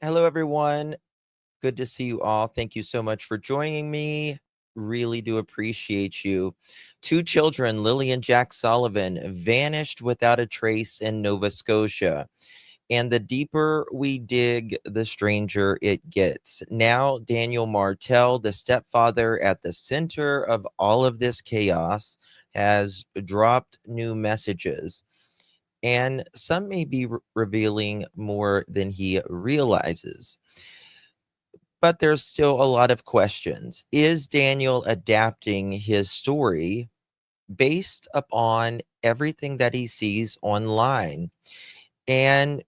Hello, everyone. Good to see you all. Thank you so much for joining me. Really do appreciate you. Two children, Lilly and Jack Sullivan, vanished without a trace in Nova Scotia. And the deeper we dig, the stranger it gets. Now, Daniel Martell, the stepfather at the center of all of this chaos, has dropped new messages. And some may be revealing more than he realizes. But there's still a lot of questions. Is Daniel adapting his story based upon everything that he sees online? And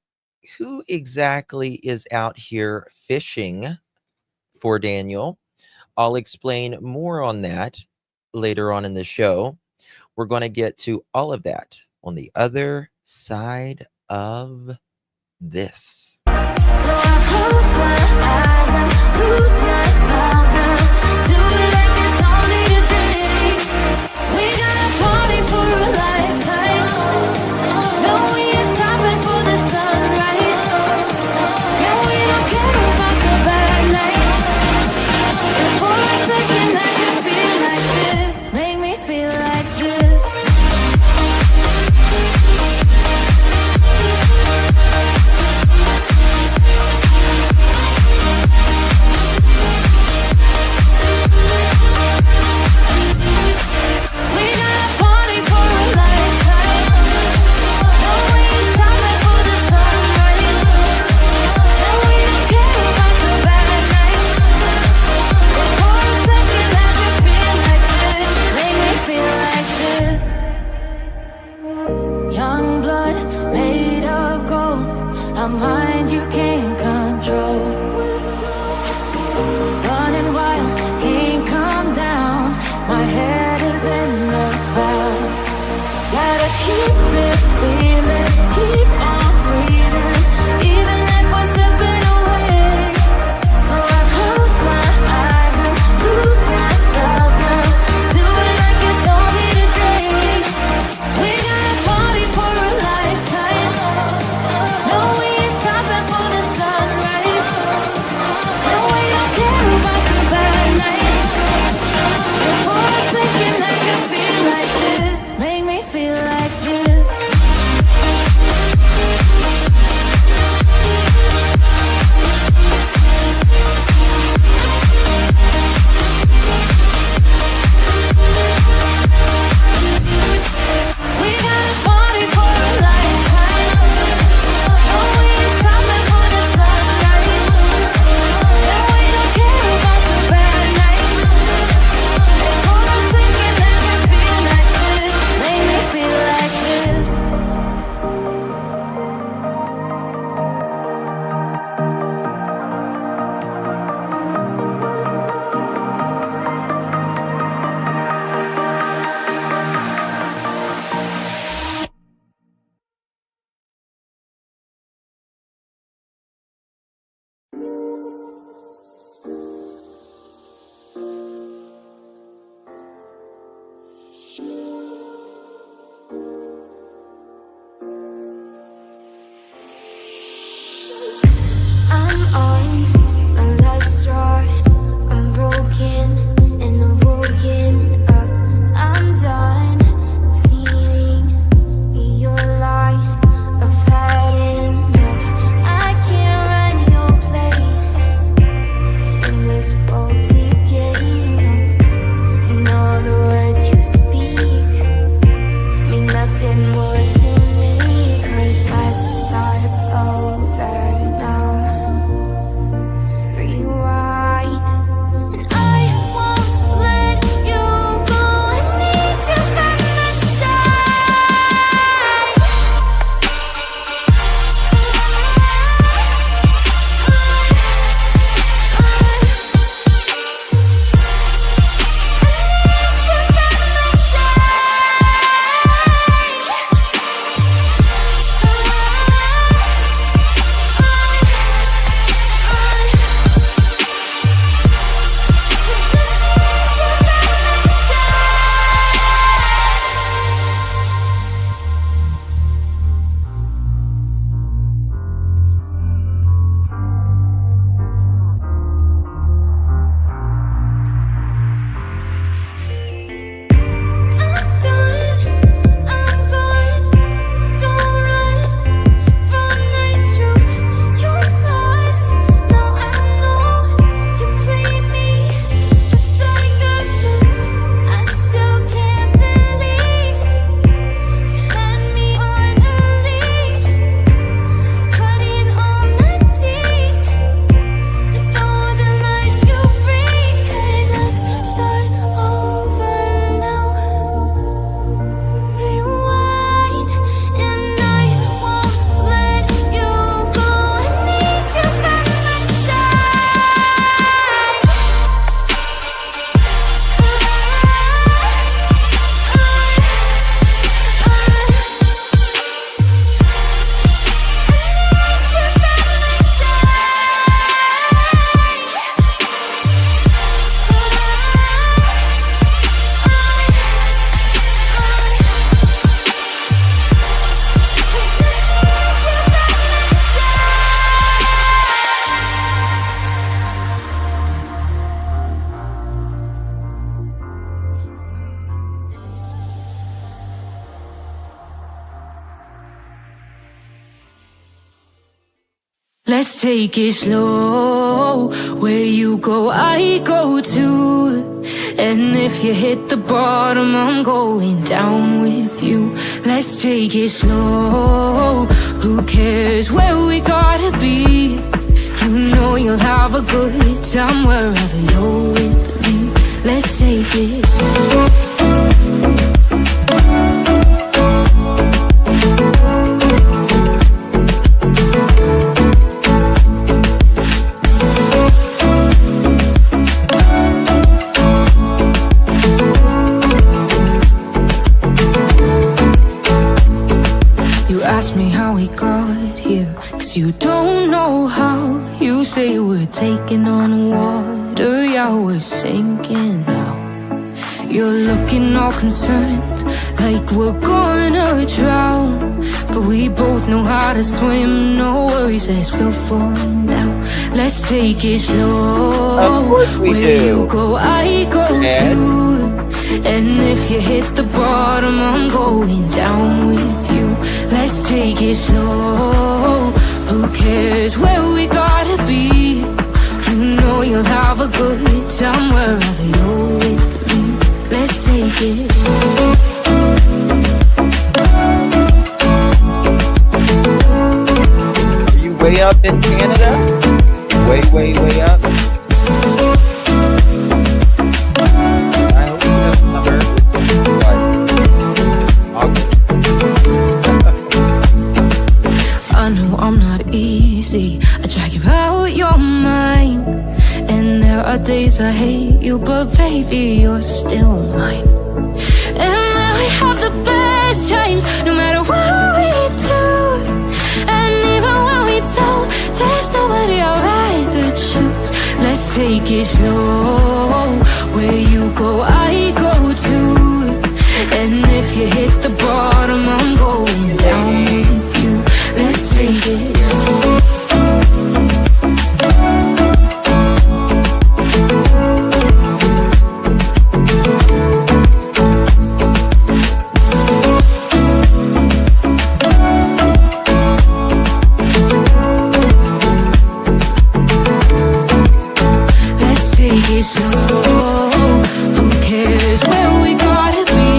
who exactly is out here fishing for Daniel? I'll explain more on that later on in the show. We're going to get to all of that on the other side of this. So I close my eyes and lose myself now. Do it like it's only today. We got a party for a lifetime. No, we ain't stopping for the sunrise. Yeah, we don't care about the bad nights. And for a second I can feel like this. Make me feel like this. Let's take it slow. Where you go, I go too. And if you hit the bottom, I'm going down with you. Let's take it slow. Who cares where we gotta be? You know you'll have a good time wherever you're with me. Let's take it slow. Ask me how we got here, 'cause you don't know how. You say we're taking on water, yeah, we're sinking now. You're looking all concerned, like we're gonna drown. But we both know how to swim, no worries, let's flow for now. Let's take it slow. Of course we Where do. you go, I go too. And if you hit the bottom, I'm going down with you. Let's take it slow. Who cares where we gotta be? You know you'll have a good time wherever you're with me. Let's take it slow. Are you way up in Canada? Way, way, way up? I hope you have summer. It's what? August. I know I'm not easy. I drag you out your mind. And there are days I hate you, but baby, you're still mine. And then we have the best times, no matter what we do. And even when we don't, there's nobody I'd rather choose. Let's take it slow. Where you go, I go too. And if you hit the bottom, I'm going down with you. Let's take it slow. Let's take it slow. Who cares where we gotta be?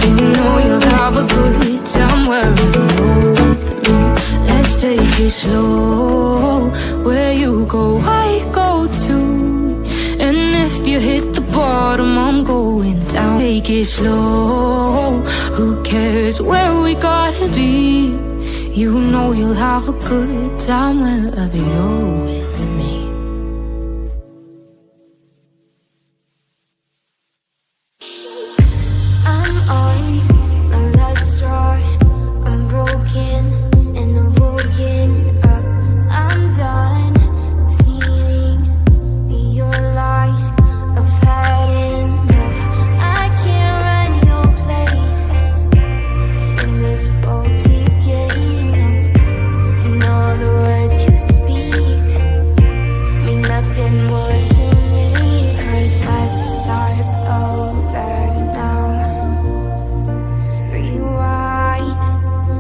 You know you'll have a good time wherever you're with me. Let's take it slow. Where you go, I go too. And if you hit the bottom, I'm going down. Take it slow. Who cares where we gotta be? You know you'll have a good time wherever you're with me. I'm on my last straw. I'm broken and I'm woken up. I'm done feeling your lies. I've had enough. I can't run your place in this faulty game. And all the words you speak mean nothing more to me. 'Cause let's start over now. Rewind.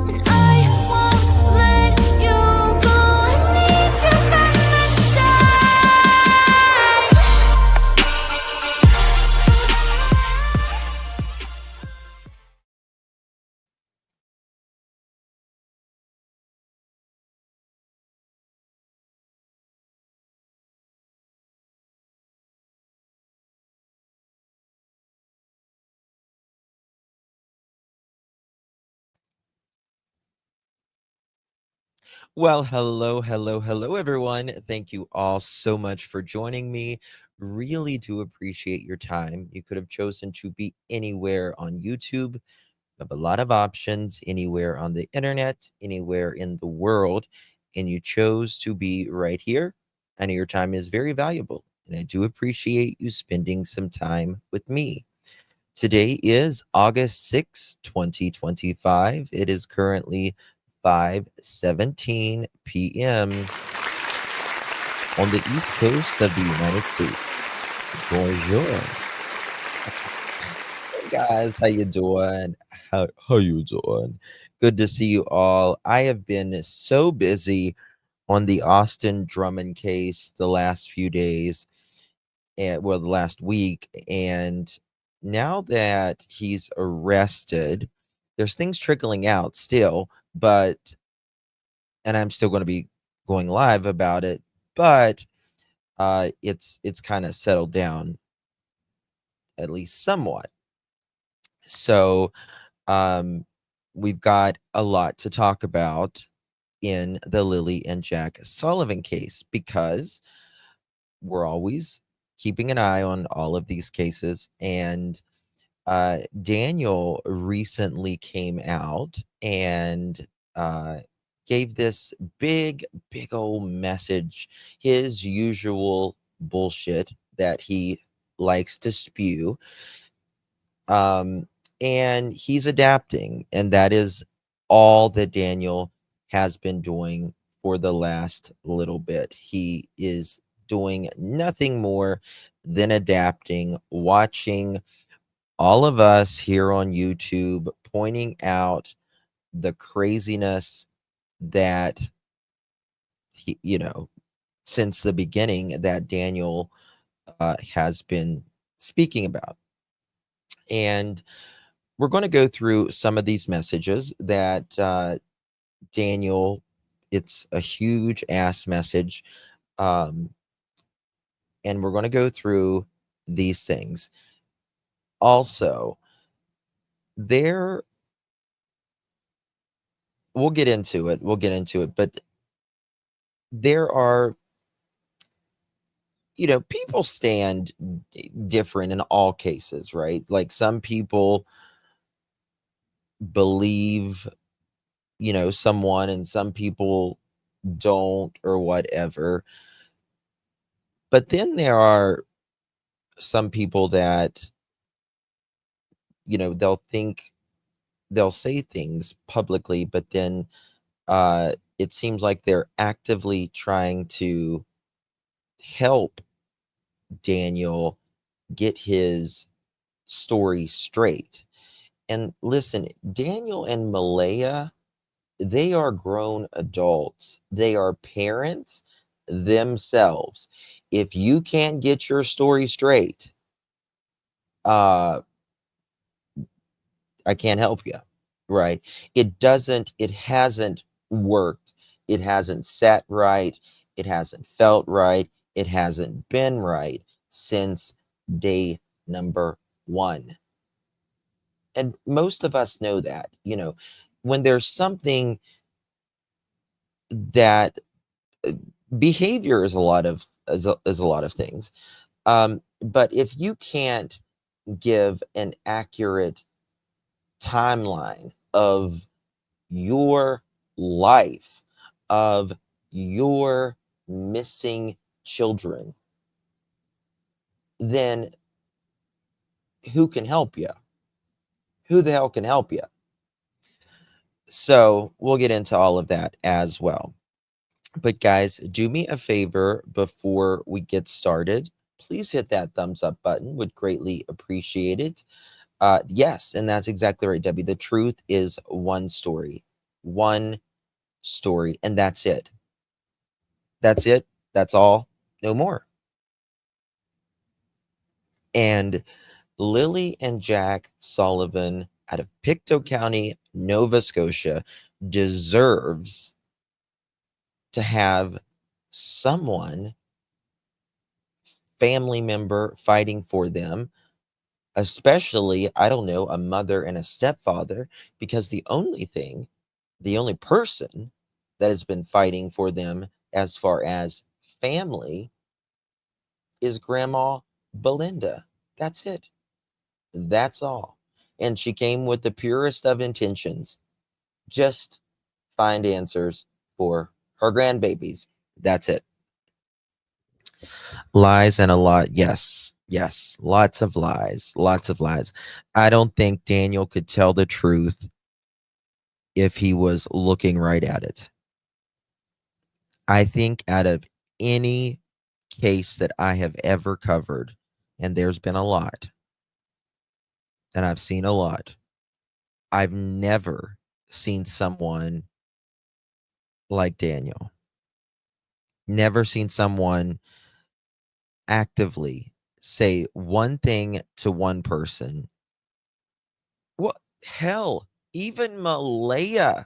And I won't let you go. I need you by my side. Well, hello, hello, hello, everyone. Thank you all so much for joining me. Really do appreciate your time. You could have chosen to be anywhere on YouTube. You have a lot of options, anywhere on the internet, anywhere in the world, and you chose to be right here. And your time is very valuable. And I do appreciate you spending some time with me. Today is August 6, 2025. It is currently 5:17 p.m. on the East Coast of the United States. Bonjour. Hey guys, how you doing? How you doing? Good to see you all. I have been so busy on the Austin Drummond case the last few days, and well, the last week. And now that he's arrested, there's things trickling out still, but and I'm still going to be going live about it, but it's kind of settled down, at least somewhat. So we've got a lot to talk about in the Lilly and Jack Sullivan case, because we're always keeping an eye on all of these cases. And Daniel recently came out and gave this big old message, his usual bullshit that he likes to spew. And he's adapting, and that is all that Daniel has been doing for the last little bit. He is doing nothing more than adapting, watching all of us here on YouTube pointing out the craziness that he, since the beginning, that Daniel has been speaking about. And we're going to go through some of these messages that Daniel, it's a huge ass message. Um, and we're going to go through these things. Also, there, we'll get into it. We'll get into it. But there are, people stand different in all cases, right? Like some people believe, someone, and some people don't, or whatever. But then there are some people that, they'll say things publicly, but then it seems like they're actively trying to help Daniel get his story straight. And listen, Daniel and Malaya, they are grown adults. They are parents themselves. If you can't get your story straight, I can't help you, right? It hasn't worked. It hasn't sat right. It hasn't felt right. It hasn't been right since day number one. And most of us know that, when there's something that behavior is a lot of things. But if you can't give an accurate timeline of your life, of your missing children, then who can help you? Who the hell can help you? So we'll get into all of that as well. But guys, do me a favor before we get started. Please hit that thumbs up button. Would greatly appreciate it. Yes, and that's exactly right, Debbie. The truth is one story. One story, and that's it. That's it. That's all. No more. And Lilly and Jack Sullivan out of Pictou County, Nova Scotia, deserves to have someone, family member, fighting for them, especially, I don't know, a mother and a stepfather, because the only person that has been fighting for them as far as family is Grandma Belinda. That's it. That's all. And she came with the purest of intentions. Just find answers for her grandbabies. That's it. Lies and a lot. Yes. Yes. Lots of lies. Lots of lies. I don't think Daniel could tell the truth if he was looking right at it. I think out of any case that I have ever covered, and there's been a lot, and I've seen a lot, I've never seen someone like Daniel. Never seen someone actively say one thing to one person. What hell, even Malaya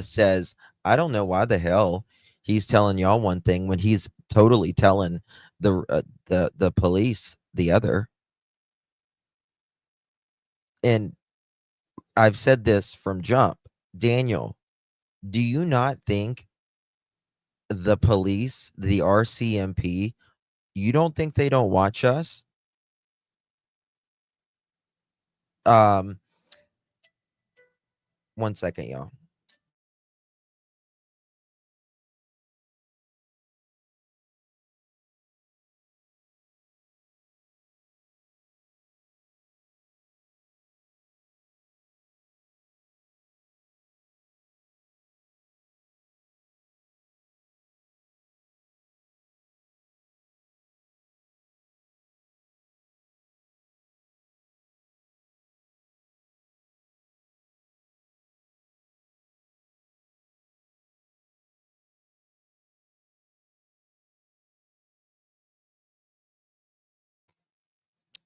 says, I don't know why the hell he's telling y'all one thing when he's totally telling the police the other. And I've said this from jump. Daniel, do you not think the police, the RCMP, you don't think they don't watch us? Um, one second, y'all.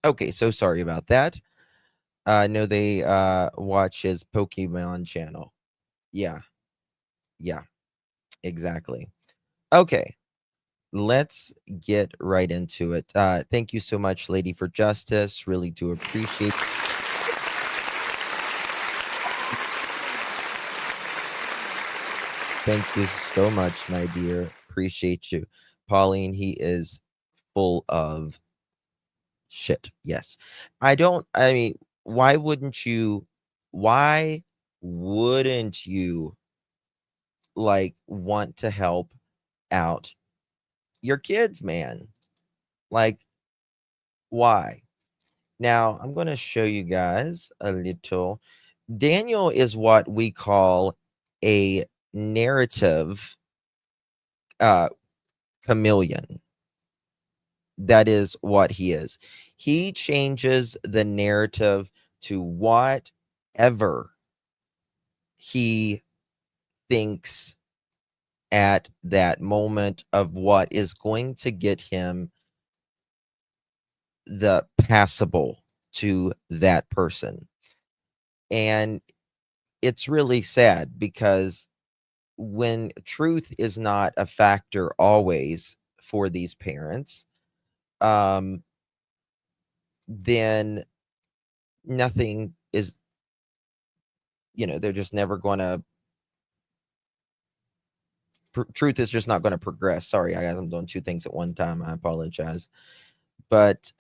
Okay, so sorry about that. I know they watch his Pokemon channel. Yeah, yeah, exactly. Okay, let's get right into it. Thank you so much, Lady for Justice. Really do appreciate. Thank you so much, my dear. Appreciate you. Pauline, he is full of shit. Yes. I mean, why wouldn't you why wouldn't you like want to help out your kids, man? Like, why? Now, I'm going to show you guys a little. Daniel is what we call a narrative uh chameleon. That is what he is. He changes the narrative to whatever he thinks at that moment of what is going to get him the passable to that person. And it's really sad because when truth is not a factor always for these parents, um, then nothing is, they're just never going to, truth is just not going to progress. Sorry, guys, I'm doing two things at one time. I apologize. But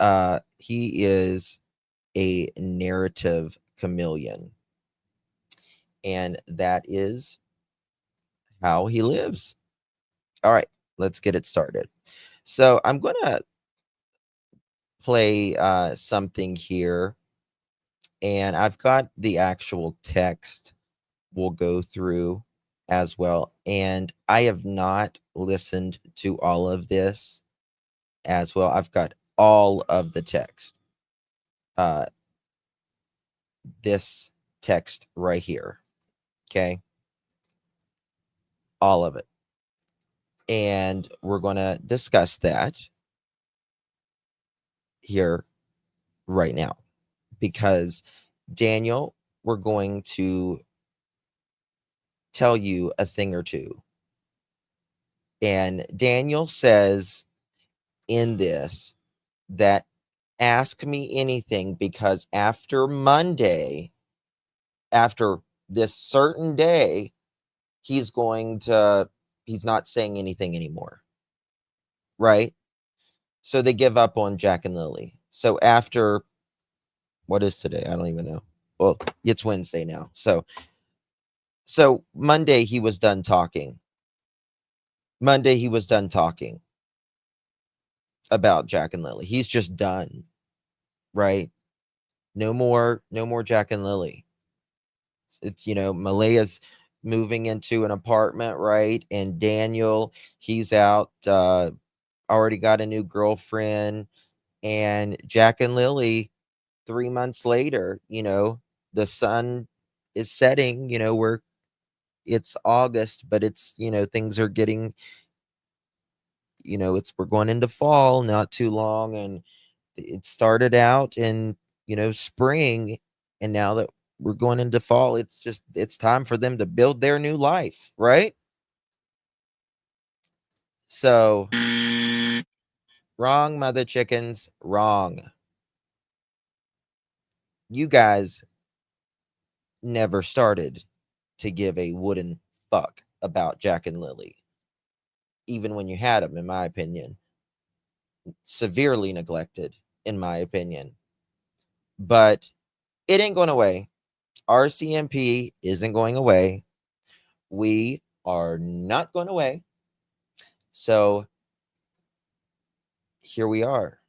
he is a narrative chameleon. And that is how he lives. All right, let's get it started. So I'm going to play something here. And I've got the actual text we'll go through as well. And I have not listened to all of this as well. I've got all of the text. This text right here. Okay. All of it. And we're going to discuss that here right now because Daniel, we're going to tell you a thing or two. And Daniel says in this that ask me anything because after Monday, after this certain day, he's not saying anything anymore. Right? So they give up on Jack and Lily. So after, what is today? I don't even know. Well, it's Wednesday now. So Monday he was done talking. Monday he was done talking about Jack and Lily. He's just done. Right? No more Jack and Lily. It's Malaya's moving into an apartment, right? And Daniel, he's out, already got a new girlfriend. And Jack and Lily, 3 months later, the sun is setting, it's August, but it's, things are getting, we're going into fall not too long, and it started out in, spring, and now that we're going into fall, it's time for them to build their new life, right? So, wrong, mother chickens, wrong. You guys never started to give a wooden fuck about Jack and Lily, even when you had them, in my opinion. Severely neglected, in my opinion. But it ain't going away. RCMP isn't going away. We are not going away. So here we are.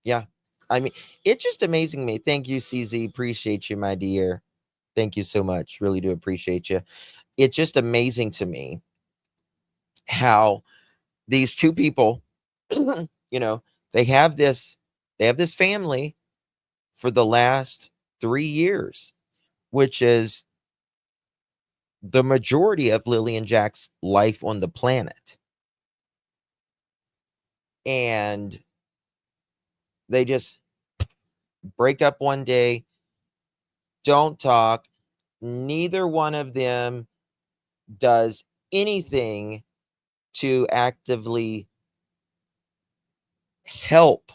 Yeah. I mean, it's just amazing me. Thank you, CZ. Appreciate you, my dear. Thank you so much. Really do appreciate you. It's just amazing to me how these two people, they have this family for the last 3 years, which is the majority of Lily and Jack's life on the planet. And they just break up one day, don't talk. Neither one of them does anything to actively help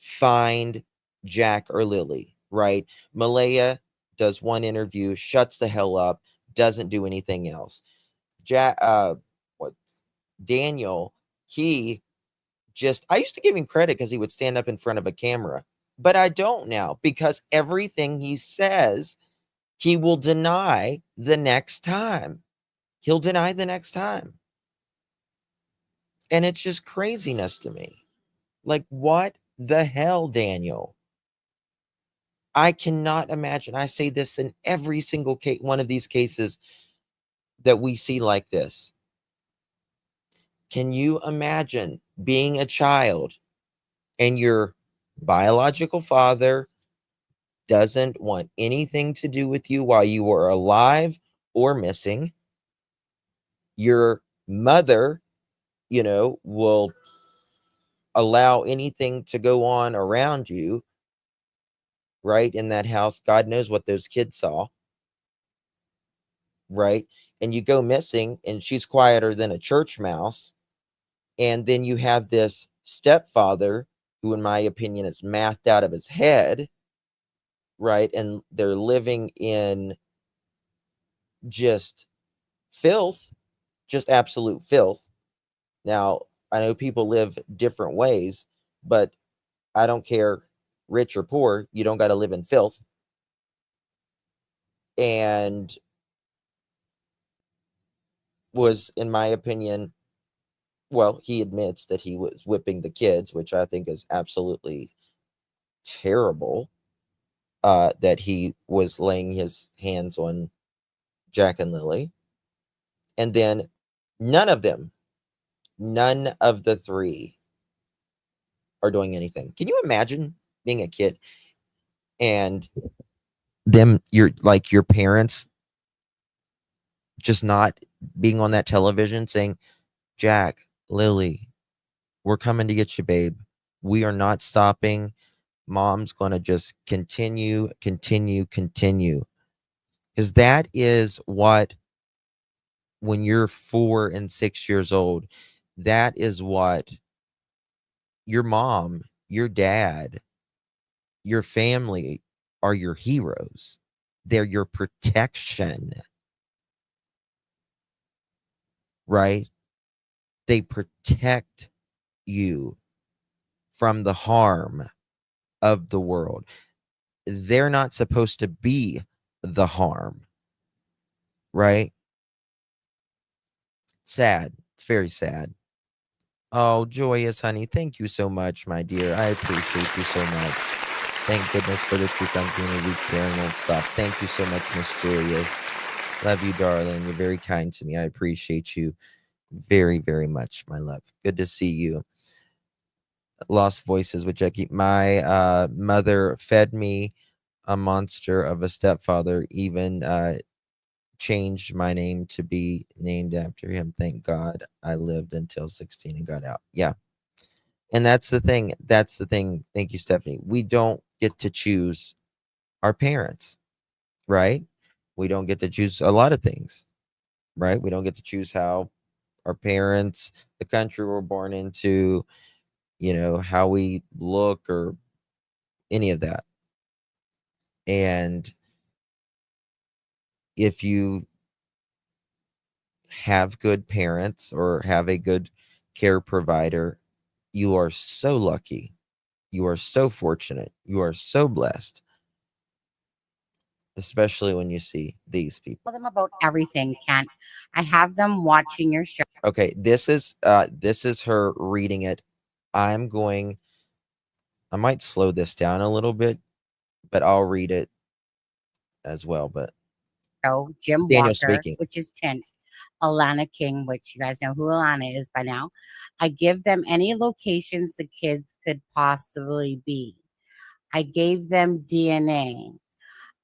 find Jack or Lily, right? Malaya does one interview, shuts the hell up, doesn't do anything else. What Daniel, he just, I used to give him credit because he would stand up in front of a camera, but I don't now, because everything he says, he will deny the next time. He'll deny the next time. And it's just craziness to me. Like, what the hell, Daniel? I cannot imagine. I say this in every single case, one of these cases that we see like this. Can you imagine being a child and your biological father doesn't want anything to do with you while you were alive or missing? Your mother, will allow anything to go on around you, right? In that house, God knows what those kids saw, right? And you go missing, and she's quieter than a church mouse. And then you have this stepfather who, in my opinion, is mathed out of his head, right? And they're living in just filth, just absolute filth. Now, I know people live different ways, but I don't care, rich or poor, you don't got to live in filth. And was, in my opinion, well, he admits that he was whipping the kids, which I think is absolutely terrible, that he was laying his hands on Jack and Lily. And then none of the three are doing anything. Can you imagine being a kid and your parents just not being on that television saying, Jack, Lily, we're coming to get you, babe. We are not stopping. Mom's going to just continue. Because that is what, when you're 4 and 6 years old, that is what your mom, your dad, your family are your heroes. They're your protection, right? They protect you from the harm of the world. They're not supposed to be the harm, right? Sad. It's very sad. Oh, Joyous, honey, thank you so much, my dear. I appreciate you so much. Thank goodness for the truth. I'm being a weak caring old stuff. Thank you so much, Miss Joyous. Love you, darling. You're very kind to me. I appreciate you very, very much, my love. Good to see you. Lost Voices with Jackie. My mother fed me a monster of a stepfather, even changed my name to be named after him. Thank God I lived until 16 and got out. Yeah. And that's the thing. That's the thing. Thank you, Stephanie. We don't get to choose our parents, right? We don't get to choose a lot of things, right? We don't get to choose how our parents, the country we're born into, how we look or any of that. And if you have good parents or have a good care provider, you are so lucky. You are so fortunate. You are so blessed, especially when you see these people. Tell them about everything, Kent. I have them watching your show. Okay, this is her reading it. I might slow this down a little bit, but I'll read it as well. But Jim Daniel Walker, speaking. which is Tint, Alana King, which you guys know who Alana is by now. I give them any locations the kids could possibly be. I gave them DNA.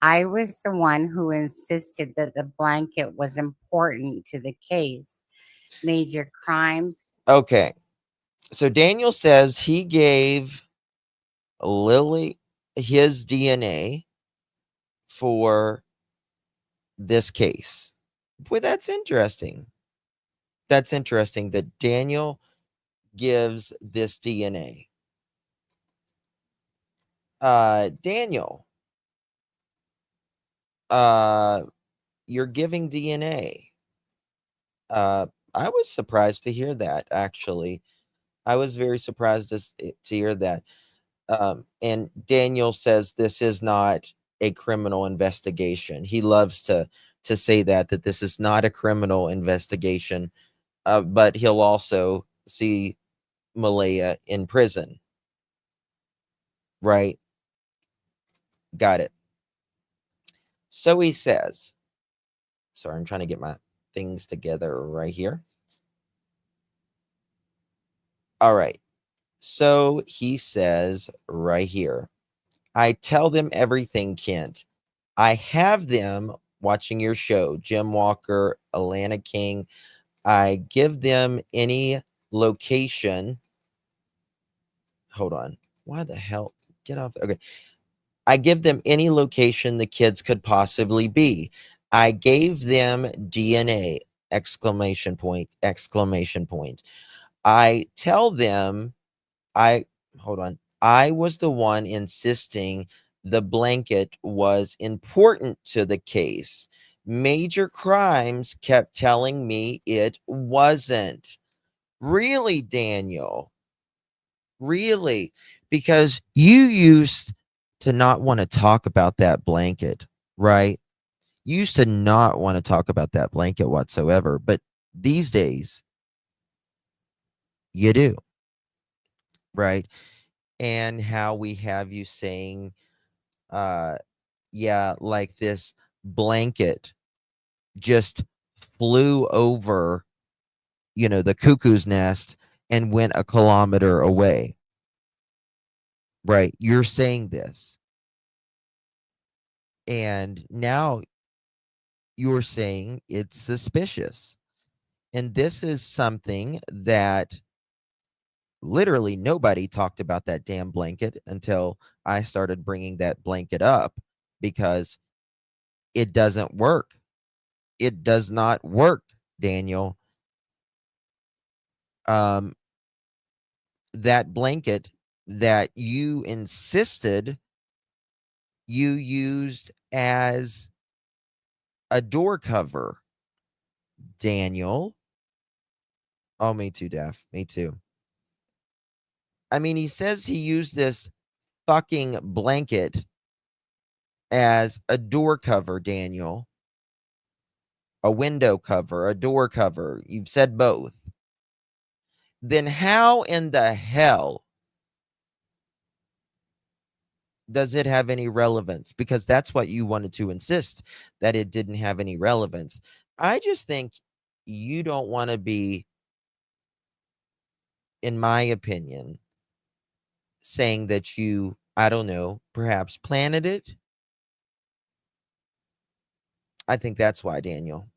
I was the one who insisted that the blanket was important to the case. Major crimes. Okay. So Daniel says he gave Lilly his DNA for this case. Boy, that's interesting. That's interesting that Daniel gives this DNA. Daniel, you're giving DNA. I was surprised to hear that, actually. I was very surprised to hear that. And Daniel says this is not a criminal investigation. He loves to say that this is not a criminal investigation, but he'll also see Malaya in prison. Right? Got it. So he says, sorry, I'm trying to get my things together right here. All right. So he says right here, I tell them everything, Kent. I have them watching your show, Jim Walker, Alana King. I give them any location. Hold on. Why the hell? Get off. Okay. I give them any location the kids could possibly be. I gave them DNA! Exclamation point, exclamation point. I tell them hold on. I was the one insisting the blanket was important to the case. Major crimes kept telling me it wasn't. Really, Daniel? Really? Because you used to not want to talk about that blanket, right? You used to not want to talk about that blanket whatsoever. But these days, you do, right? And how we have you saying, yeah, like this blanket just flew over, the cuckoo's nest and went a kilometer away. Right? You're saying this. And now you're saying it's suspicious. And this is something that literally nobody talked about, that damn blanket, until I started bringing that blanket up, because it doesn't work. It does not work, Daniel. That blanket that you insisted you used as a door cover, Daniel. Oh, me too, Daph. Me too. I mean, he says he used this fucking blanket as a door cover, Daniel. A window cover, a door cover. You've said both. Then how in the hell does it have any relevance? Because that's what you wanted to insist, that it didn't have any relevance. I just think you don't want to be, in my opinion, saying that you, I don't know, perhaps planted it. I think that's why, Daniel.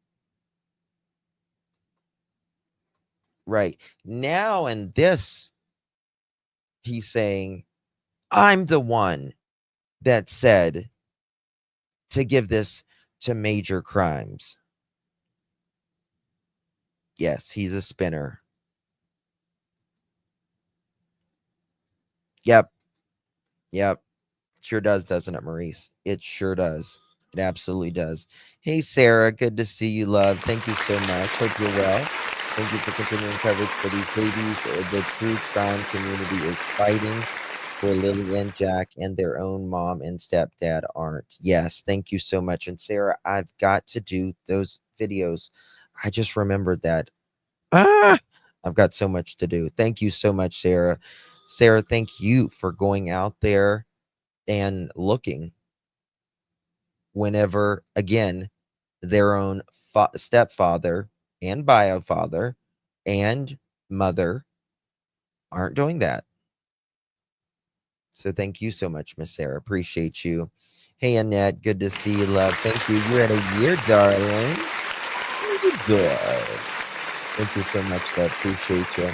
Right. Now in this, he's saying, I'm the one that said to give this to major crimes. Yes, he's a spinner. Yep. Yep. Sure does, doesn't it, Maurice? It sure does. It absolutely does. Hey, Sarah. Good to see you, love. Thank you so much. Hope you're well. Thank you for continuing coverage for these babies. The true crime community is fighting for Lily and Jack, and their own mom and stepdad aren't. Yes, thank you so much. And Sarah, I've got to do those videos. I just remembered that. Ah, I've got so much to do. Thank you so much, Sarah. Sarah, thank you for going out there and looking whenever, again, their own stepfather and bio father and mother aren't doing that. So thank you so much, Miss Sarah. Appreciate you. Hey, Annette. Good to see you, love. Thank you. You had a year, darling. You're good. Thank you so much, love. Appreciate you.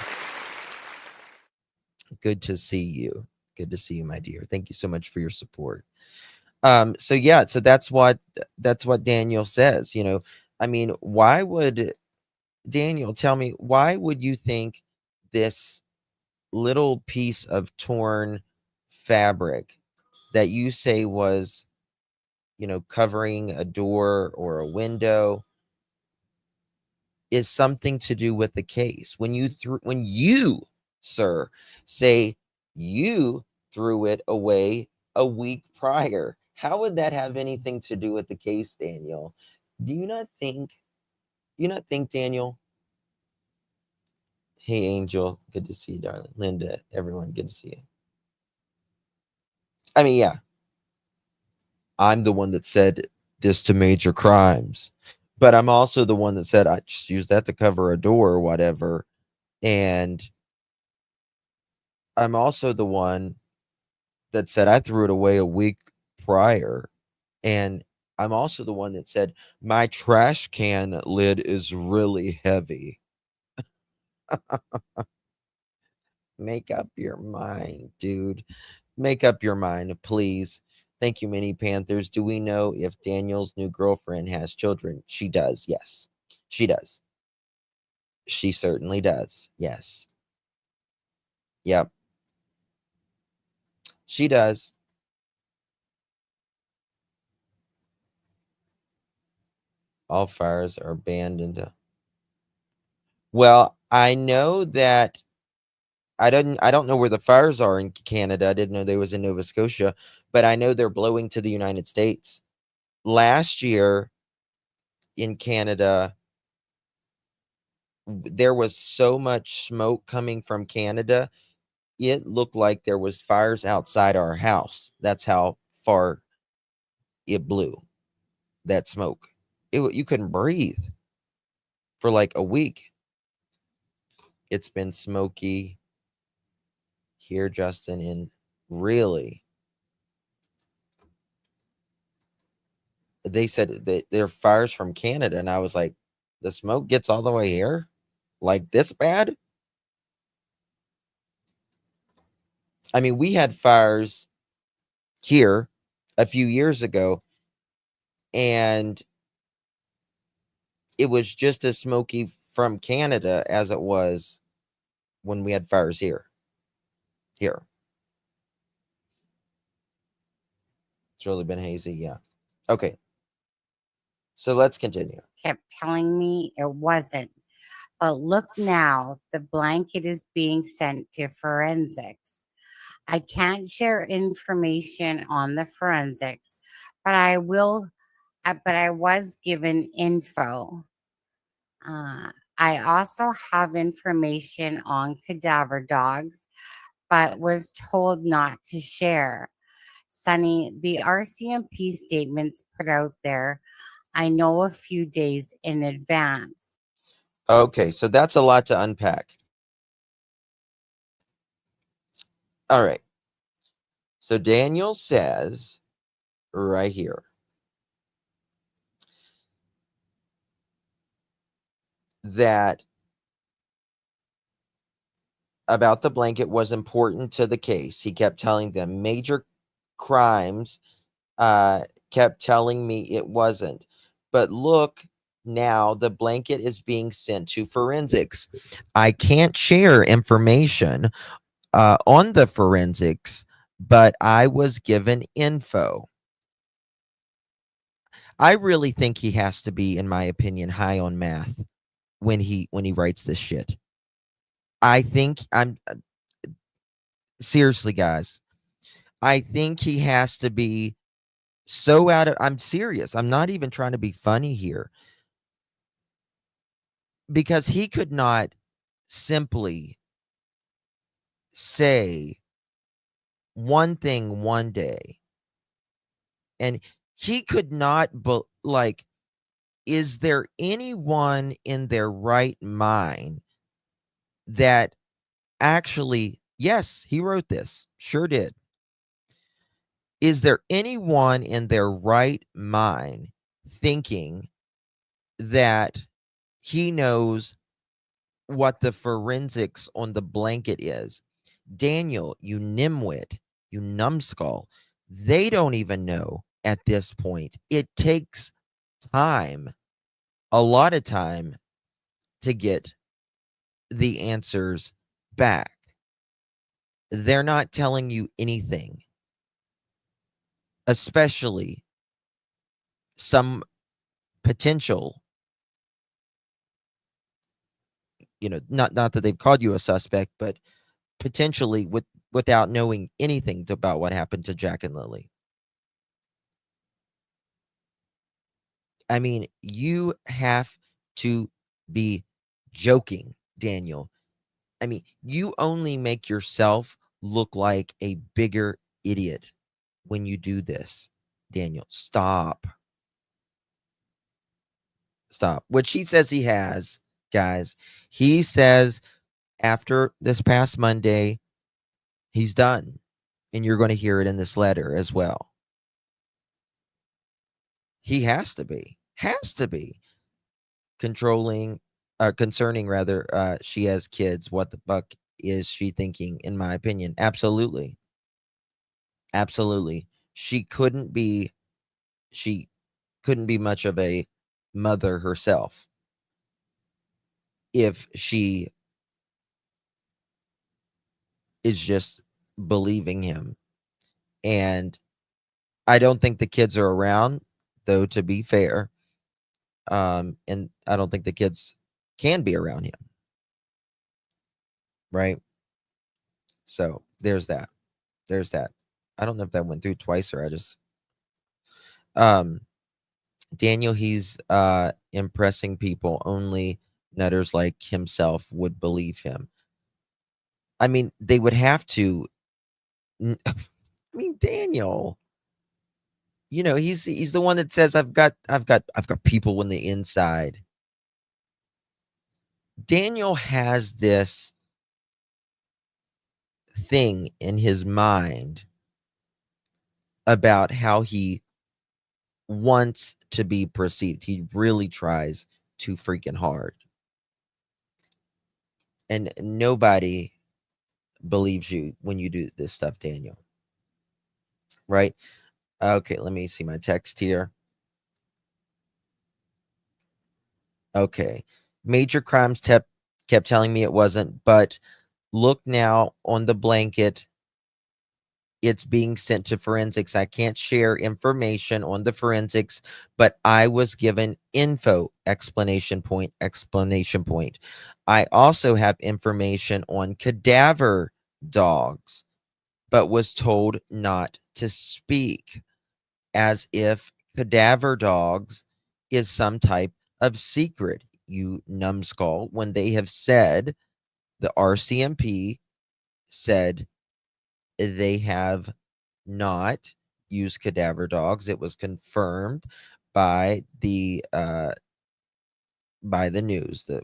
Good to see you. Good to see you, my dear. Thank you so much for your support. So yeah, so that's what Daniel says. You know, I mean, why would Daniel tell me? Why would you think this little piece of torn fabric that you say was, you know, covering a door or a window is something to do with the case? When you, sir, say you threw it away a week prior, how would that have anything to do with the case, Daniel? Do you not think, Daniel? Hey, Angel, good to see you, darling. Linda, everyone, good to see you. I mean, yeah, I'm the one that said this to major crimes, but I'm also the one that said I just use that to cover a door or whatever. And I'm also the one that said I threw it away a week prior. And I'm also the one that said my trash can lid is really heavy. Make up your mind, dude. Make up your mind, please. Thank you, Mini Panthers. Do we know if Daniel's new girlfriend has children? She does. Yes, she does. She certainly does. Yes. Yep. She does. All fires are banned into. Well, I know that I don't know where the fires are in Canada. I didn't know they was in Nova Scotia, but I know they're blowing to the United States. Last year in Canada, there was so much smoke coming from Canada. It looked like there was fires outside our house. That's how far it blew, that smoke. You couldn't breathe for like a week. It's been smoky here, Justin, and really, they said that they're fires from Canada, and I was like, the smoke gets all the way here? Like this bad? I mean, we had fires here a few years ago, and it was just as smoky from Canada as it was when we had fires here. Here. It's really been hazy, yeah. Okay. So let's continue. Kept telling me it wasn't. But look now, the blanket is being sent to forensics. I can't share information on the forensics, but I will. But I was given info. I also have information on cadaver dogs, but was told not to share. Sonny, the RCMP statements put out there, I know a few days in advance. Okay, so that's a lot to unpack. All right. So Daniel says right here, that about the blanket was important to the case. He kept telling them major crimes, kept telling me it wasn't. But look, now the blanket is being sent to forensics. I can't share information on the forensics, but I was given info. I really think he has to be, in my opinion, high on math when he writes this shit. I think I'm seriously, guys. I think he has to be so out of. I'm serious. I'm not even trying to be funny here, because he could not simply say one thing one day, and he could not. But like, is there anyone in their right mind that actually? Yes, he wrote this. Sure did. Is there anyone in their right mind thinking that he knows what the forensics on the blanket is? Daniel, you nimwit, you numbskull, they don't even know at this point. It takes time, a lot of time, to get the answers back. They're not telling you anything, especially some potential, not that they've called you a suspect, but potentially without knowing anything about what happened to Jack and Lily. I mean, you have to be joking, Daniel. I mean, you only make yourself look like a bigger idiot when you do this. Daniel, stop. Stop. Which he says he has, guys. He says after this past Monday, he's done. And you're going to hear it in this letter as well. He has to be. Has to be. Concerning rather, she has kids. What the fuck is she thinking, in my opinion? Absolutely. Absolutely. She couldn't be much of a mother herself if she is just believing him. And I don't think the kids are around, though, to be fair. And I don't think the kids can be around him. Right? So there's that. There's that. I don't know if that went through twice or I just Daniel, he's impressing people. Only nutters like himself would believe him. I mean, they would have to. I mean, Daniel, he's the one that says I've got people on the inside. Daniel has this thing in his mind about how he wants to be perceived. He really tries too freaking hard. And nobody believes you when you do this stuff, Daniel. Right? Okay, let me see my text here. Okay. Major crimes kept telling me it wasn't, but look now on the blanket. It's being sent to forensics. I can't share information on the forensics, but I was given info, explanation point, explanation point. I also have information on cadaver dogs, but was told not to speak, as if cadaver dogs is some type of secret, you numbskull, when they have said, the RCMP said they have not used cadaver dogs. It was confirmed by the news, the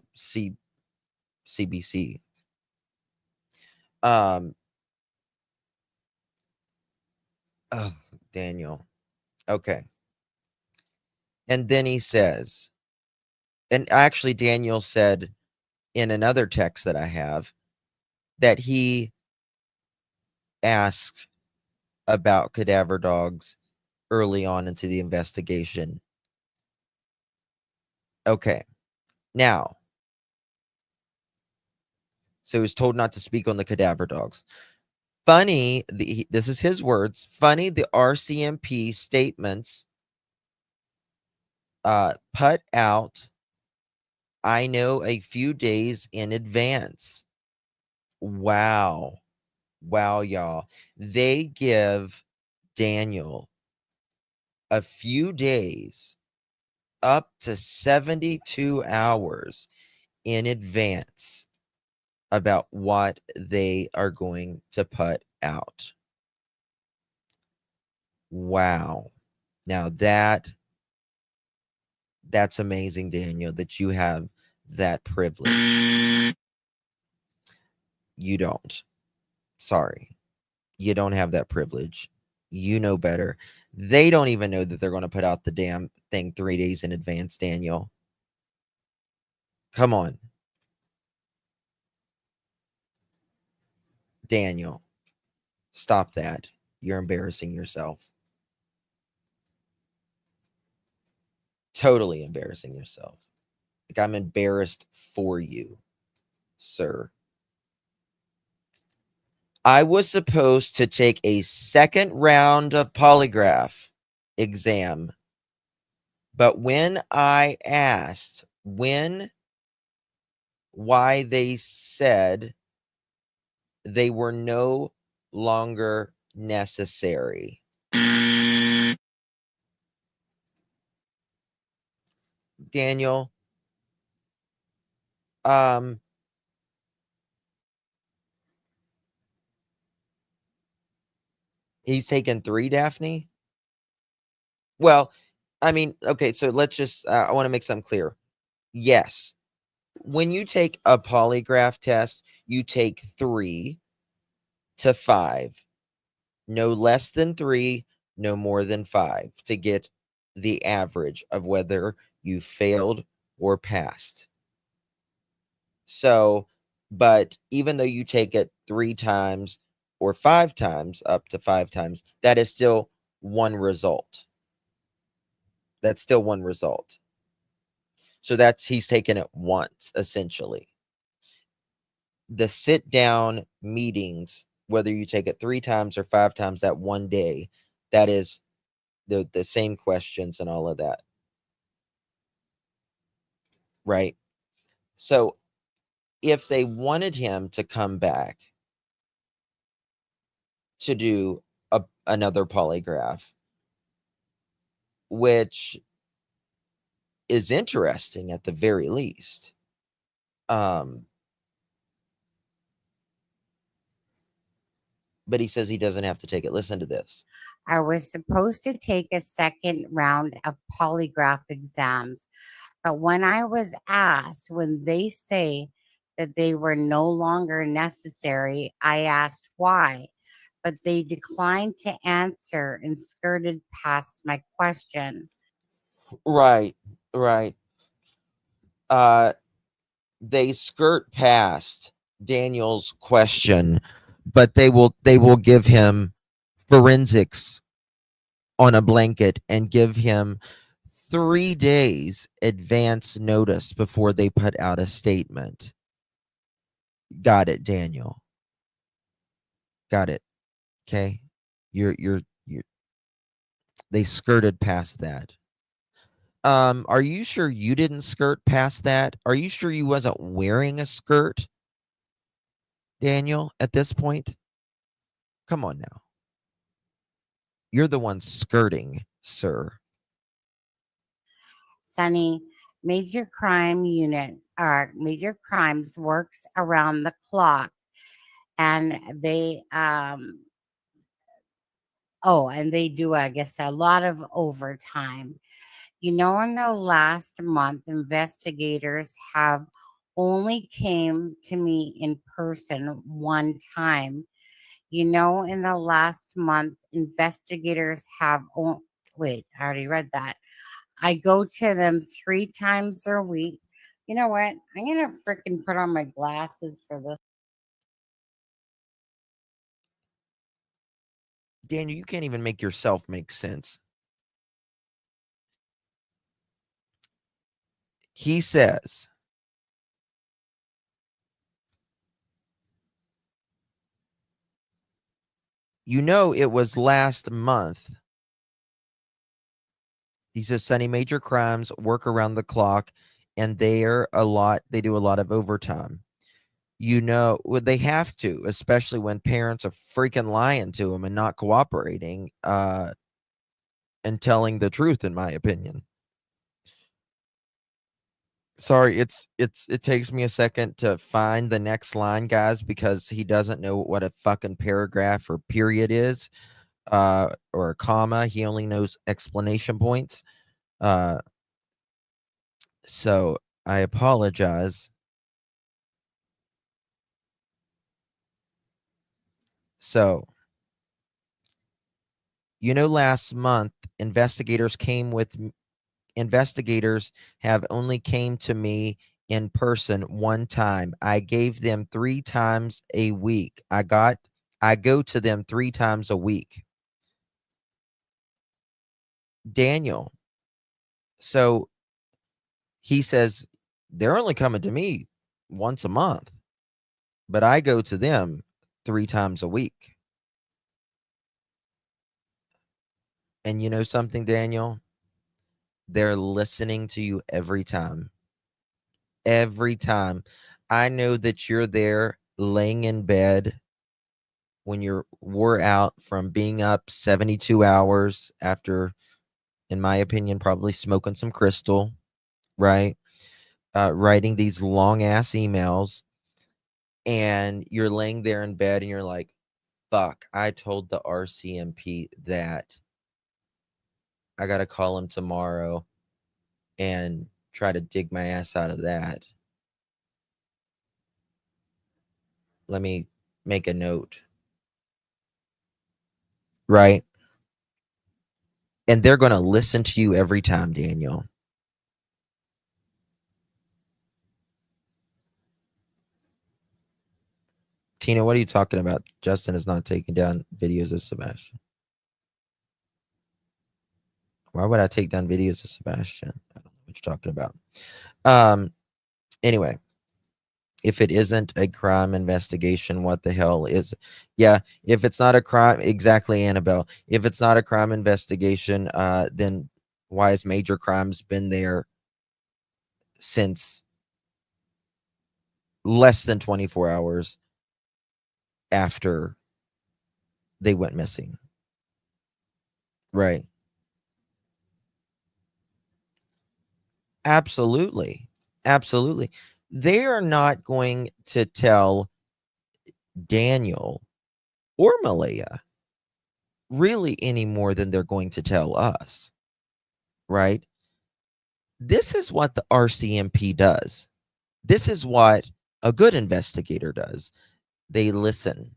CBC. Oh, Daniel. Okay. And then he says, And actually, Daniel said in another text that I have that he asked about cadaver dogs early on into the investigation. Okay. Now, so he was told not to speak on the cadaver dogs. Funny, this is his words. Funny, the RCMP statements put out, I know, a few days in advance. Wow. Wow, y'all. They give Daniel a few days, up to 72 hours in advance about what they are going to put out. Wow. Now that's amazing, Daniel, that you have that privilege. You don't. Sorry. You don't have that privilege. You know better. They don't even know that they're going to put out the damn thing 3 days in advance, Daniel. Come on. Daniel, stop that. You're embarrassing yourself. Totally embarrassing yourself. Like, I'm embarrassed for you, sir. I was supposed to take a second round of polygraph exam, but when I asked why they said they were no longer necessary. Daniel, he's taken 3, Daphne? Well, I mean, okay, so let's just, I want to make something clear. Yes, when you take a polygraph test, you take 3 to 5, no less than 3, no more than 5, to get the average of whether you failed or passed. So, but even though you take it 3 times or 5 times, up to 5 times, that is still one result. That's still one result. So he's taken it once, essentially. The sit down meetings, whether you take it 3 times or 5 times that one day, that is the same questions and all of that. Right? So if they wanted him to come back to do another polygraph, which is interesting at the very least. But he says he doesn't have to take it. Listen to this. I was supposed to take a second round of polygraph exams, but when I was asked when they say that they were no longer necessary, I asked why, but they declined to answer and skirted past my question. Right, right. They skirt past Daniel's question, but they will give him forensics on a blanket and give him 3 days advance notice before they put out a statement. Got it, Daniel. Got it. Okay. You're they skirted past that. Are you sure you didn't skirt past that? Are you sure you wasn't wearing a skirt, Daniel, at this point? Come on now. You're the one skirting, sir. Sunny, major crime unit major crimes works around the clock, and they do, I guess, a lot of overtime. In the last month, investigators have only came to me in person one time. In the last month, investigators have wait, I already read that. I go to them 3 times a week. You know what? I'm gonna freaking put on my glasses for this. Daniel, you can't even make yourself make sense. He says, it was last month. He says Sunny major crimes work around the clock, and they do a lot of overtime. They have to, especially when parents are freaking lying to them and not cooperating and telling the truth, in my opinion. Sorry, it takes me a second to find the next line, guys, because he doesn't know what a fucking paragraph or period is, or a comma. He only knows explanation points. So I apologize. So, last month, investigators have only came to me in person one time. I gave them 3 times a week. I go to them 3 times a week. Daniel. So he says they're only coming to me once a month, but I go to them 3 times a week. And you know something, Daniel? They're listening to you every time. Every time. I know that you're there laying in bed when you're wore out from being up 72 hours after, in my opinion, probably smoking some crystal, right? Writing these long ass emails, and you're laying there in bed and you're like, fuck, I told the RCMP that I got to call him tomorrow and try to dig my ass out of that. Let me make a note. Right? And they're going to listen to you every time, Daniel. Tina, what are you talking about? Justin is not taking down videos of Sebastian. Why would I take down videos of Sebastian? I don't know what you're talking about. Anyway, if it isn't a crime investigation, what the hell is? Yeah, if it's not a crime, exactly, Annabelle. If it's not a crime investigation, then why has major crimes been there since less than 24 hours after they went missing? Right. Absolutely. Absolutely. They are not going to tell Daniel or Malaya really any more than they're going to tell us. Right? This is what the RCMP does. This is what a good investigator does. They listen.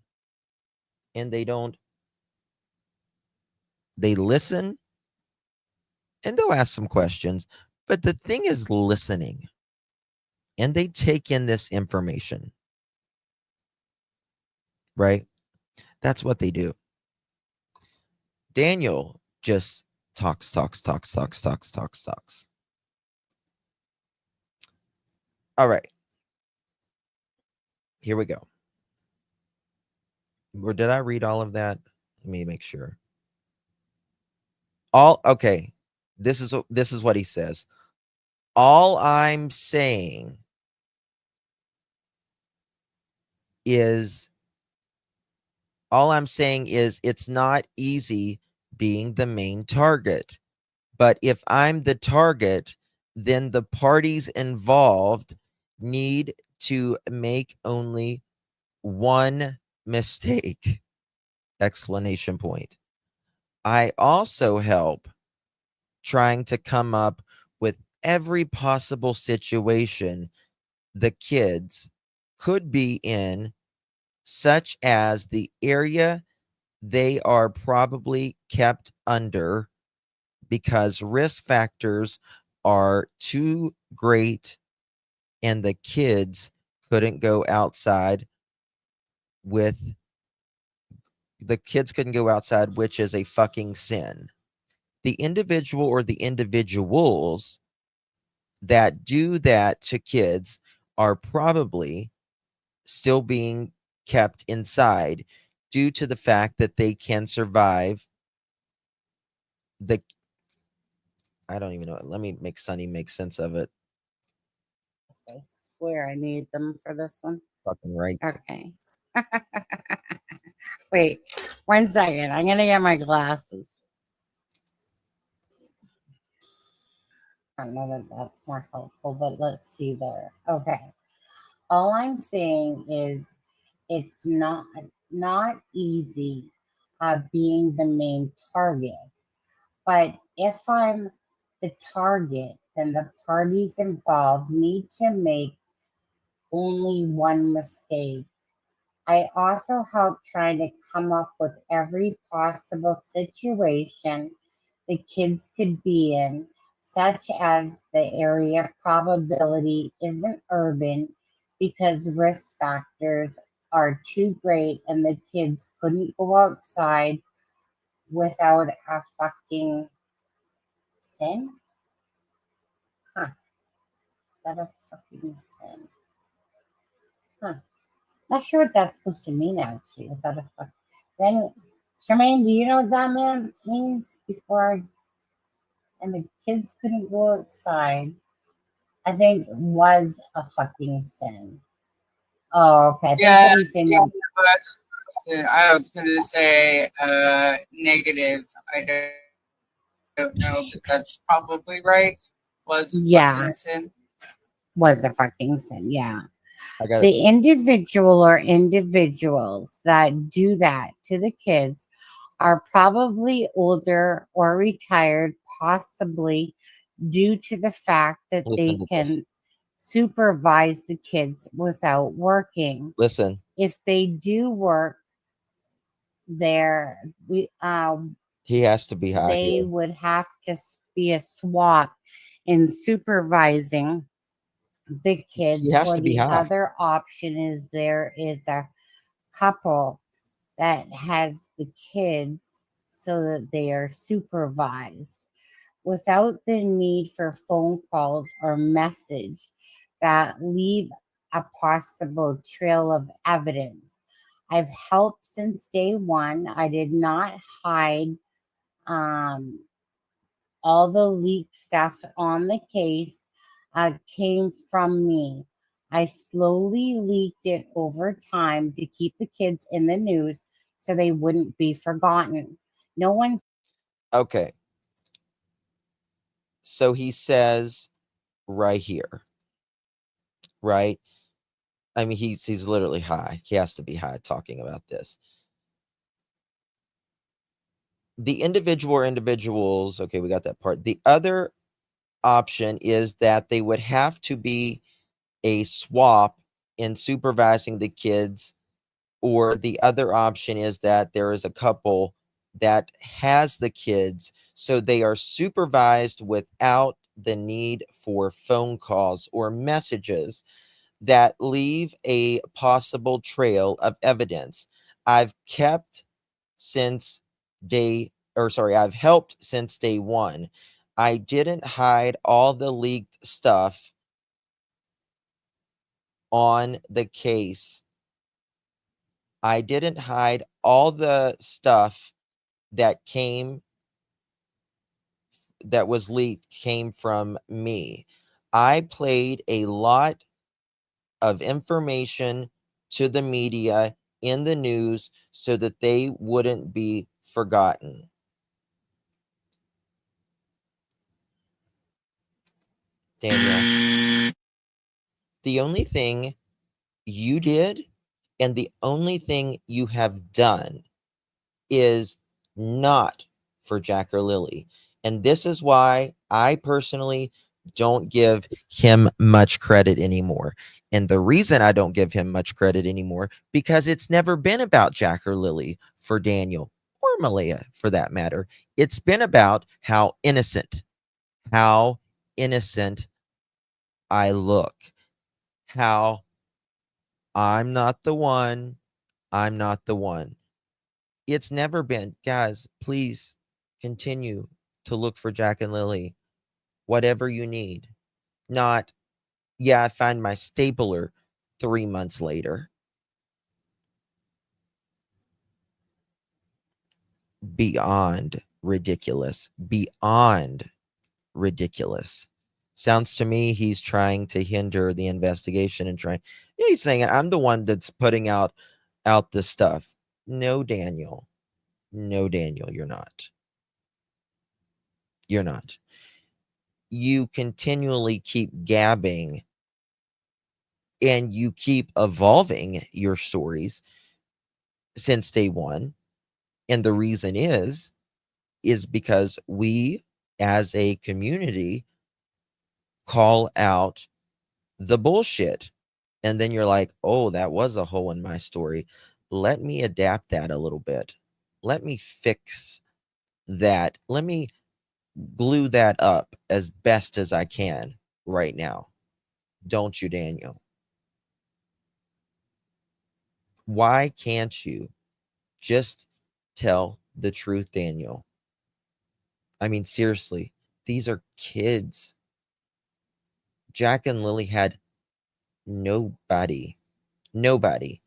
And they listen and they'll ask some questions. But the thing is listening. And they take in this information. Right? That's what they do. Daniel just talks. All right. Here we go. Or did I read all of that? Let me make sure. Okay. This is what he says. All I'm saying is it's not easy being the main target. But if I'm the target, then the parties involved need to make only one mistake. Explanation point. I also help trying to come up with every possible situation the kids could be in, such as the area they are probably kept under, because risk factors are too great and the kids couldn't go outside with which is a fucking sin. The individual or the individuals that do that to kids are probably still being kept inside due to the fact that they can survive the I don't even know. Let me make Sunny make sense of it. I swear I need them for this one. Fucking right. Okay. Wait, 1 second. I'm gonna get my glasses. I don't know that that's more helpful, but let's see there. Okay. All I'm saying is it's not easy being the main target. But if I'm the target, then the parties involved need to make only one mistake. I also help trying to come up with every possible situation the kids could be in, such as the area probability isn't urban because risk factors are too great and the kids couldn't go outside without a fucking sin? Huh. That a fucking sin. Huh. Not sure what that's supposed to mean actually. Without a fuck. Then, Charmaine, do you know what that means? And the kids couldn't go outside. I think was a fucking sin. Oh, okay. I Yeah, think saying that. but I was going to say negative. I don't know, but that's probably right. Was a fucking sin. Was a fucking sin. Yeah. I got The individual or individuals that do that to the kids are probably older or retired, possibly due to the fact that they can supervise the kids without working. Listen. If they do work there, he has to be high. They here. would have to be a swap in supervising the kids. He has or to be the high. other option is there is a couple that has the kids so that they are supervised without the need for phone calls or message that leave a possible trail of evidence. I've helped since day one. I did not hide all the leaked stuff on the case came from me. I slowly leaked it over time to keep the kids in the news so they wouldn't be forgotten. No one's okay. So he says right here, right? I mean, he's literally high. He has to be high talking about this. The individual or individuals, okay, we got that part. The other option is that they would have to be a swap in supervising the kids, or the other option is that there is a couple that has the kids, so they are supervised without the need for phone calls or messages that leave a possible trail of evidence. I've helped since day one. I didn't hide all the leaked stuff on the case. I didn't hide all the stuff that was leaked came from me. I played a lot of information to the media in the news so that they wouldn't be forgotten. Daniel, the only thing you did and the only thing you have done is not for Jack or Lily. And this is why I personally don't give him much credit anymore. And the reason I don't give him much credit anymore, because it's never been about Jack or Lily for Daniel or Malaya for that matter. It's been about how innocent I look, how I'm not the one, I'm not the one. It's never been, guys, please continue to look for Jack and Lily, whatever you need. Not, yeah, I find my stapler 3 months later. Beyond ridiculous. Beyond ridiculous. Sounds to me he's trying to hinder the investigation and trying. He's saying I'm the one that's putting out the stuff. No, Daniel. No, Daniel, you're not. You're not. You continually keep gabbing and you keep evolving your stories since day one. And the reason is because we as a community call out the bullshit. And then you're like, oh, that was a hole in my story. Let me adapt that a little bit. Let me fix that. Let me glue that up as best as I can right now. Don't you, Daniel? Why can't you just tell the truth, Daniel? I mean, seriously, these are kids. Jack and Lily had nobody. Nobody.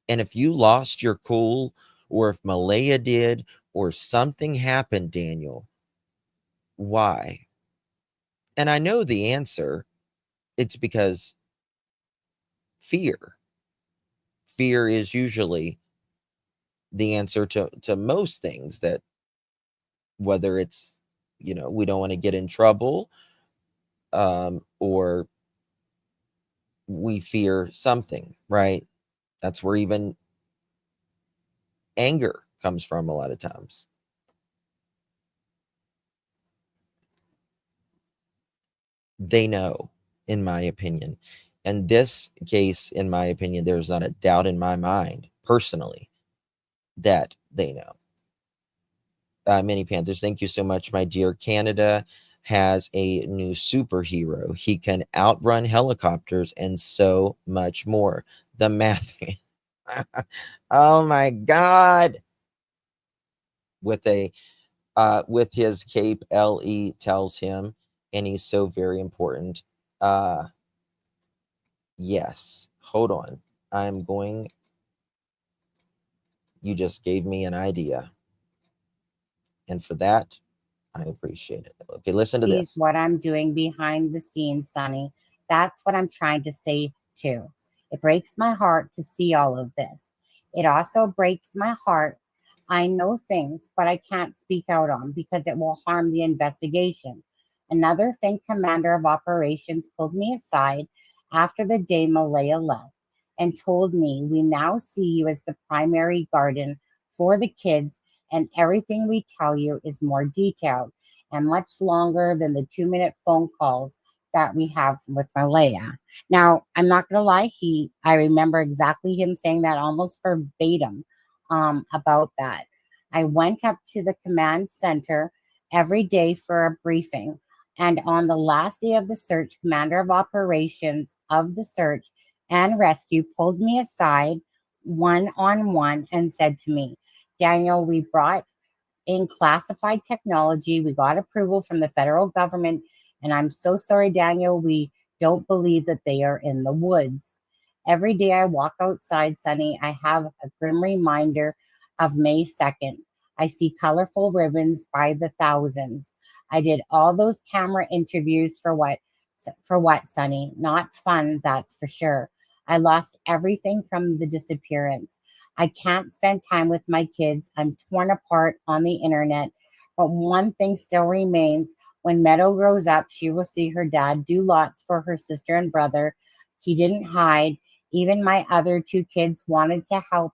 And if you lost your cool, or if Malaya did, or something happened, Daniel, why? And I know the answer. It's because fear. Fear is usually the answer to most things, that whether it's, we don't want to get in trouble, or we fear something, right? That's where even anger comes from a lot of times. They know, in my opinion. And this case, in my opinion, there's not a doubt in my mind, personally, that they know. Mini Panthers, thank you so much, my dear. Canada has a new superhero. He can outrun helicopters and so much more. The math. Oh my God. With his cape, LE tells him, and he's so very important. Yes. Hold on. You just gave me an idea. And for that, I appreciate it. Okay, listen to Sees this. what I'm doing behind the scenes, Sonny. That's what I'm trying to say too. It breaks my heart to see all of this. It also breaks my heart. I know things, but I can't speak out on because it will harm the investigation. Another thing, Commander of Operations pulled me aside after the day Malaya left and told me, we now see you as the primary guardian for the kids, and everything we tell you is more detailed and much longer than the 2-minute phone calls that we have with Malaya. Now, I'm not going to lie, I remember exactly him saying that almost verbatim about that. I went up to the command center every day for a briefing. And on the last day of the search, Commander of Operations of the search and rescue pulled me aside one-on-one and said to me, Daniel, we brought in classified technology. We got approval from the federal government. And I'm so sorry, Daniel, we don't believe that they are in the woods. Every day I walk outside, Sonny, I have a grim reminder of May 2nd. I see colorful ribbons by the thousands. I did all those camera interviews for what? For what, Sonny? Not fun, that's for sure. I lost everything from the disappearance. I can't spend time with my kids. I'm torn apart on the internet. But one thing still remains. When Meadow grows up, she will see her dad do lots for her sister and brother. He didn't hide. Even my other 2 kids wanted to help.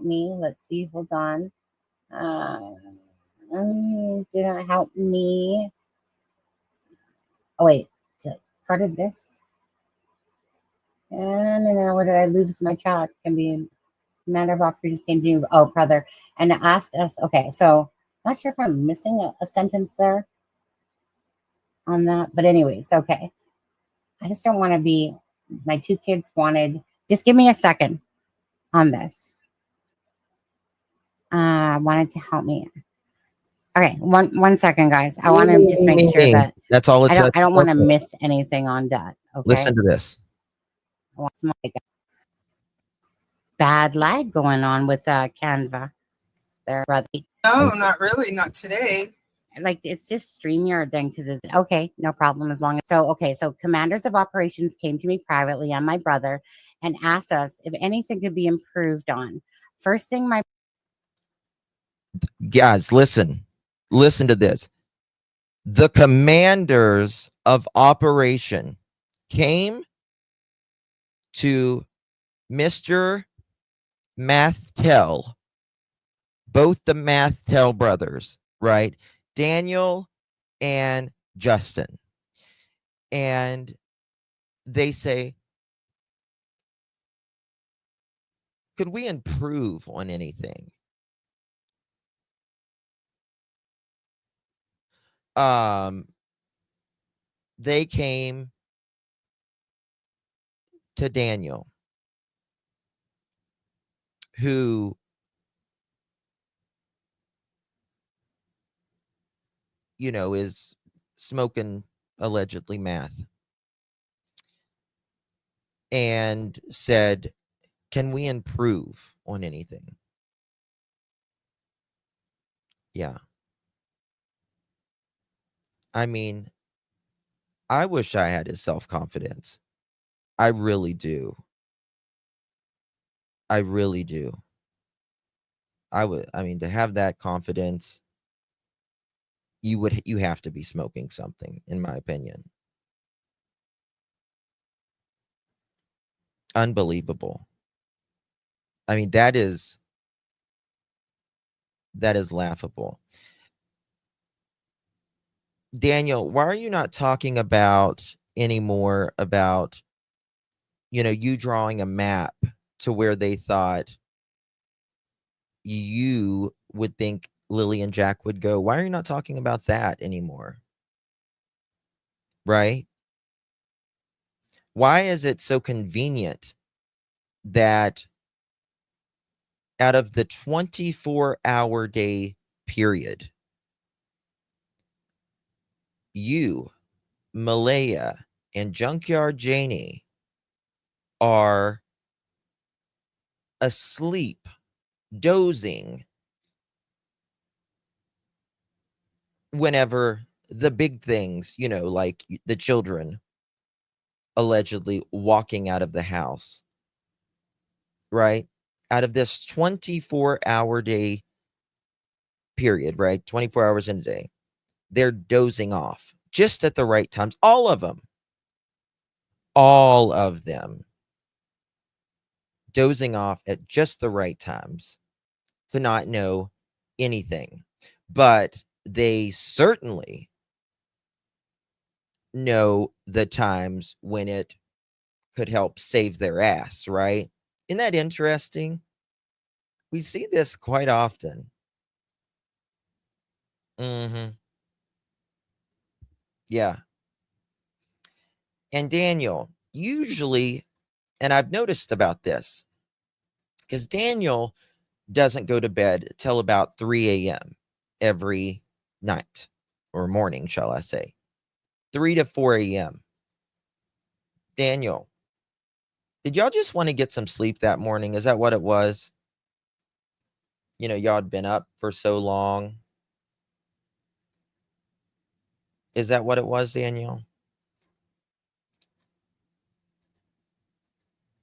Me. Let's see. Hold on. Didn't help me. Oh wait. Part of this. And where did I lose my child? Can be Commander of Operations came to you, oh, brother, and asked us, okay, so not sure if I'm missing a sentence there on that, but anyways, okay. I just don't want to be, my two kids wanted, just give me a second on this. Wanted to help me. Okay, one second, guys. I want to just make sure that That's all it I says. don't want to miss anything on that. Okay. Listen to this. I want some like bad lag going on with Canva there, brother. No, not really. Not today. Like it's just StreamYard then because it's okay, no problem as long as so okay. So commanders of operations came to me privately and my brother and asked us if anything could be improved on. First thing my Guys, listen to this. The commanders of operation came to Mr. Martell, both the Martell brothers, right? Daniel and Justin. And they say, could we improve on anything? They came to Daniel, who is smoking allegedly meth, and said, can we improve on anything? Yeah. I mean, I wish I had his self-confidence. I really do. I really do. I mean, to have that confidence, you have to be smoking something, in my opinion. Unbelievable. I mean, that is laughable. Daniel, why are you not talking about anymore about, you drawing a map to where they thought you would think Lilly and Jack would go? Why are you not talking about that anymore? Right? Why is it so convenient that out of the 24-hour day period, you, Malaya, and Junkyard Janie are asleep, dozing, whenever the big things, like the children allegedly walking out of the house, right? Out of this 24-hour day period, right? 24 hours in a day, they're dozing off just at the right times. All of them dozing off at just the right times to not know anything. But they certainly know the times when it could help save their ass, right? Isn't that interesting? We see this quite often. Yeah. And Daniel, usually, and I've noticed about this, because Daniel doesn't go to bed till about 3 a.m. every night, or morning, shall I say. 3 to 4 a.m. Daniel, did y'all just want to get some sleep that morning? Is that what it was? Y'all had been up for so long. Is that what it was, Daniel?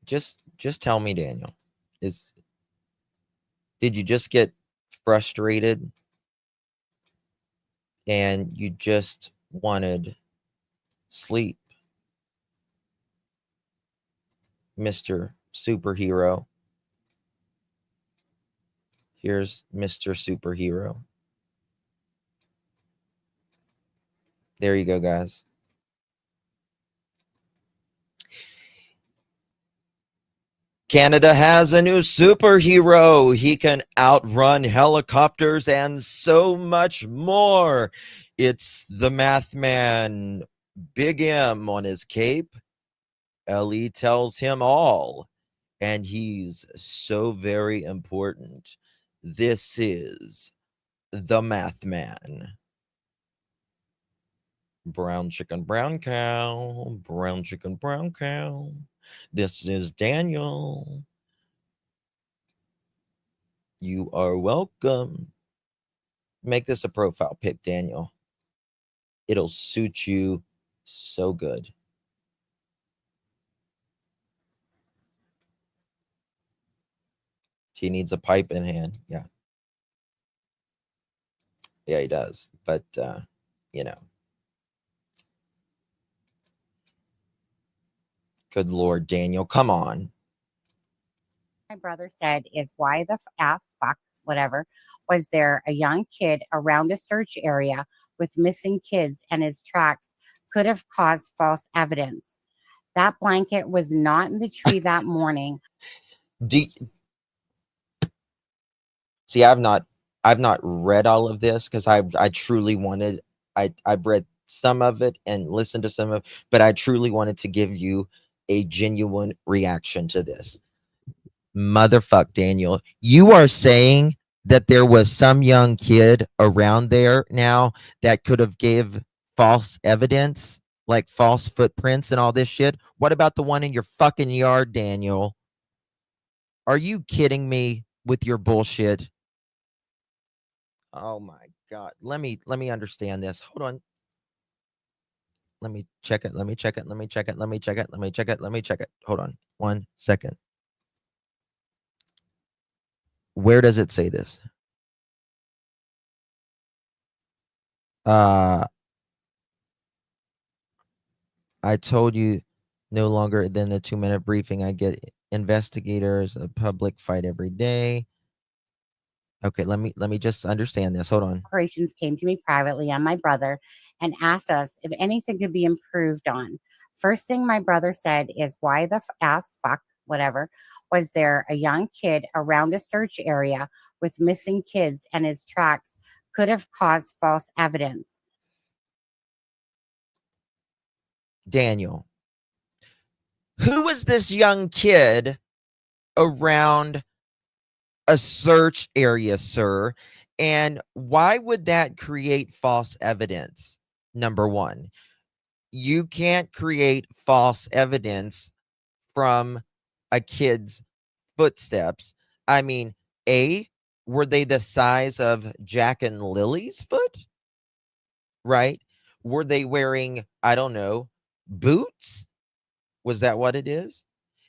Just tell me, Daniel. Did you just get frustrated and you just wanted sleep, Mr. Superhero? Here's Mr. Superhero. There you go, guys. Canada has a new superhero. He can outrun helicopters and so much more. It's the Math Man, Big M on his cape. Ellie tells him all, and he's so very important. This is the Math Man. Brown chicken, brown cow. Brown chicken, brown cow. This is Daniel. You are welcome. Make this a profile pic, Daniel. It'll suit you so good. He needs a pipe in hand. Yeah. Yeah, he does. But, you know. Good Lord, Daniel. Come on. My brother said is why the fuck, whatever, was there a young kid around a search area with missing kids and his tracks could have caused false evidence. That blanket was not in the tree that morning. See, I've not read all of this because I truly wanted, I've read some of it and listened to some of, but I truly wanted to give you a genuine reaction to this. Motherfuck, Daniel, you are saying that there was some young kid around there now that could have gave false evidence, like false footprints and all this shit. What about the one in your fucking yard, Daniel? Are you kidding me with your bullshit? Oh my God. Let me understand this. Hold on. Let me check it. Let me check it. Let me check it. Let me check it. Let me check it. Let me check it. Hold on 1 second. Where does it say this? I told you no longer than a 2-minute briefing. I get investigators, a public fight every day. Okay, let me just understand this. Hold on. Operations came to me privately and my brother and asked us if anything could be improved on. First thing my brother said is why the fuck, whatever, was there a young kid around a search area with missing kids and his tracks could have caused false evidence. Daniel, who was this young kid around a search area, sir? And why would that create false evidence? Number one, you can't create false evidence from a kid's footsteps. I mean, were they the size of Jack and Lily's foot? Right? Were they wearing, I don't know, boots? Was that what it is?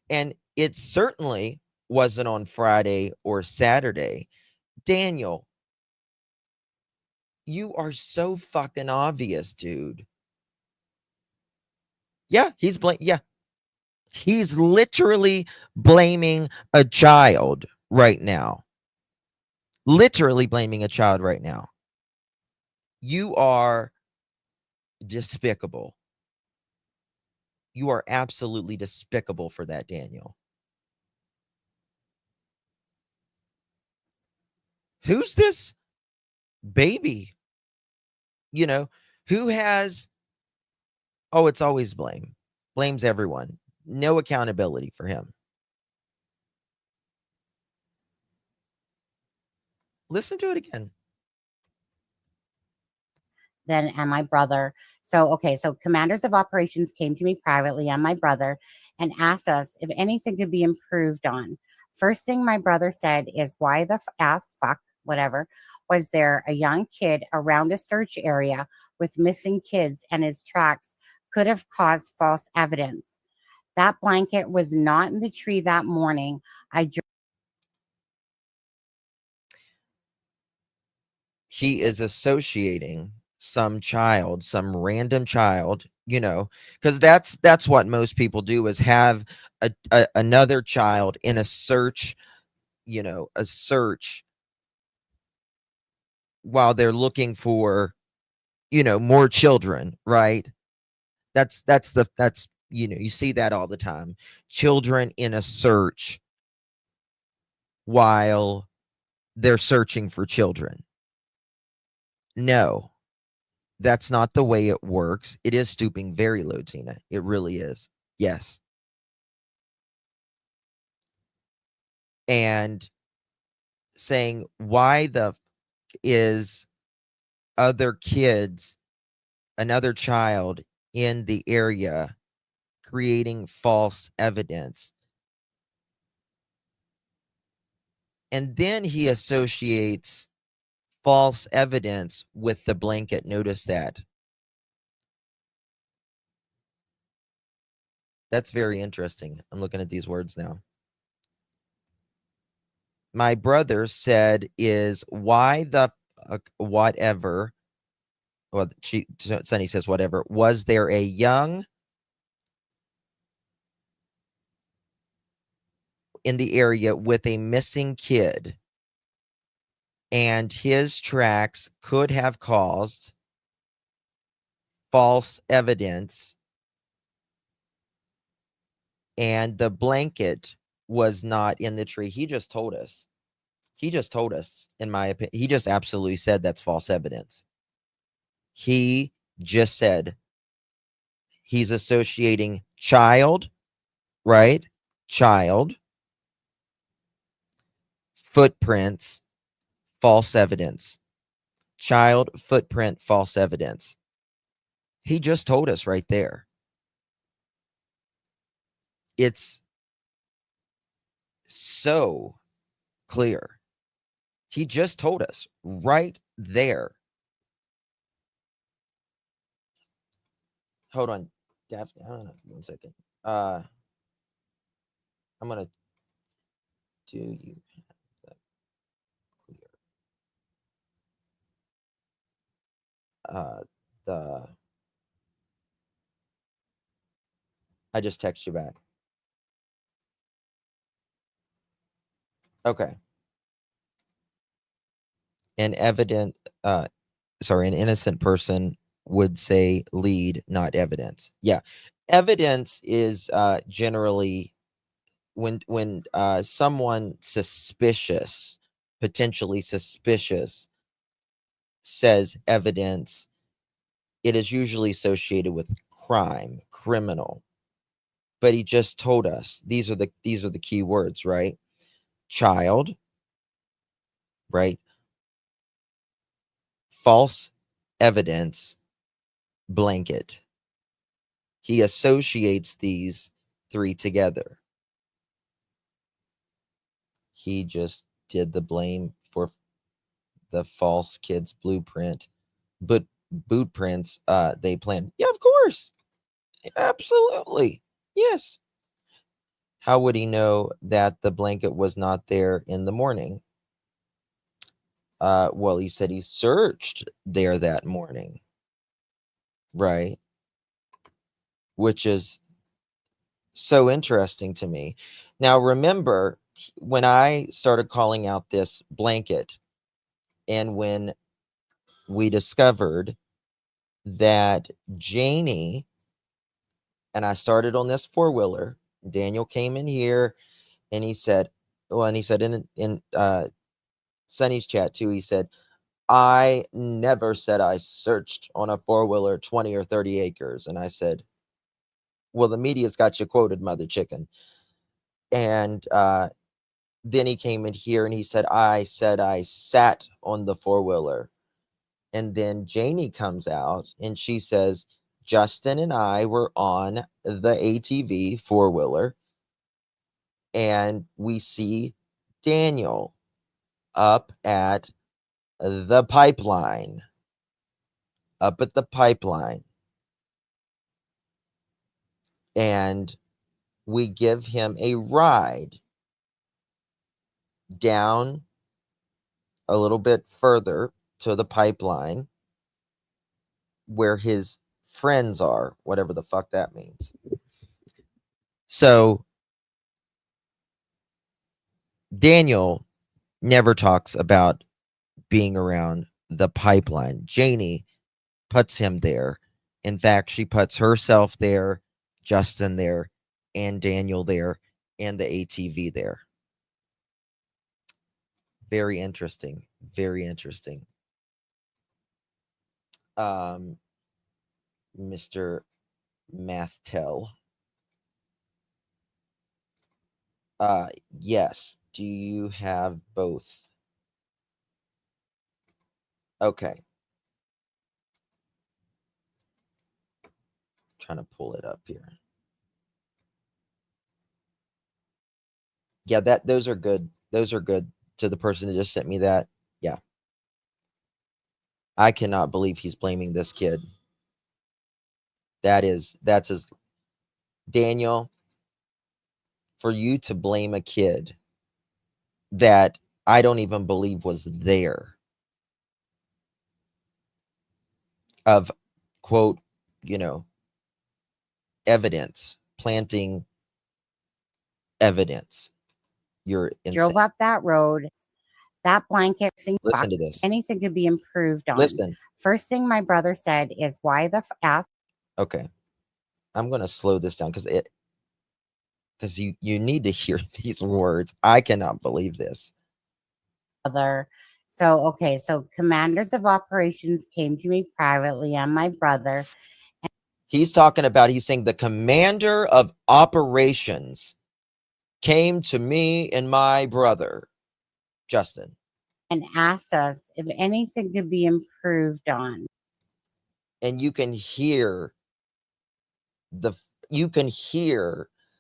And it certainly wasn't on Friday or Saturday. Daniel, you are so fucking obvious, dude. Yeah, he's literally blaming a child right now. Literally blaming a child right now. You are despicable. You are absolutely despicable for that, Daniel. Who's this baby? You know, who has, oh, it's always blame. Blames everyone. No accountability for him. Listen to it again. Then and my brother. So commanders of operations came to me privately and my brother and asked us if anything could be improved on. First thing my brother said is why the fuck, whatever, was there a young kid around a search area with missing kids and his tracks could have caused false evidence. That blanket was not in the tree that morning. He is associating some child, some random child, you know, because that's what most people do, is have another child in a search, you know, a search while they're looking for, you know, more children, right? That's you know, you see that all the time. Children in a search while they're searching for children. No, that's not the way it works. It is stooping very low, Tina. It really is. Yes. And saying, why the is other kids, another child in the area creating false evidence? And then he associates false evidence with the blanket. Notice that. That's very interesting. I'm looking at these words now. My brother said is why the whatever. Well, Sunny says whatever. Was there a young in the area with a missing kid? And his tracks could have caused false evidence, and the blanket was not in the tree. He just told us. He just told us, in my opinion. He just absolutely said that's false evidence. He just said he's associating child, right? Child, footprints, false evidence. Child, footprint, false evidence. He just told us right there. It's so clear. He just told us right there. Hold on, Daphne. Hold on 1 second. I'm gonna do you have that clear? I just text you back. Okay. An innocent person would say lead, not evidence. Yeah. Evidence is generally when someone suspicious, potentially suspicious, says evidence, it is usually associated with crime, criminal. But he just told us these are the key words, right? Child, right? False evidence, blanket. He associates these three together. He just did the blame for the false kids blueprint, but bootprints they planned. Yeah, of course. Absolutely. Yes. How would he know that the blanket was not there in the morning? Well, he said he searched there that morning. Right. Which is so interesting to me. Now, remember when I started calling out this blanket and when we discovered that Janie, and I started on this four-wheeler, Daniel came in here and he said, well, and he said in Sunny's chat too, he said, I never said I searched on a four-wheeler 20 or 30 acres. And I said, well, the media's got you quoted, mother chicken. And then he came in here and he said I sat on the four-wheeler. And then Janie comes out and she says, Justin and I were on the ATV four-wheeler and we see Daniel up at the pipeline. And we give him a ride down a little bit further to the pipeline where his friends are, whatever the fuck that means. So Daniel never talks about being around the pipeline. Janie puts him there. In fact, she puts herself there, Justin there, and Daniel there, and the ATV there. Very interesting. Very interesting. Mr. Mathtell. Yes. Do you have both? Okay. Trying to pull it up here. Yeah, those are good. Those are good. To the person that just sent me that. Yeah. I cannot believe he's blaming this kid. That's his Daniel, for you to blame a kid that I don't even believe was there, of quote, you know, evidence, planting evidence. You're Drove insane. up that road. That blanket, Listen to this. anything could be improved on. Listen. First thing my brother said is, why the F? Okay. I'm going to slow this down because you need to hear these words. I cannot believe this. So commanders of operations came to me privately and my brother. He's saying the commander of operations came to me and my brother, Justin, and asked us if anything could be improved on. and you can hear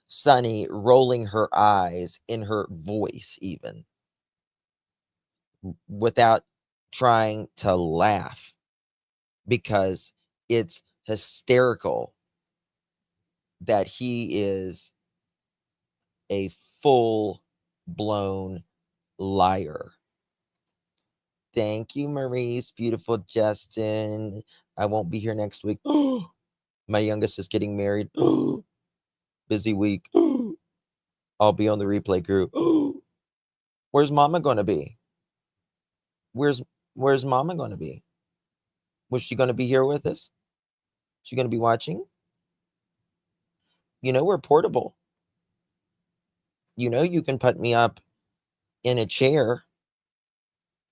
Sunny rolling her eyes in her voice, even without trying to laugh, because it's hysterical that he is a full-blown liar. Thank you, Maurice. Beautiful Justin. I won't be here next week. My youngest is getting married. Busy week. I'll be on the replay group. Where's Mama going to be? Where's Mama going to be? Was she going to be here with us? She going to be watching? You know, we're portable. You know, you can put me up in a chair,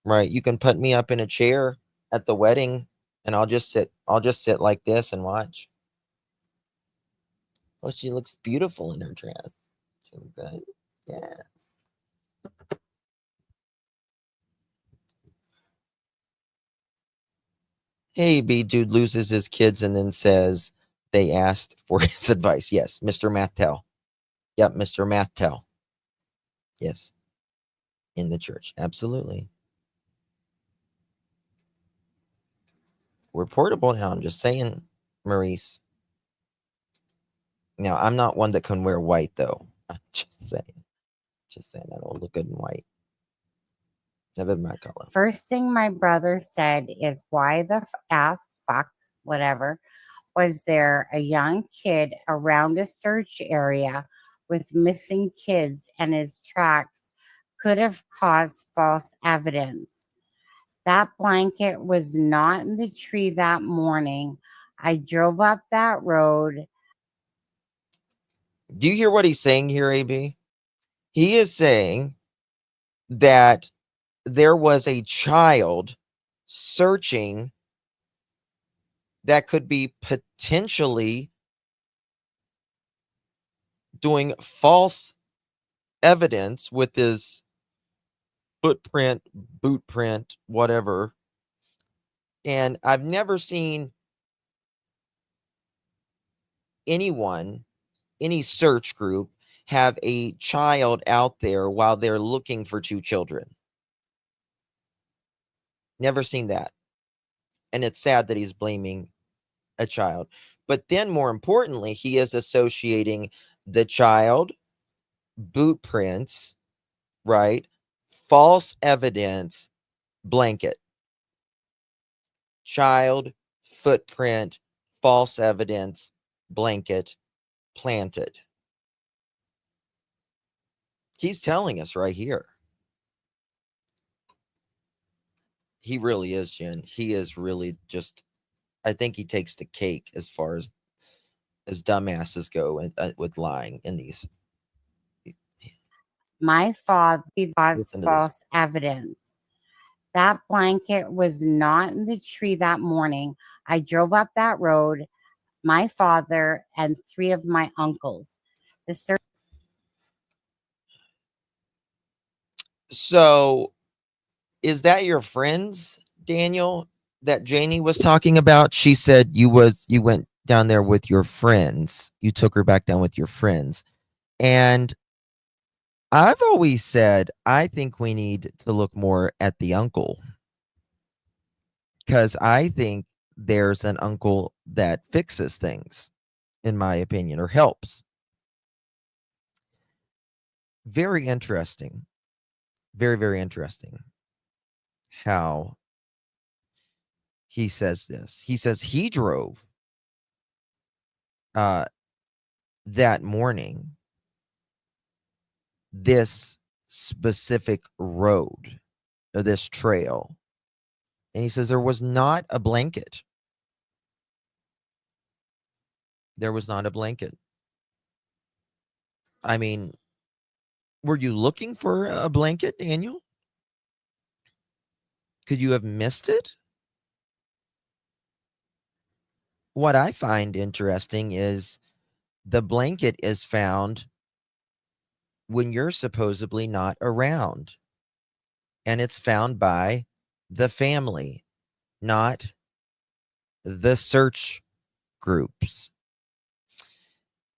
right? You can put me up in a chair at the wedding, and I'll just sit like this and watch. Oh, she looks beautiful in her dress. She look good. Yes. Hey, B dude loses his kids and then says they asked for his advice. Yes, Mr. Mattel. Yep, Mr. Mattel. Yes. In the church. Absolutely. We're portable now. I'm just saying, Maurice. Now, I'm not one that can wear white, though. I'm just saying. Just saying, that will look good in white. Never my color. First thing my brother said is, why the fuck, whatever, was there a young kid around a search area with missing kids, and his tracks could have caused false evidence. That blanket was not in the tree that morning. I drove up that road. Do you hear what he's saying here, AB? He is saying that there was a child searching that could be potentially doing false evidence with his footprint, bootprint, whatever. And I've never seen anyone, any search group, have a child out there while they're looking for two children. Never seen that. And it's sad that he's blaming a child. But then more importantly, he is associating the child, boot prints, right? False evidence, blanket. Child, footprint, false evidence, blanket, planted. He's telling us right here. He really is, Jen. He is really just, I think he takes the cake as far as dumbasses go with lying in these. My father caused Listen to this. false evidence. That blanket was not in the tree that morning. I drove up that road, my father and 3 of my uncles. The search So, is that your friends, Daniel, that Janie was talking about? She said you went down there with your friends. You took her back down with your friends. And I've always said I think we need to look more at the uncle, because I think there's an uncle that fixes things, in my opinion, or helps. Very interesting. Very, very interesting how he says this. He says he drove uh, that morning this specific road or this trail. And he says there was not a blanket. There was not a blanket. I mean, were you looking for a blanket, Daniel? Could you have missed it? What I find interesting is the blanket is found when you're supposedly not around. And it's found by the family, not the search groups.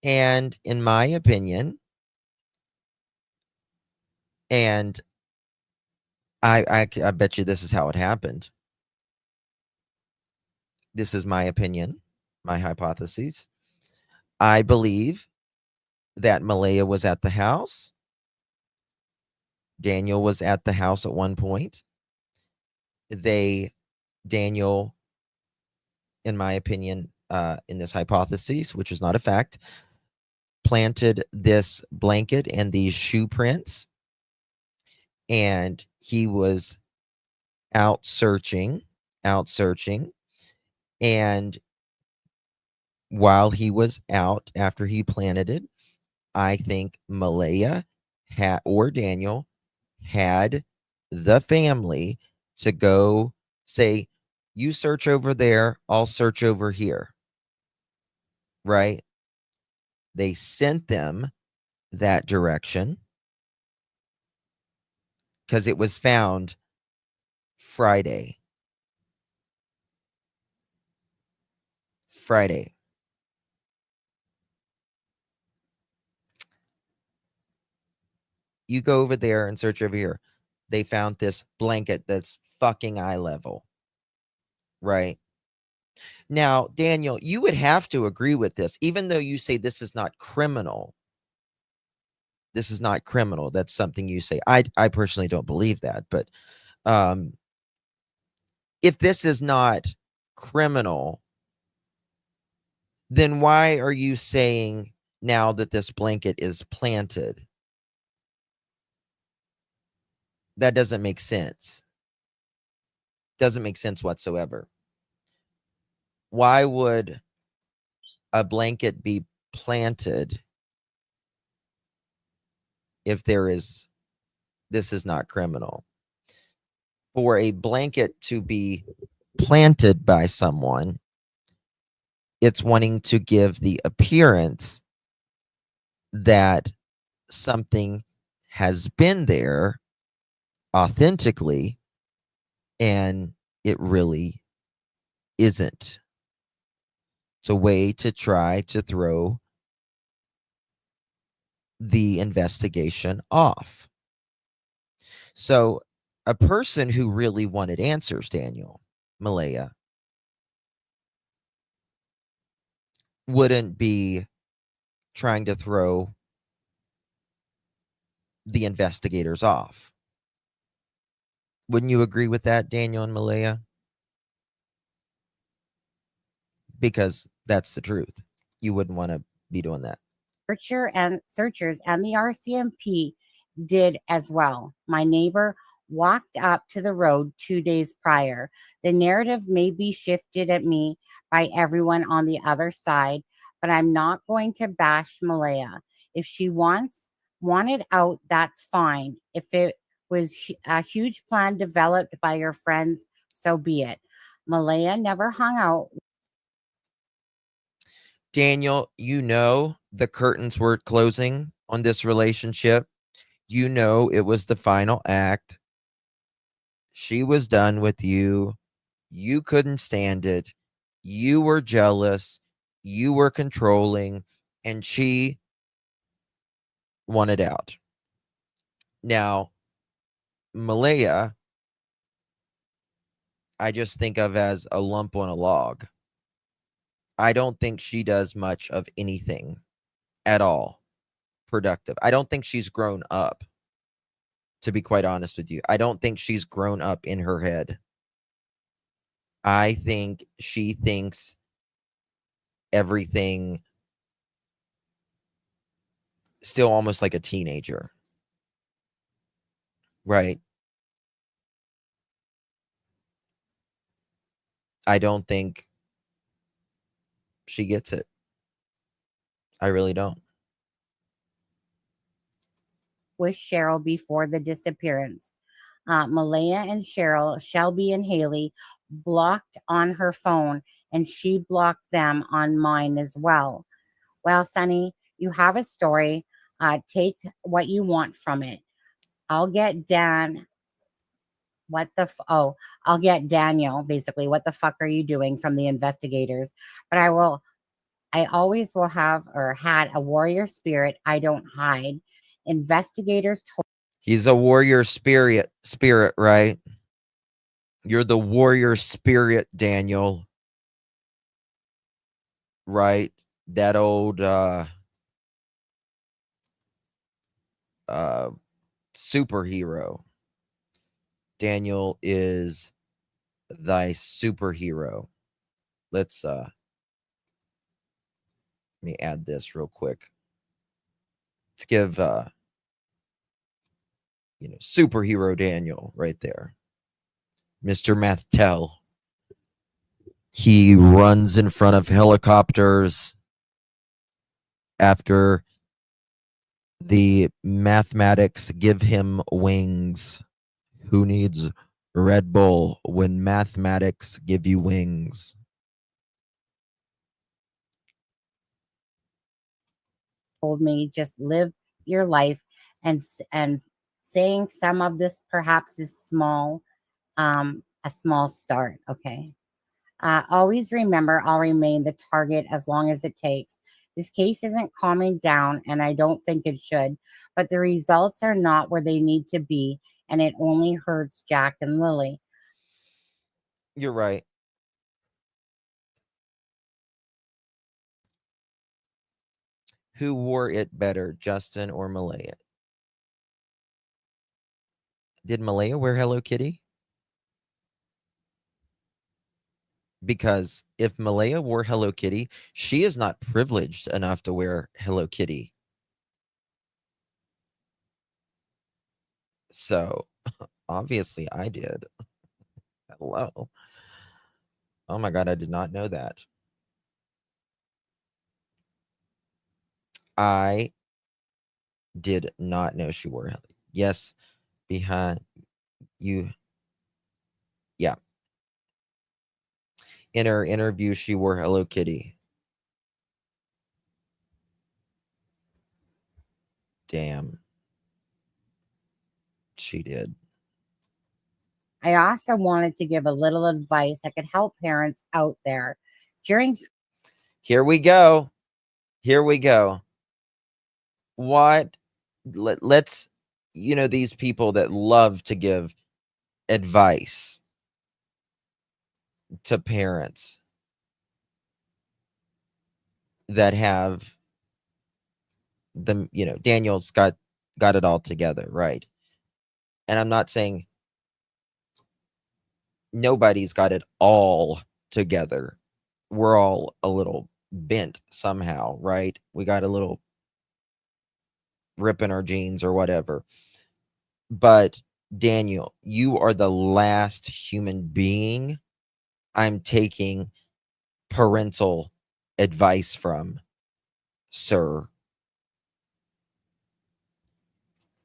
And in my opinion, and I bet you this is how it happened. This is my opinion, my hypotheses. I believe that Malaya was at the house. Daniel was at the house at one point. Daniel, in my opinion, in this hypothesis, which is not a fact, planted this blanket and these shoe prints, and he was out searching, and while he was out after he planted it, I think Malaya or Daniel had the family to go say, you search over there, I'll search over here. Right? They sent them that direction because it was found Friday. You go over there and search over here. They found this blanket that's fucking eye level. Right? Now, Daniel, you would have to agree with this, even though you say this is not criminal. This is not criminal. That's something you say. I personally don't believe that. But if this is not criminal, then why are you saying now that this blanket is planted? That doesn't make sense. Doesn't make sense whatsoever. Why would a blanket be planted if this is not criminal? For a blanket to be planted by someone, it's wanting to give the appearance that something has been there authentically, and it really isn't. It's a way to try to throw the investigation off. So a person who really wanted answers, Daniel, Malaya, wouldn't be trying to throw the investigators off. Wouldn't you agree with that, Daniel and Malaya? Because that's the truth. You wouldn't want to be doing that. searchers and the RCMP did as well. My neighbor walked up to the road 2 days prior. The narrative may be shifted at me by everyone on the other side, but I'm not going to bash Malaya. If she wants Want it out, that's fine. If it was a huge plan developed by your friends, so be it. Malaya never hung out. Daniel, you know the curtains were closing on this relationship. You know it was the final act. She was done with you. You couldn't stand it. You were jealous. You were controlling, and she wanted out. Now, Malaya, I just think of as a lump on a log. I don't think she does much of anything at all productive. I don't think she's grown up, to be quite honest with you. I don't think she's grown up in her head. I think she thinks everything still almost like a teenager. Right. I don't think she gets it. I really don't. With Cheryl before the disappearance. Malaya and Cheryl, Shelby and Haley blocked on her phone, and she blocked them on mine as well. Well, Sonny, you have a story. Take what you want from it. I'll get Dan. I'll get Daniel. Basically, what the fuck are you doing from the investigators? But I always will have or had a warrior spirit. I don't hide. Investigators told. He's a warrior spirit, right? You're the warrior spirit, Daniel. Right? That old superhero. Daniel is thy superhero. Let's let me add this real quick. Let's give superhero Daniel right there. Mr. Martell. He runs in front of helicopters after the mathematics give him wings. Who needs Red Bull when mathematics give you wings? Told me just live your life, and saying some of this perhaps is small, a small start. Okay. Always remember, I'll remain the target as long as it takes. This case isn't calming down, and I don't think it should, but the results are not where they need to be, and it only hurts Jack and Lily. You're right. Who wore it better, Justin or Malaya? Did Malaya wear Hello Kitty? Because if Malaya wore Hello Kitty, she is not privileged enough to wear Hello Kitty. So, obviously I did. Hello. Oh my God, I did not know that. I did not know she wore Hello. Yes, behind you. Yeah. In her interview, she wore Hello Kitty. Damn. She did. I also wanted to give a little advice that could help parents out there during. Here we go. Here we go. What? Let's, these people that love to give advice to parents that have them, Daniel's got it all together, right? And I'm not saying nobody's got it all together. We're all a little bent somehow, right? We got a little rip in our jeans or whatever. But Daniel, you are the last human being I'm taking parental advice from, sir.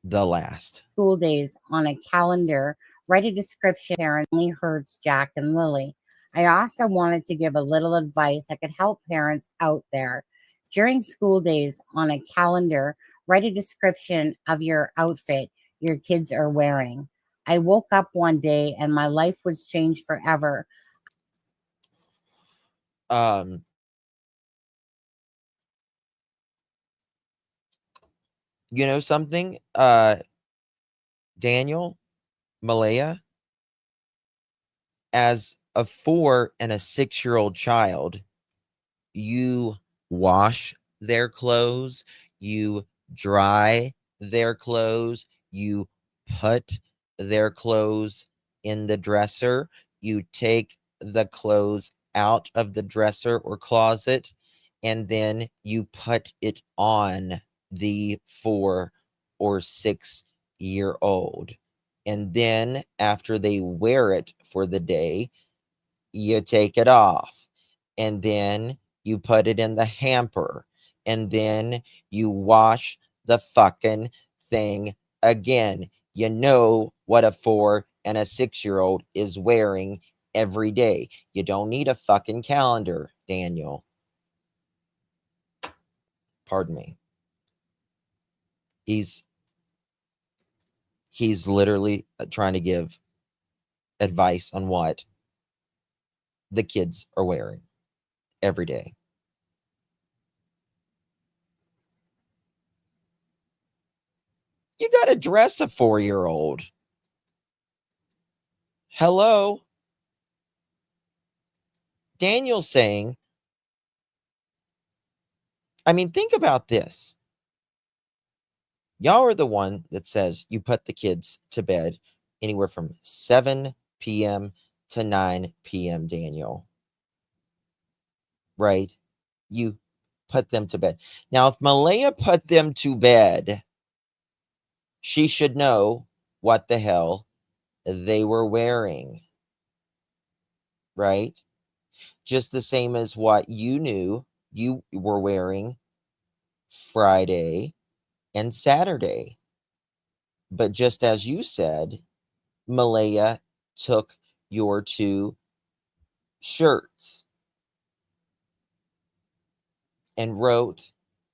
the last. School days on a calendar. Write a description. Parent only hurts Jack and Lily. I also wanted to give a little advice that could help parents out there. During school days on a calendar, write a description of your outfit your kids are wearing. I woke up one day and my life was changed forever. Um, you know something? Daniel, Malaya, as a 4 and a 6-year-old child, you wash their clothes, you dry their clothes, you put their clothes in the dresser, you take the clothes out of the dresser or closet, and then you put it on the 4 or 6-year-old. And then after they wear it for the day, you take it off, and then you put it in the hamper, and then you wash the fucking thing again. You know what a 4 and a 6-year-old is wearing every day. You don't need a fucking calendar, Daniel. Pardon me. He's literally trying to give advice on what the kids are wearing every day. You got to dress a 4-year-old. Hello? Daniel's saying, I mean, think about this. Y'all are the one that says you put the kids to bed anywhere from 7 p.m. to 9 p.m., Daniel. Right? You put them to bed. Now, if Malaya put them to bed, she should know what the hell they were wearing. Right? Just the same as what you knew you were wearing Friday and Saturday. But just as you said, Malaya took your 2 shirts and wrote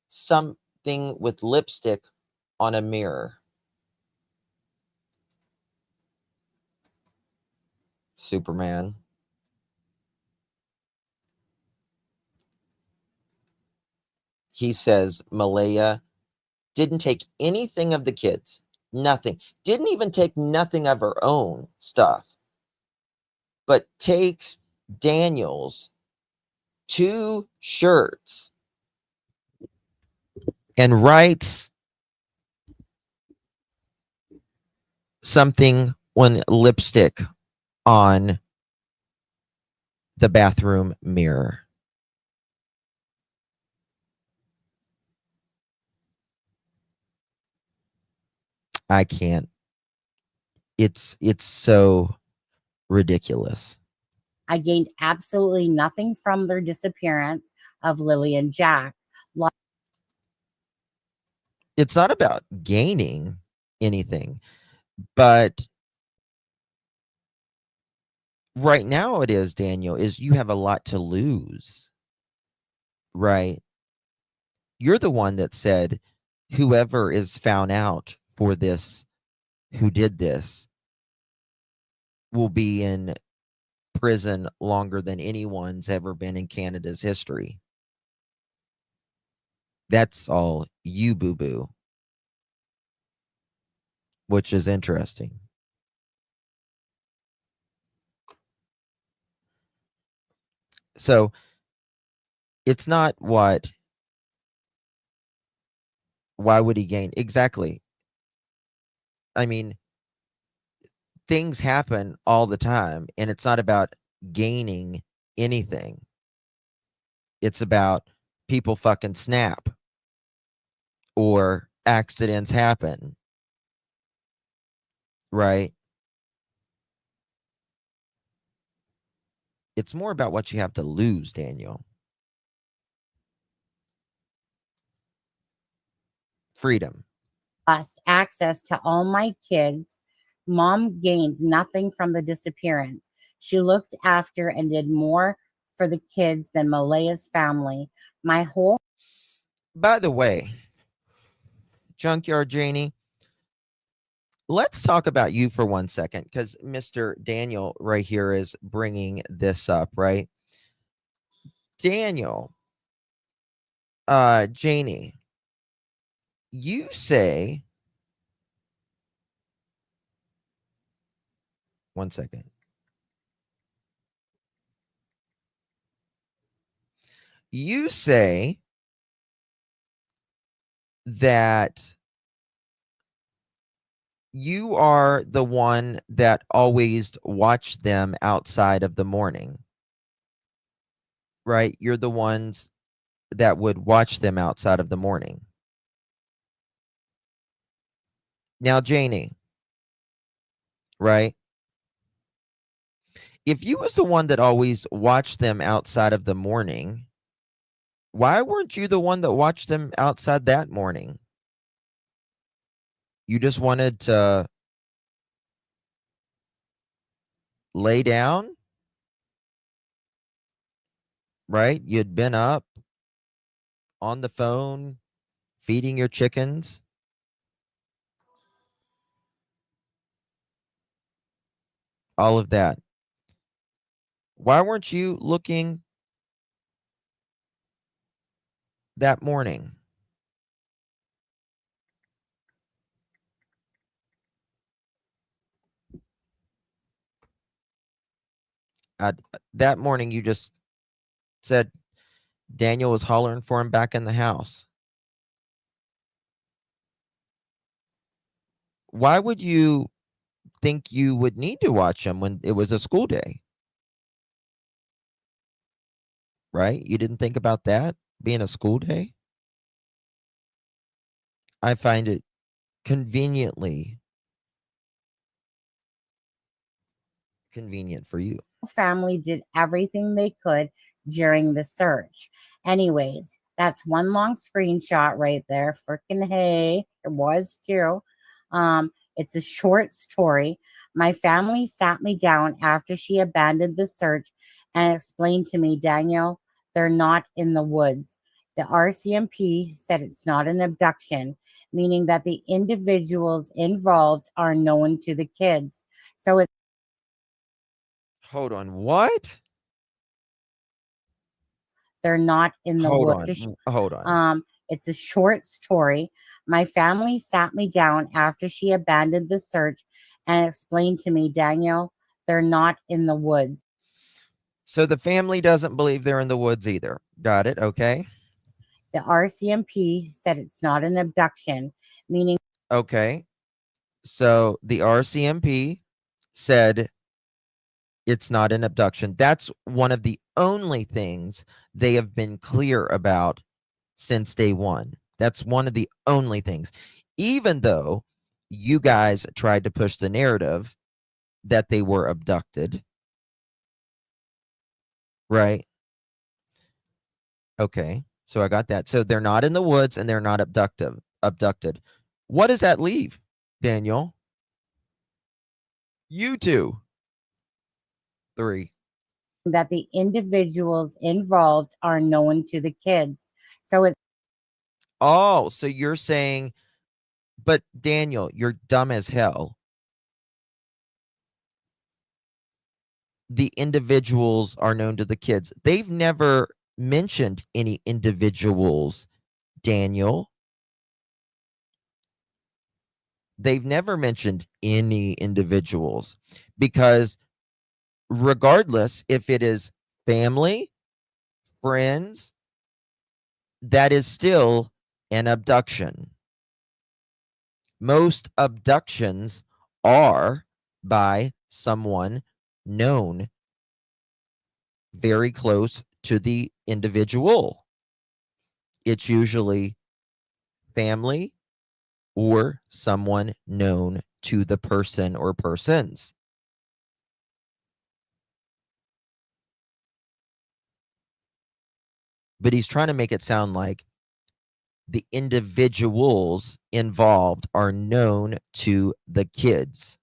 something with lipstick on a mirror. Superman. He says Malaya didn't take anything of the kids. Nothing. Didn't even take nothing of her own stuff. But takes Daniel's 2 shirts and writes something on lipstick on the bathroom mirror. I can't. It's so ridiculous. I gained absolutely nothing from their disappearance of Lily and Jack. It's not about gaining anything, but right now it is, Daniel, is you have a lot to lose. Right? You're the one that said whoever is found out for this, who did this, will be in prison longer than anyone's ever been in Canada's history. That's all you, boo boo, which is interesting. So it's not what, why would he gain? Exactly. I mean, things happen all the time, and it's not about gaining anything. It's about people fucking snap or accidents happen. Right? It's more about what you have to lose, Daniel. Freedom. lost access to all my kids. Mom gained nothing from the disappearance. She looked after and did more for the kids than Malaya's family. My whole By the way, Junkyard Janie, let's talk about you for 1 second, because Mr. Daniel right here is bringing this up, right? Daniel, Janie, you say, 1 second. You say that you are the one that always watched them outside of the morning, right? You're the ones that would watch them outside of the morning. Now, Janie, right? If you was the one that always watched them outside of the morning, why weren't you the one that watched them outside that morning? You just wanted to lay down, right? You'd been up on the phone, feeding your chickens, all of that. Why weren't you looking that morning? Uh, that morning, you just said Daniel was hollering for him back in the house. Why would you think you would need to watch him when it was a school day? Right? You didn't think about that being a school day? I find it conveniently convenient for you. family did everything they could during the search. Anyways, that's one long screenshot right there. Freaking hey, it was too. It's a short story. My family sat me down after she abandoned the search and explained to me, Daniel, they're not in the woods. The RCMP said it's not an abduction, meaning that the individuals involved are known to the kids. So it's Hold on. What? they're not in the Hold woods. on. Hold on. It's a short story. My family sat me down after she abandoned the search and explained to me, Daniel, they're not in the woods. So the family doesn't believe they're in the woods either. Got it. Okay. The RCMP said it's not an abduction, meaning Okay. So the RCMP said it's not an abduction. That's one of the only things they have been clear about since day one. That's one of the only things. Even though you guys tried to push the narrative that they were abducted, right? Okay. So I got that. So they're not in the woods and they're not abducted. What does that leave, Daniel? You two. 3. that the individuals involved are known to the kids. So it's Oh, so you're saying, but Daniel, you're dumb as hell. The individuals are known to the kids. They've never mentioned any individuals, Daniel. They've never mentioned any individuals because, regardless if it is family, friends, that is still an abduction. Most abductions are by someone known very close to the individual. It's usually family or someone known to the person or persons. But he's trying to make it sound like the individuals involved are known to the kids.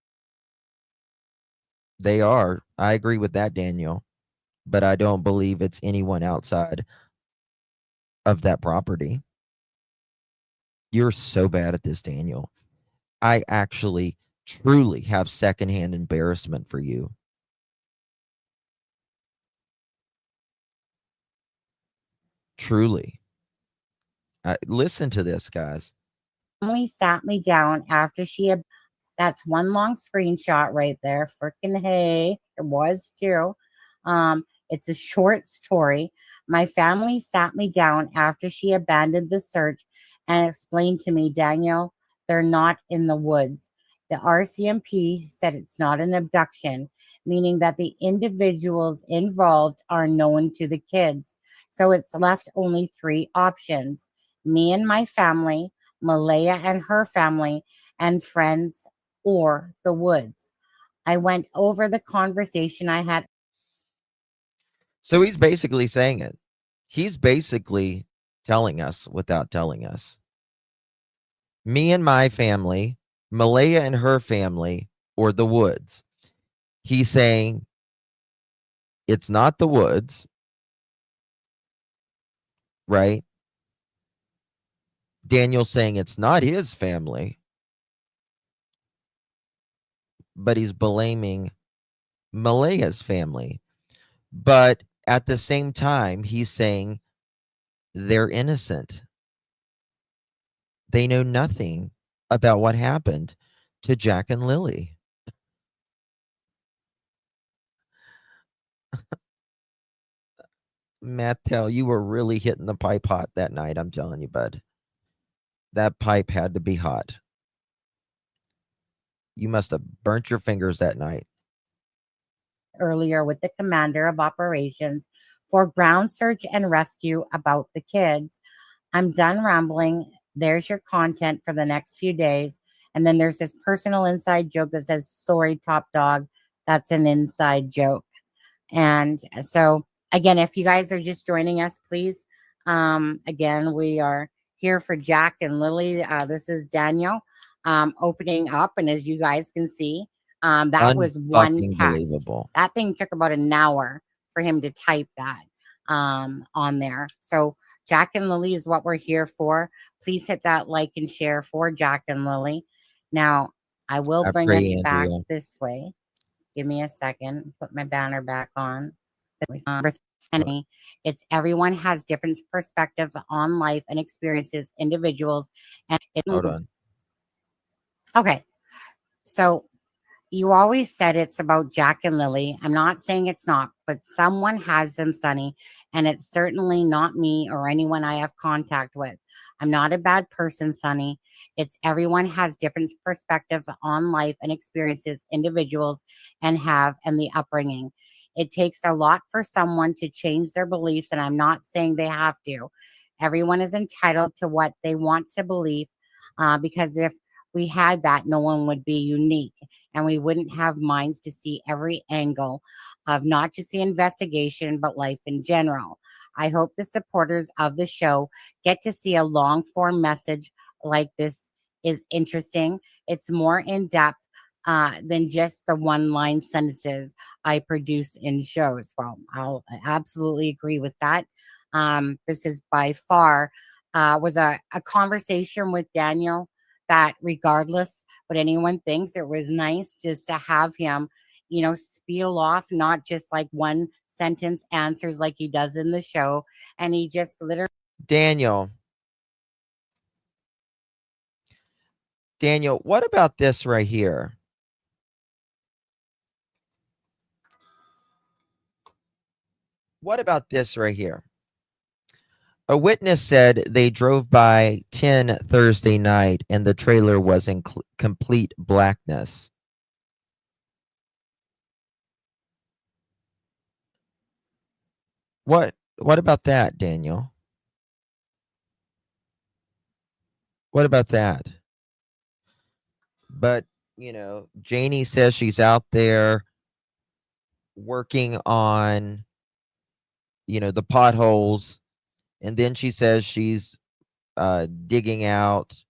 They are. I agree with that, Daniel. But I don't believe it's anyone outside of that property. You're so bad at this, Daniel. I actually truly have secondhand embarrassment for you. Truly. Listen to this, guys. Family sat me down after she had. That's one long screenshot right there. Freaking hey, it was too. It's a short story. My family sat me down after she abandoned the search and explained to me, Daniel, they're not in the woods. The RCMP said it's not an abduction, meaning that the individuals involved are known to the kids. So it's left only three options: me and my family, Malaya and her family, and friends, or the woods. I went over the conversation I had. So he's basically saying it. He's basically telling us without telling us. Me and my family, Malaya and her family, or the woods. He's saying it's not the woods, right? Daniel's saying it's not his family, but he's blaming Malaya's family. But at the same time, he's saying they're innocent. They know nothing about what happened to Jack and Lily. Martell, you were really hitting the pipe hot that night, I'm telling you, bud. That pipe had to be hot. You must have burnt your fingers that night. Earlier with the commander of operations for ground search and rescue about the kids. I'm done rambling. There's your content for the next few days. And then there's this personal inside joke that says, sorry, top dog. That's an inside joke. And so, again, if you guys are just joining us, please, again, we are here for Jack and Lily. This is Daniel opening up. And as you guys can see, that was one Unfucking text. believable. That thing took about an hour for him to type that on there. So, Jack and Lily is what we're here for. Please hit that like and share for Jack and Lily. Now, I will I bring us pray, back Andrea. this way. Give me a second. Put my banner back on. It's everyone has different perspective on life and experiences, individuals, and Hold on. okay. So you always said it's about Jack and Lily. I'm not saying it's not, but someone has them, Sonny, and it's certainly not me or anyone I have contact with. I'm not a bad person, Sonny. It's everyone has different perspective on life and experiences, individuals, and the upbringing. It takes a lot for someone to change their beliefs, and I'm not saying they have to. Everyone is entitled to what they want to believe, because if we had that, no one would be unique, and we wouldn't have minds to see every angle of not just the investigation, but life in general. I hope the supporters of the show get to see a long form message like this is interesting. It's more in depth than just the one line sentences I produce in shows. Well, I'll absolutely agree with that. This is by far was a conversation with Daniel that, regardless what anyone thinks, it was nice just to have him, spiel off, not just like one sentence answers like he does in the show. And he just literally. Daniel, what about this right here? What about this right here? A witness said they drove by 10 Thursday night and the trailer was in complete blackness. What about that, Daniel? What about that? But, Janie says she's out there working on, the potholes. And then she says she's digging out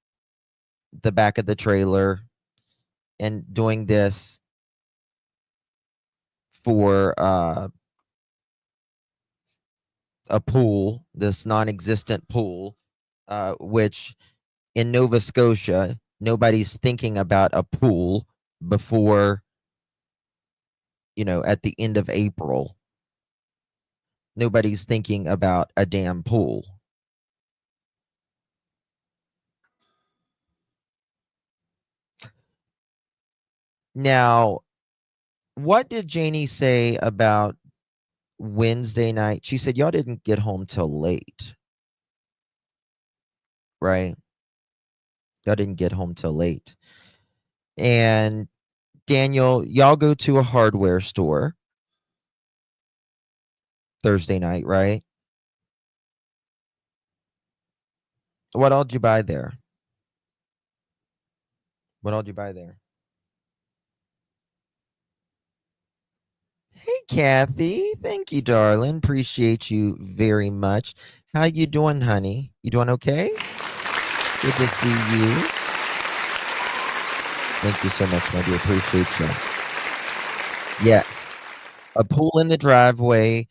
the back of the trailer and doing this for a pool, this non-existent pool, which in Nova Scotia, nobody's thinking about a pool before, at the end of April. Nobody's thinking about a damn pool. Now, what did Janie say about Wednesday night? She said y'all didn't get home till late, right? Y'all didn't get home till late. And Daniel, y'all go to a hardware store Thursday night, right? What all did you buy there? What all did you buy there? Hey, Kathy. Thank you, darling. Appreciate you very much. How you doing, honey? You doing okay? Good to see you. Thank you so much, my dear. Appreciate you. Yes. A pool in the driveway.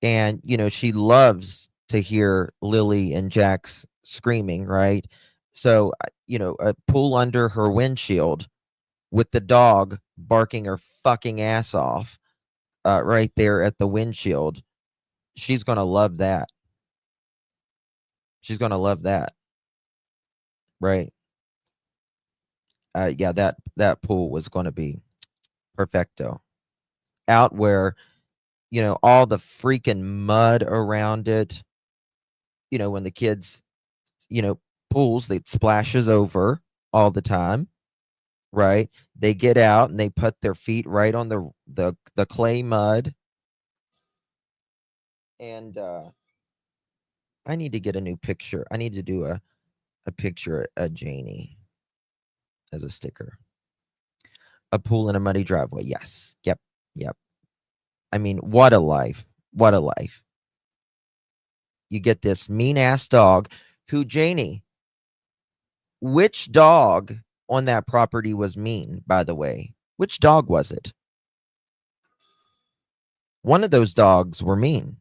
And, she loves to hear Lily and Jack's screaming, right? So, a pool under her windshield with the dog barking her fucking ass off right there at the windshield. She's going to love that. She's going to love that. Right. Yeah, that pool was going to be perfecto. Out where, all the freaking mud around it, when the kids, pools that splashes over all the time, right? They get out and they put their feet right on the clay mud. And I need to get a new picture. I need to do a picture of Janie as a sticker. A pool in a muddy driveway. Yes. Yep. I mean, what a life. What a life. You get this mean ass dog who, Janie, which dog on that property was mean, by the way? Which dog was it? One of those dogs were mean.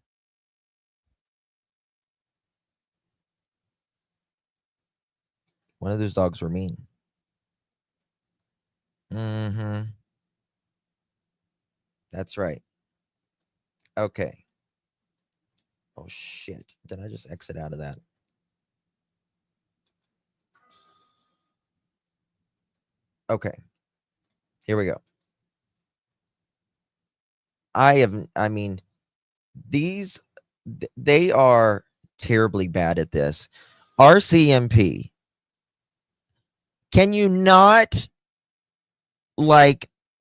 One of those dogs were mean. Mm-hmm. That's right. Okay. Oh, shit. Did I just exit out of that? Okay. Here we go. I mean, they are terribly bad at this. RCMP, can you not,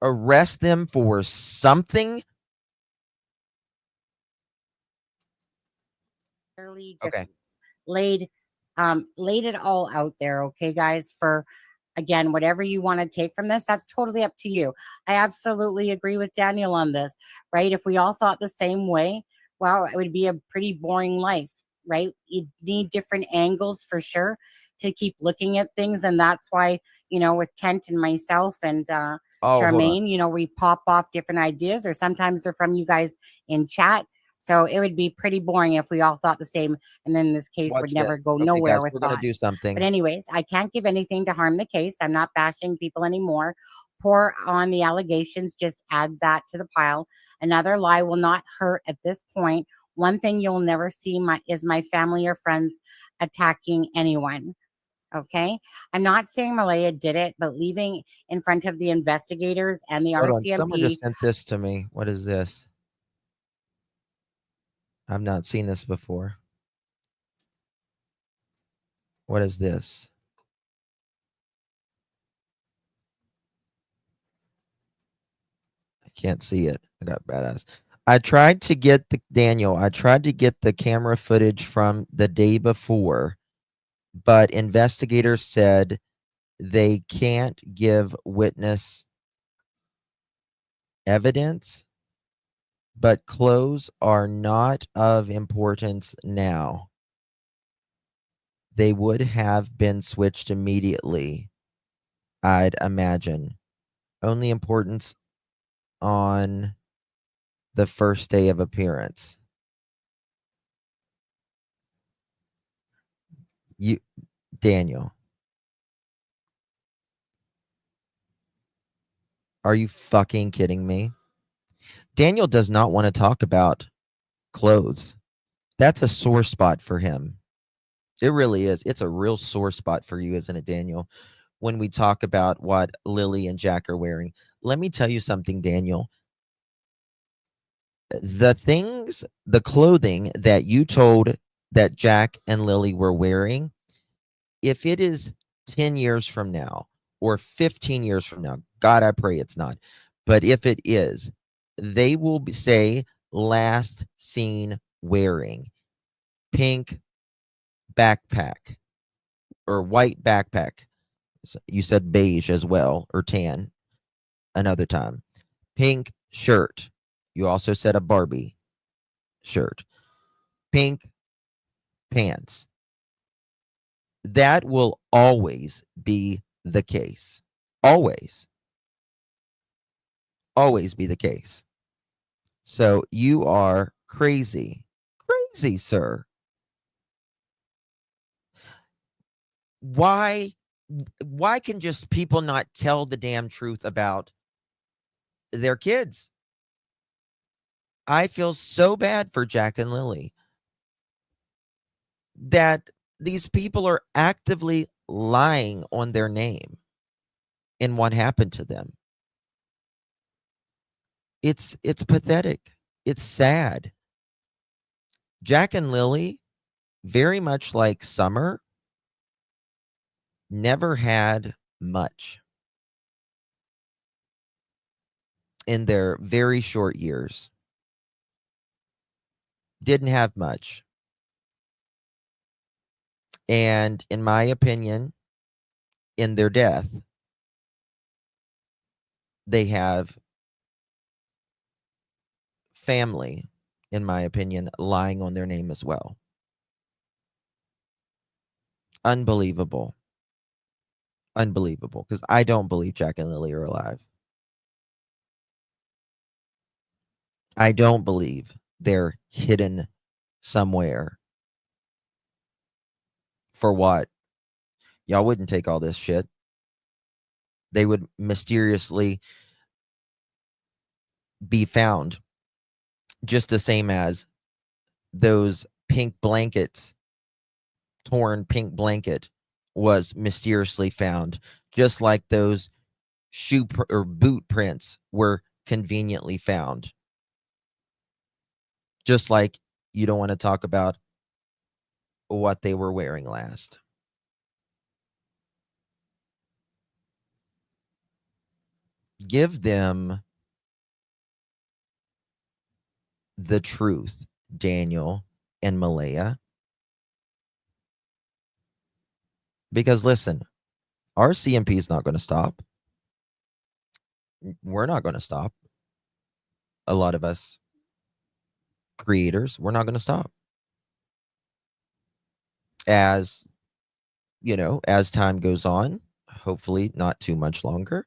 arrest them for something? Literally just Okay. laid it all out there, okay, guys, for again, whatever you want to take from this, that's totally up to you. I absolutely agree with Daniel on this, right? If we all thought the same way, well, it would be a pretty boring life, right? You need different angles for sure to keep looking at things. And that's why, with Kent and myself and Oh, hold on. Charmaine, we pop off different ideas, or sometimes they're from you guys in chat. So it would be pretty boring if we all thought the same, and then this case Watch would never this. go Okay, nowhere guys, with we're going to do thoughts. something. But anyways, I can't give anything to harm the case. I'm not bashing people anymore. Pour on the allegations, just add that to the pile. Another lie will not hurt at this point. One thing you'll never see is my family or friends attacking anyone. Okay. I'm not saying Malaya did it, but leaving in front of the investigators and the Hold on. Someone RCMP. just sent this to me. What is this? I've not seen this before. What is this? I can't see it. I got bad eyes. I tried to get the camera footage from the day before, but investigators said they can't give witness evidence, but clothes are not of importance now. they would have been switched immediately, I'd imagine. Only importance on the first day of appearance. You, Daniel, are you fucking kidding me? Daniel does not want to talk about clothes. That's a sore spot for him. It really is. It's a real sore spot for you, isn't it, Daniel? When we talk about what Lily and Jack are wearing. Let me tell you something, Daniel. The clothing that you told that Jack and Lily were wearing, if it is 10 years from now or 15 years from now, God, I pray it's not. But if it is, they will say last seen wearing pink backpack or white backpack. You said beige as well, or tan another time. Pink shirt. You also said a Barbie shirt. Pink pants. That will always be the case. Always. Always be the case. So you are crazy. Crazy, sir. Why can just people not tell the damn truth about their kids? I feel so bad for Jack and Lily that these people are actively lying on their name and what happened to them. It's pathetic. It's sad. Jack and Lily, very much like Summer, never had much in their very short years. Didn't have much. And in my opinion, in their death, they have family, in my opinion, lying on their name as well. Unbelievable. Unbelievable. Because I don't believe Jack and Lily are alive. I don't believe they're hidden somewhere. For what? Y'all wouldn't take all this shit. They would mysteriously be found. Just the same as those pink blankets, torn pink blanket was mysteriously found. Just like those or boot prints were conveniently found. Just like you don't want to talk about what they were wearing last. Give them the truth, Daniel and Malaya. Because listen, RCMP is not going to stop. We're not going to stop. A lot of us creators, we're not going to stop. As you know, as time goes on, hopefully not too much longer,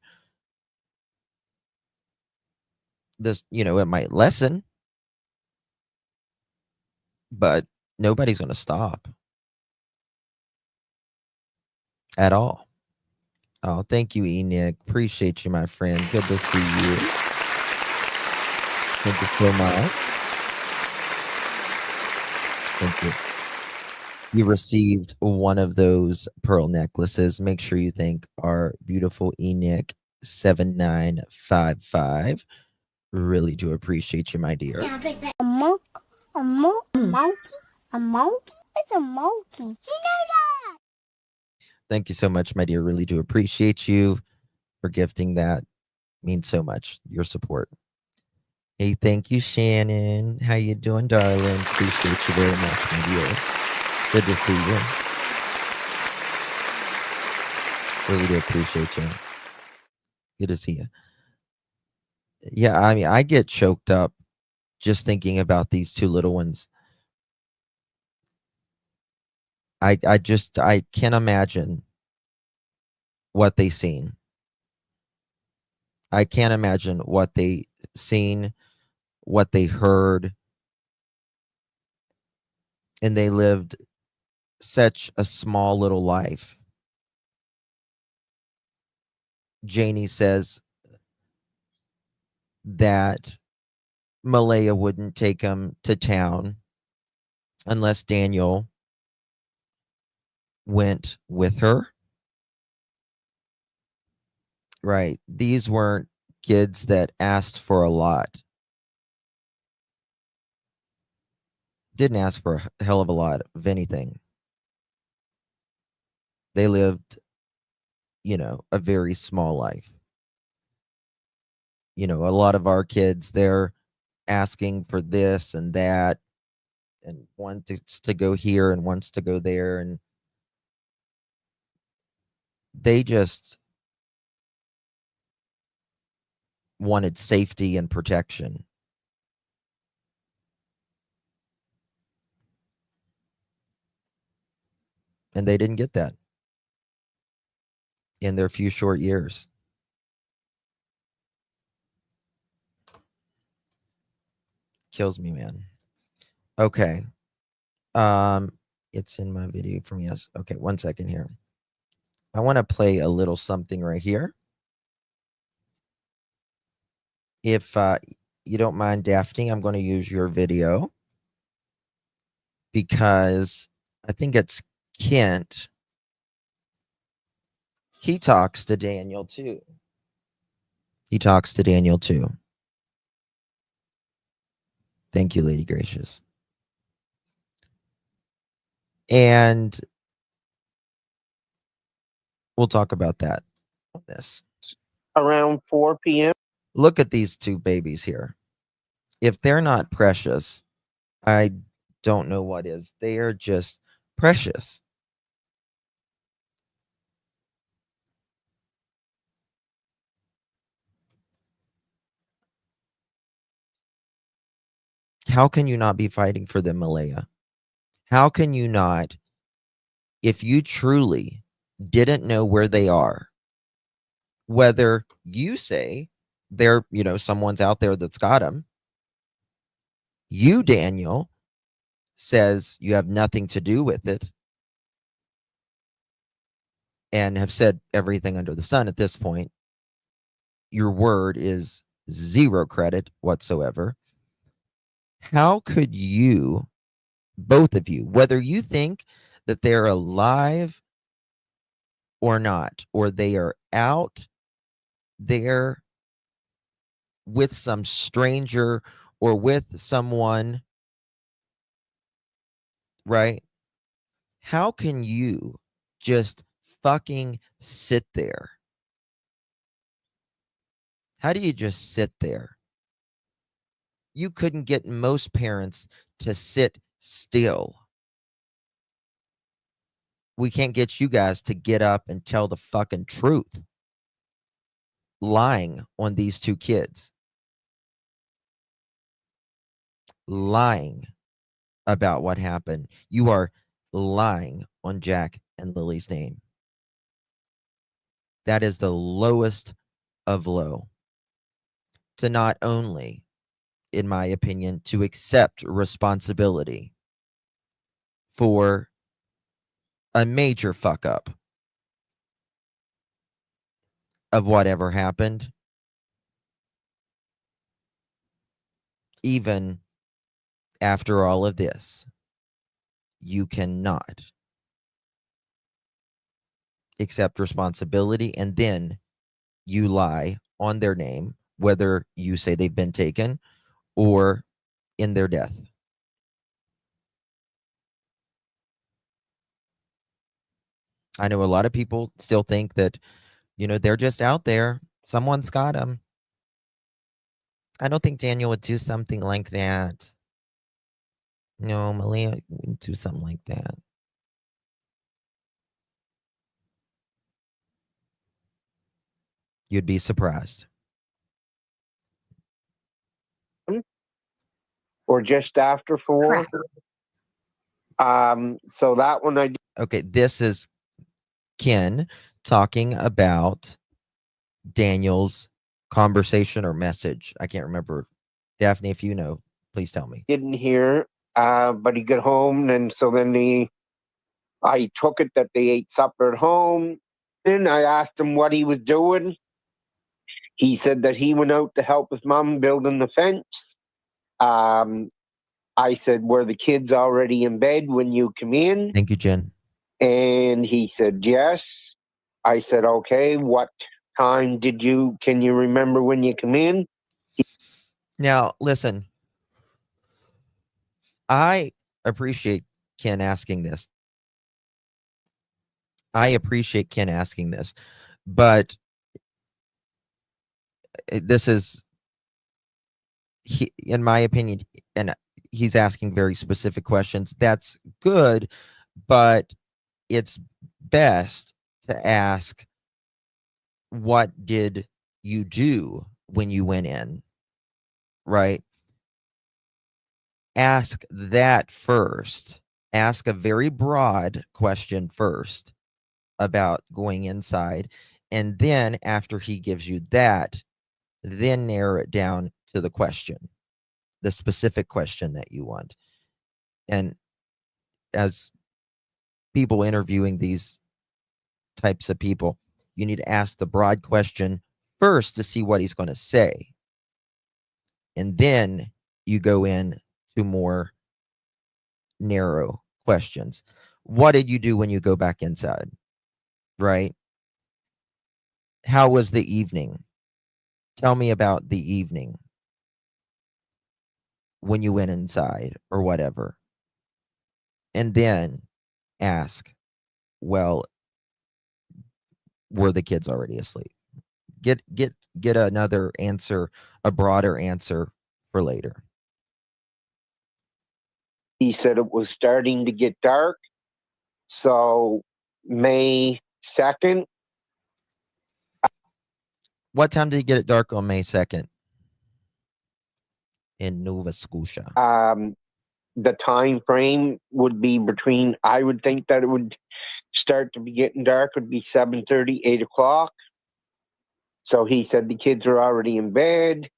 this, it might lessen, but nobody's going to stop at all. Oh, thank you, Nick. Appreciate you, my friend. Good to see you. Thank you so much. Thank you. You received one of those pearl necklaces. Make sure you thank our beautiful Enick 7955. Really do appreciate you, my dear. A monkey? A monkey? A monkey? It's a monkey. You know that? Thank you so much, my dear. Really do appreciate you for gifting that. Means so much, your support. Hey, thank you, Shannon. How you doing, darling? Appreciate you very much, my dear. Good to see you. Really do appreciate you. Good to see you. Yeah, I mean, I get choked up just thinking about these two little ones. I can't imagine what they seen. I can't imagine what they seen, what they heard, and they lived such a small little life. Janie says that Malaya wouldn't take him to town unless Daniel went with her. Right. These weren't kids that asked for a lot. Didn't ask for a hell of a lot of anything. They lived, a very small life. A lot of our kids, they're asking for this and that, and wants to go here and wants to go there, and they just wanted safety and protection. And they didn't get that in their few short years. Kills me, man. Okay. It's in my video from yes. Okay, 1 second here. I want to play a little something right here. If you don't mind, Daphne, I'm going to use your video because I think it's Kent. He talks to Daniel too. Thank you, Lady Gracious. And we'll talk about that on this. Around 4 p.m. Look at these two babies here. If they're not precious, I don't know what is. They are just precious. How can you not be fighting for them, Malaya? How can you not, if you truly didn't know where they are, whether you say they're, someone's out there that's got them, you, Daniel, says you have nothing to do with it and have said everything under the sun at this point. Your word is zero credit whatsoever. How could you, both of you, whether you think that they're alive or not, or they are out there with some stranger or with someone, right? How can you just fucking sit there? How do you just sit there? You couldn't get most parents to sit still. We can't get you guys to get up and tell the fucking truth. Lying on these two kids. Lying about what happened. You are lying on Jack and Lily's name. That is the lowest of low. To not only, in my opinion, to accept responsibility for a major fuck up of whatever happened, even after all of this, you cannot accept responsibility, and then you lie on their name, whether you say they've been taken or in their death. I know a lot of people still think that, they're just out there. Someone's got them. I don't think Daniel would do something like that. No, Malaya wouldn't do something like that. You'd be surprised. Or just after 4. Correct. So that one I Okay, this is Ken talking about Daniel's conversation or message. I can't remember. Daphne, if you know, please tell me. didn't hear. But he got home, and so then I took it that they ate supper at home. Then I asked him what he was doing. He said that he went out to help his mom building the fence. Um, I said, "Were the kids already in bed when you come in?" Thank you, Jen. And he said, "Yes." I said, "Okay, what time can you remember when you come in?" Now, listen, I appreciate Ken asking this. I appreciate Ken asking this, but this is, in my opinion, and he's asking very specific questions. That's good, but it's best to ask, what did you do when you went in? Right? Ask that first. Ask a very broad question first about going inside. And then after he gives you that, then narrow it down to the question, the specific question that you want. And as people interviewing these types of people, you need to ask the broad question first to see what he's going to say. And then you go in to more narrow questions. What did you do when you go back inside? Right? How was the evening? Tell me about the evening when you went inside or whatever. And then ask, well, were the kids already asleep? Get another answer, a broader answer for later. He said it was starting to get dark. So May 2nd, What time did it get dark on May 2nd in Nova Scotia? the time frame would be between, I would think that it would start to be getting dark, would be 7:30, 8 o'clock. So he said the kids are already in bed.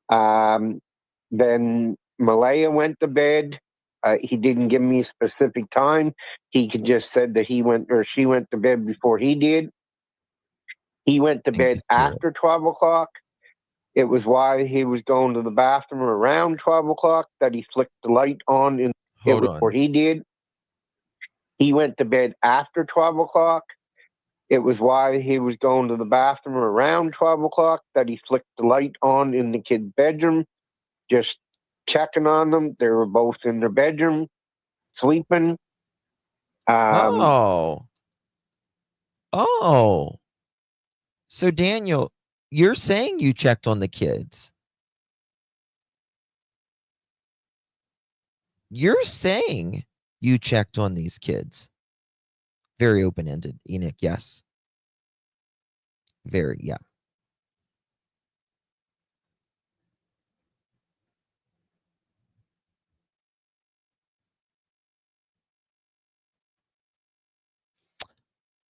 Then Malaya went to bed. He didn't give me a specific time. He just said that she went to bed before he did. He went to Thank you, bed Spirit. after 12 o'clock. It was while he was going to the bathroom around 12 o'clock that he flicked the light on. And Hold it was before on. he did. He went to bed after 12 o'clock. It was while he was going to the bathroom around 12 o'clock that he flicked the light on in the kid's bedroom, just checking on them. They were both in their bedroom, sleeping. Oh. Oh. So Daniel, you're saying you checked on the kids. You're saying you checked on these kids. Very open-ended, Enoch. Yes. Very, yeah.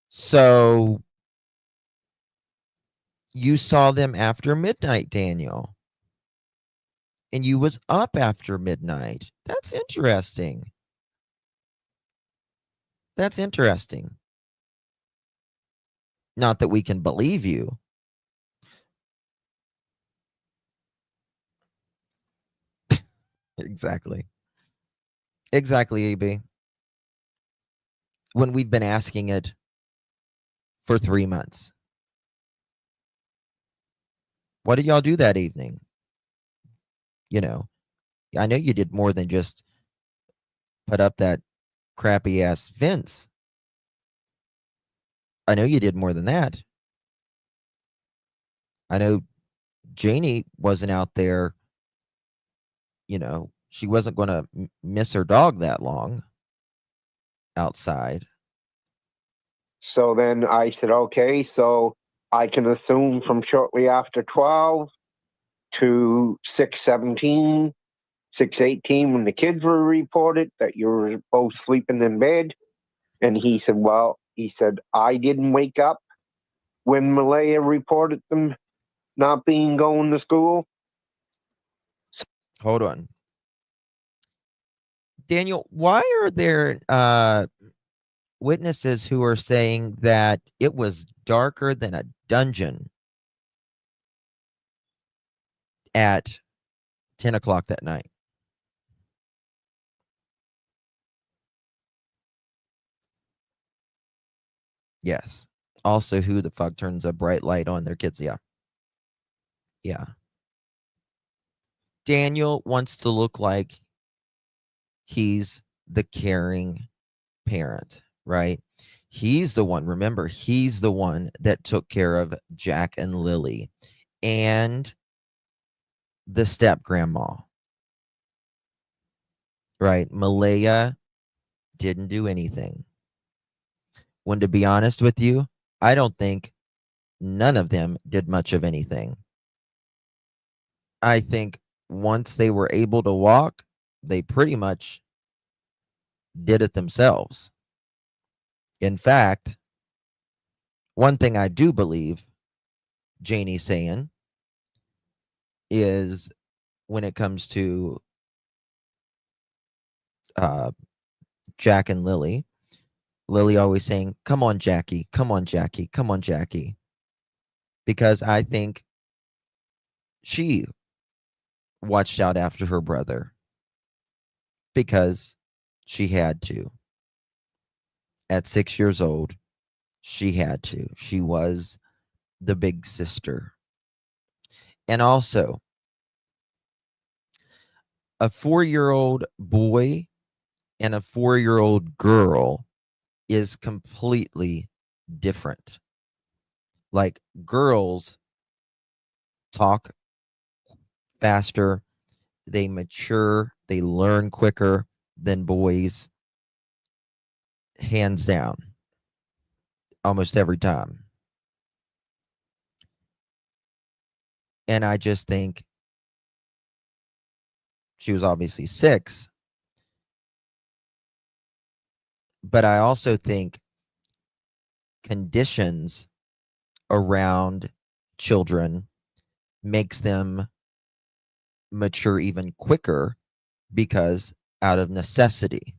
So you saw them after midnight, Daniel. And you was up after midnight. That's interesting. That's interesting. Not that we can believe you. Exactly. Exactly, AB. When we've been asking it for 3 months. What did y'all do that evening? You know, I know you did more than just put up that crappy ass fence. I know you did more than that. I know Janie wasn't out there, she wasn't going to miss her dog that long outside. So then I said, okay, so I can assume from shortly after 12 to 6:17 6:18 when the kids were reported that you were both sleeping in bed. And he said, well, he said, I didn't wake up when Malaya reported them not being going to school. Hold on. Daniel, why are there witnesses who are saying that it was darker than a dungeon at 10 o'clock that night? Yes. Also, who the fuck turns a bright light on their kids? Yeah. Yeah. Daniel wants to look like he's the caring parent, right? He's the one, remember, he's the one that took care of Jack and Lily and the step grandma, right? Malaya didn't do anything. When, to be honest with you, I don't think none of them did much of anything. I think once they were able to walk, they pretty much did it themselves. In fact, one thing I do believe Janie's saying is when it comes to Jack and Lily, Lily always saying, come on, Jackie, come on, Jackie, come on, Jackie. Because I think she watched out after her brother because she had to. At 6 years old, she had to. She was the big sister. And also, a 4-year-old boy and a 4-year-old girl is completely different. Like, girls talk faster, they mature, they learn quicker than boys, hands down, almost every time. And I just think she was obviously 6, but I also think conditions around children makes them mature even quicker because out of necessity.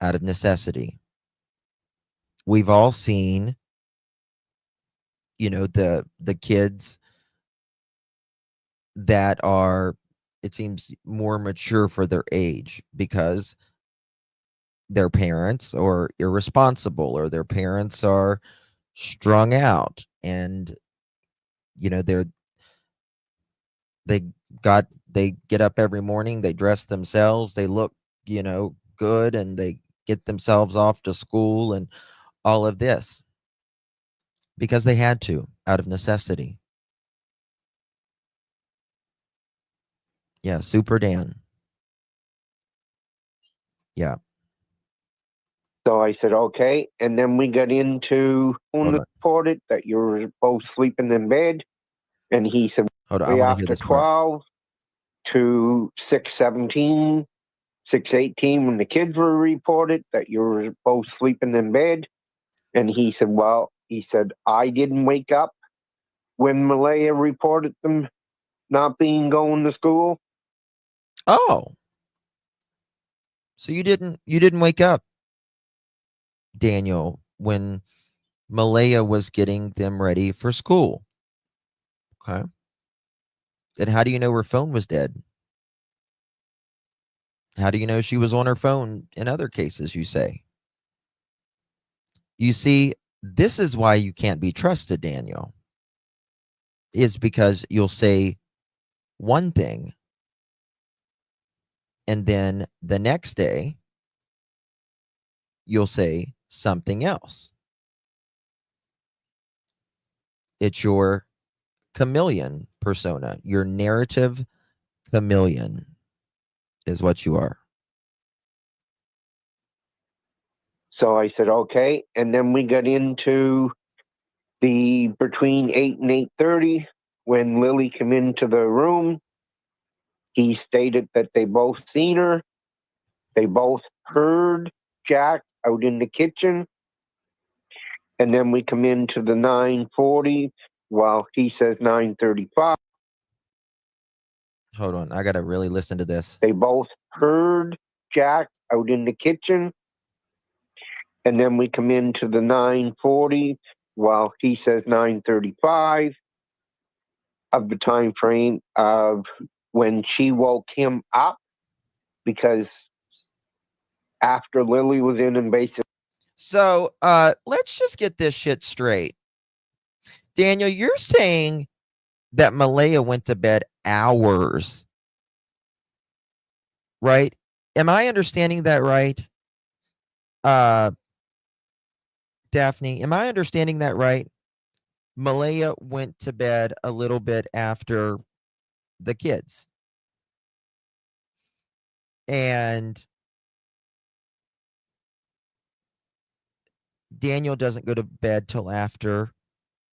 Out of necessity. We've all seen, you know, the kids that are, it seems, more mature for their age because their parents are irresponsible or their parents are strung out, and you know they get up every morning, they dress themselves, they look, you know, good, and they get themselves off to school and all of this because they had to, out of necessity. Yeah, Super Dan. Yeah. So I said, okay. And then we got into Hold on. reported that you were both sleeping in bed. And he said, Hold on. I want to hear after this part. 12 to 6:17, 6:18, when the kids were reported that you were both sleeping in bed. And he said, well, he said, I didn't wake up when Malaya reported them not being going to school. Oh. So you didn't wake up, Daniel, when Malaya was getting them ready for school. Okay. And how do you know her phone was dead? How do you know she was on her phone in other cases, you say? You see, this is why you can't be trusted, Daniel. Is because you'll say one thing and then the next day you'll say something else. It's your chameleon persona. Your narrative chameleon is what you are. So I said, okay. And then we got into the between 8 and 8:30 when Lily came into the room. He stated that they both seen her. They both heard Jack out in the kitchen. And then we come into the 9:40. Well, he says 9:35. Hold on. I got to really listen to this. They both heard Jack out in the kitchen. And then we come into the 9:40. Well, he says 9:35 of the time frame of when she woke him up, because after Lily was in and basically. So let's just get this shit straight. Daniel, you're saying that Malaya went to bed hours, right? Am I understanding that right? Daphne, am I understanding that right? Malaya went to bed a little bit after the kids. And Daniel doesn't go to bed till after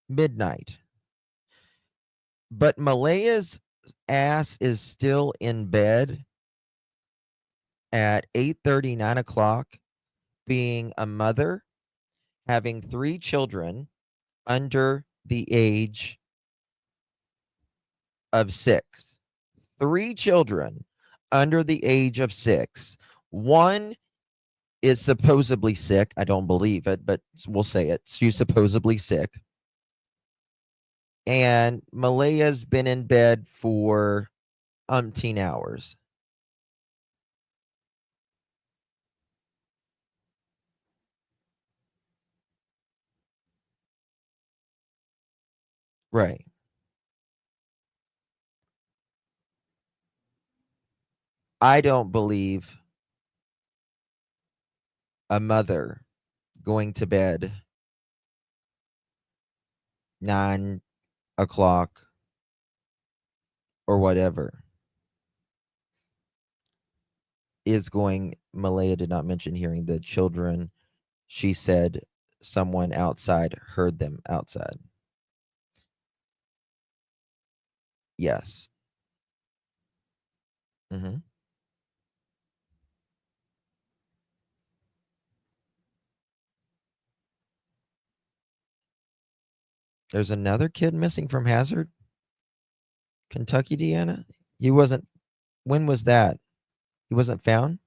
midnight. But Malaya's ass is still in bed at 8:30, 9 o'clock, being a mother, having 3 children under the age of 6. 3 children under the age of 6. One is supposedly sick. I don't believe it, but we'll say it. She's supposedly sick. And Malaya's been in bed for umpteen hours. Right. I don't believe a mother going to bed 9 o'clock or whatever is going. Malaya did not mention hearing the children. She said someone outside heard them outside. Yes. Mm-hmm. There's another kid missing from Hazard, Kentucky, Deanna. He wasn't. When was that? He wasn't found?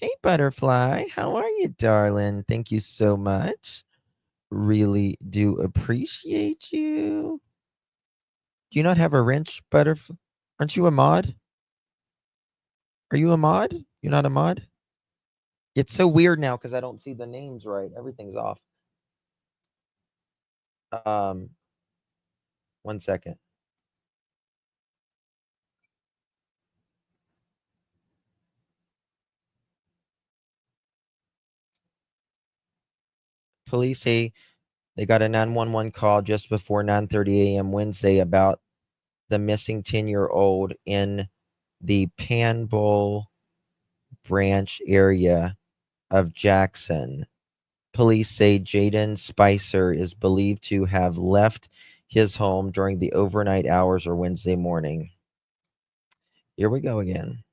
Hey, Butterfly. How are you, darling? Thank you so much. Really do appreciate you. Do you not have a wrench, Butterfly? Aren't you a mod? Are you a mod? You're not a mod? It's so weird now because I don't see the names right. Everything's off. 1 second. Police say they got a 911 call just before 9:30 a.m. Wednesday about the missing 10-year-old in the Panbull branch area of Jackson. Police say Jaden Spicer is believed to have left his home during the overnight hours or Wednesday morning. Here we go again.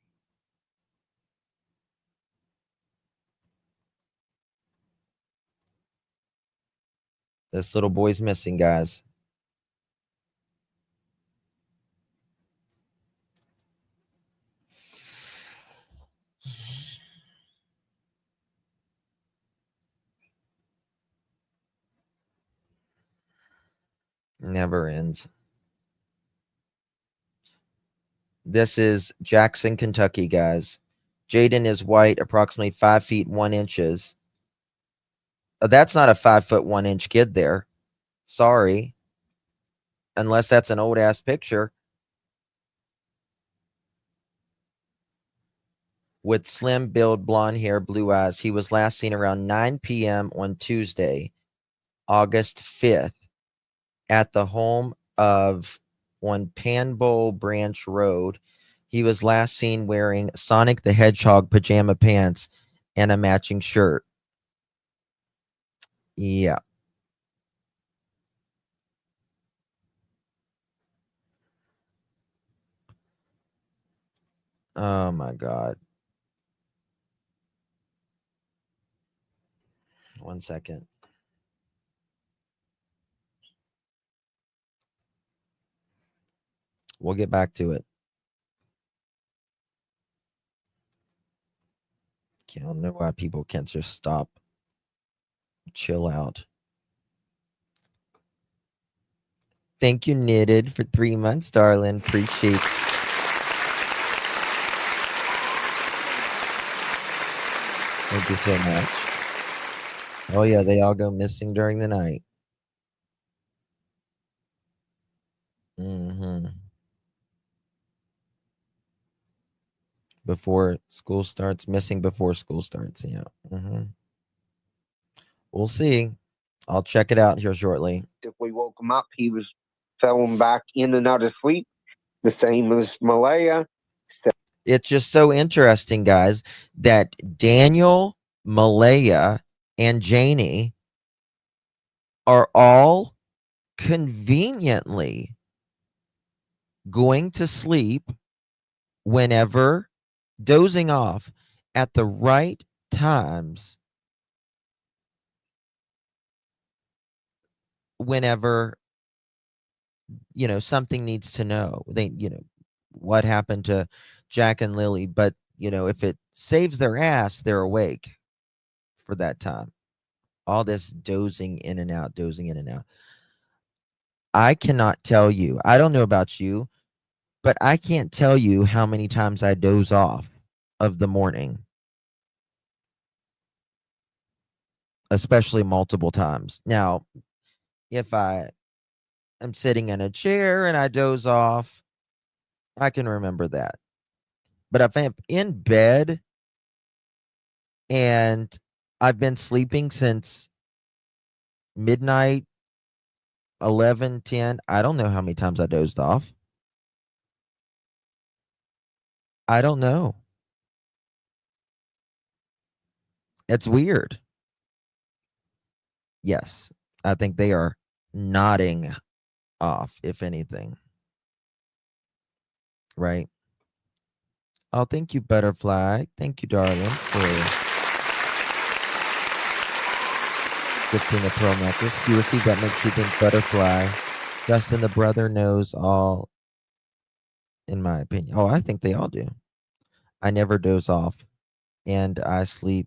This little boy's missing, guys. Never ends. This is Jackson, Kentucky, guys. Jaden is white, approximately 5 feet 1 inches. That's not a 5 foot 1 inch kid there. Sorry. Unless that's an old ass picture. With slim build, blonde hair, blue eyes. He was last seen around 9 p.m. on Tuesday, August 5th, at the home of on Panbull Branch Road. He was last seen wearing Sonic the Hedgehog pajama pants and a matching shirt. Yeah. Oh my God. 1 second. We'll get back to it. I don't know why people can't just stop. Chill out. Thank you, Knitted, for 3 months, darling. Appreciate. Thank you so much. Oh yeah, they all go missing during the night. Mm-hmm. Before school starts, missing before school starts. Yeah. Mm-hmm. We'll see. I'll check it out here shortly. If we woke him up, he was falling back in and out of sleep. The same as Malaya. It's just so interesting, guys, that Daniel, Malaya, and Janie are all conveniently going to sleep whenever, dozing off at the right times whenever, something needs to know. What happened to Jack and Lily, but if it saves their ass, they're awake for that time. All this dozing in and out, dozing in and out. I cannot tell you. I don't know about you, but I can't tell you how many times I doze off of the morning, especially multiple times. Now, if I am sitting in a chair and I doze off, I can remember that. But if I'm in bed and I've been sleeping since midnight, 11, 10, I don't know how many times I dozed off. I don't know. It's weird. Yes, I think they are nodding off, if anything. Right? Oh, thank you, Butterfly. Thank you, darling, for gifting a pearl necklace. You received that makes you think Butterfly. Justin, the brother, knows all, in my opinion. Oh, I think they all do. I never doze off, and I sleep,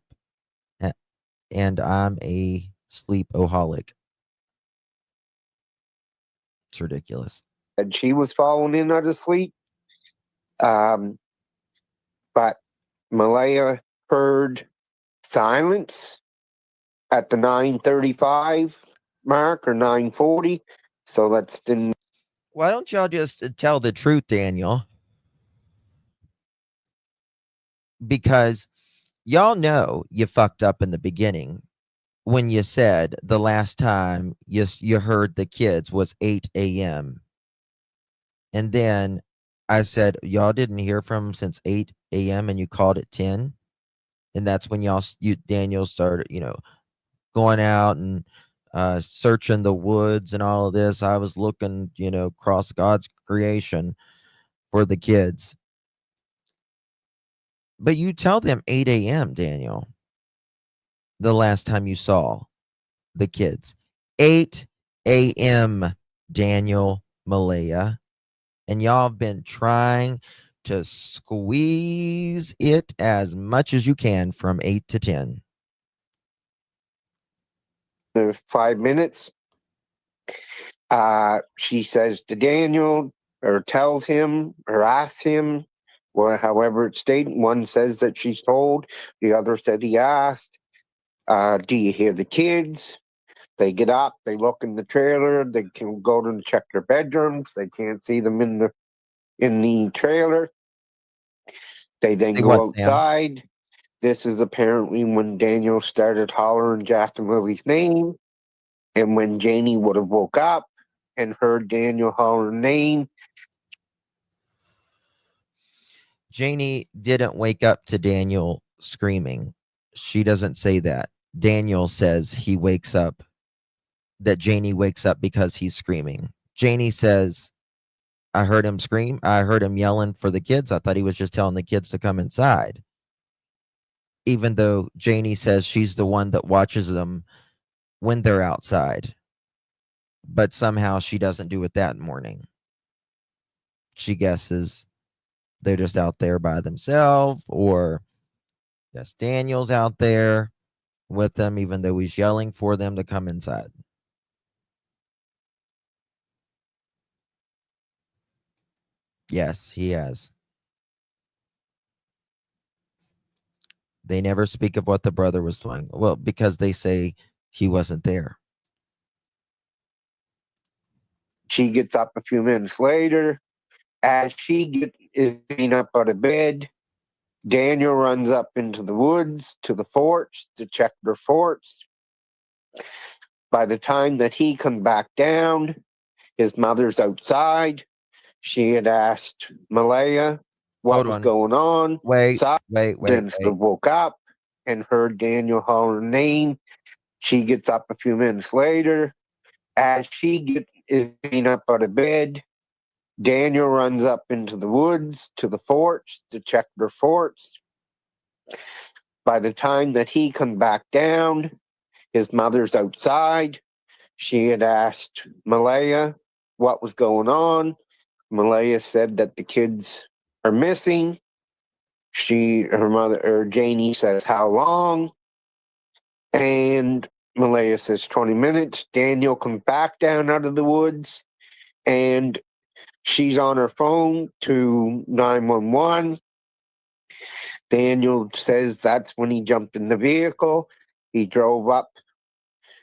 and I'm a sleep-oholic. It's ridiculous. And she was falling in out of sleep. But Malaya heard silence at the 9:35 mark or 9:40. So that's didn't. Why don't y'all just tell the truth, Daniel? Because y'all know you fucked up in the beginning when you said the last time you heard the kids was 8 a.m. And then I said, y'all didn't hear from them since 8 a.m. and you called it 10. And that's when Daniel started, going out and searching the woods and all of this. I was looking, across God's creation for the kids. But you tell them 8 a.m., Daniel, the last time you saw the kids. 8 a.m., Daniel, Malaya. And y'all have been trying to squeeze it as much as you can from 8 to 10. 5 minutes. She says to Daniel, or tells him, or asks him, well, however it's stated. One says that she's told, the other said he asked. Do you hear the kids? They get up, they look in the trailer, they can go to check their bedrooms, they can't see them in the trailer. They then go outside. This is apparently when Daniel started hollering Jack and Lily's name. And when Janie would have woke up and heard Daniel holler name. Janie didn't wake up to Daniel screaming. She doesn't say that. Daniel says he wakes up, that Janie wakes up because he's screaming. Janie says I heard him scream. I heard him yelling for the kids. I thought he was just telling the kids to come inside. Even though Janie says she's the one that watches them when they're outside. But somehow she doesn't do it that morning. She guesses they're just out there by themselves, or yes, Daniel's out there with them, even though he's yelling for them to come inside. Yes, he has. They never speak of what the brother was doing. Well, because they say he wasn't there. She gets up a few minutes later. As is getting up out of bed, Daniel runs up into the woods to the forts to check their forts. By the time that he comes back down, his mother's outside. She had asked Malaya what Hold was on. going on. Wait. Then woke up and heard Daniel holler her name. She gets up a few minutes later. As is getting up out of bed, Daniel runs up into the woods to the forts to check their forts. By the time that he comes back down, his mother's outside. She had asked Malaya what was going on. Malaya said that the kids are missing. Janie says, how long? And Malaya says 20 minutes. Daniel comes back down out of the woods, and she's on her phone to 911. Daniel says that's when he jumped in the vehicle. He drove up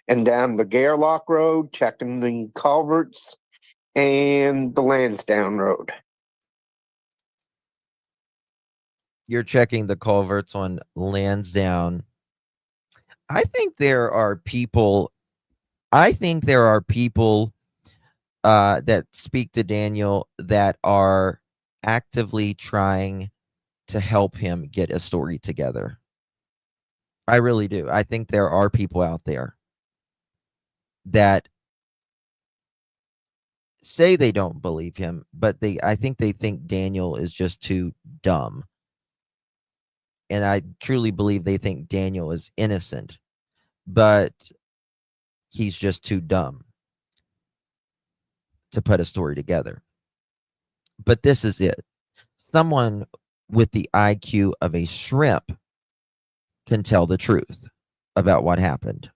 and down the Gairloch Road, checking the culverts and the Lansdowne Road. You're checking the culverts on Lansdowne. I think there are people that speak to Daniel that are actively trying to help him get a story together. I really do. I think there are people out there that say they don't believe him, but I think they think Daniel is just too dumb. And I truly believe they think Daniel is innocent, but he's just too dumb to put a story together. But this is it. Someone with the IQ of a shrimp can tell the truth about what happened.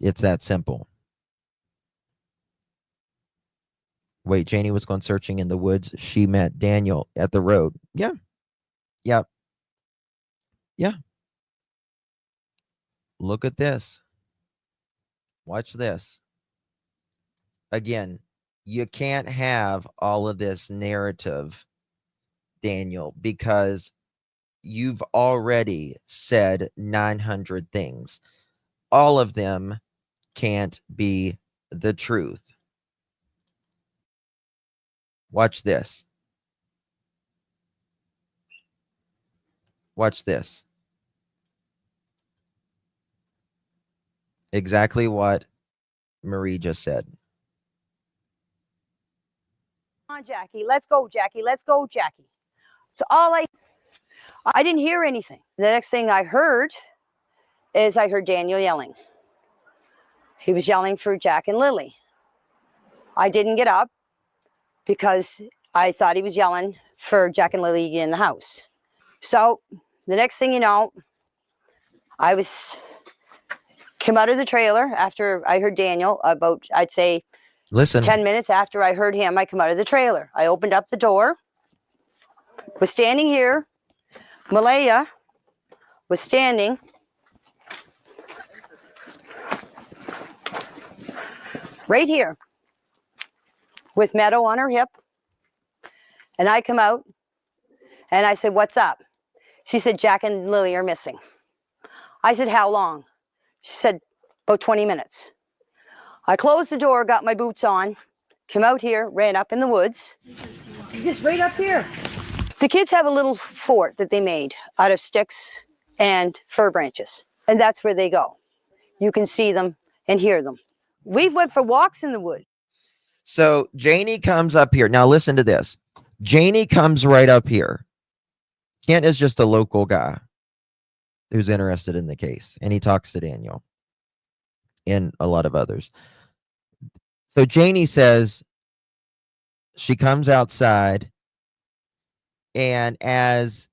It's that simple. Wait, Janie was going searching in the woods. She met Daniel at the road. Yeah. Yep. Yeah. Look at this. Watch this. Again, you can't have all of this narrative, Daniel, because you've already said 900 things. All of them can't be the truth. Watch this. Watch this. Exactly what Marie just said. Come on, Jackie. Let's go, Jackie. Let's go, Jackie. So I didn't hear anything. The next thing I heard is I heard Daniel yelling. He was yelling for Jack and Lily. I didn't get up because I thought he was yelling for Jack and Lily in the house. So the next thing you know, I came out of the trailer after I heard Daniel about, I'd say, Listen. 10 minutes after I heard him, I come out of the trailer. I opened up the door, was standing here. Malaya was standing right here with Meadow on her hip. And I come out and I said, what's up? She said, Jack and Lily are missing. I said, how long? She said, about 20 minutes. I closed the door, got my boots on, came out here, ran up in the woods. Just right up here. The kids have a little fort that they made out of sticks and fir branches. And that's where they go. You can see them and hear them. We went for walks in the woods. So Janie comes up here. Now listen to this. Janie comes right up here. Kent is just a local guy who's interested in the case, and he talks to Daniel and a lot of others. So Janie says she comes outside, and as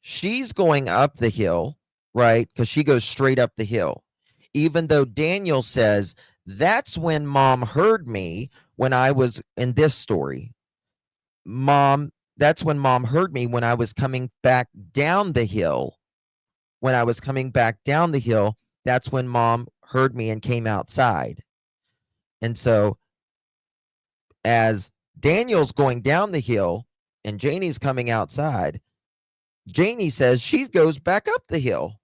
she's going up the hill, right? Because she goes straight up the hill, even though Daniel says that's when mom heard me when I was in this story. That's when mom heard me when I was coming back down the hill. When I was coming back down the hill, that's when mom heard me and came outside. And so as Daniel's going down the hill and Janie's coming outside, Janie says she goes back up the hill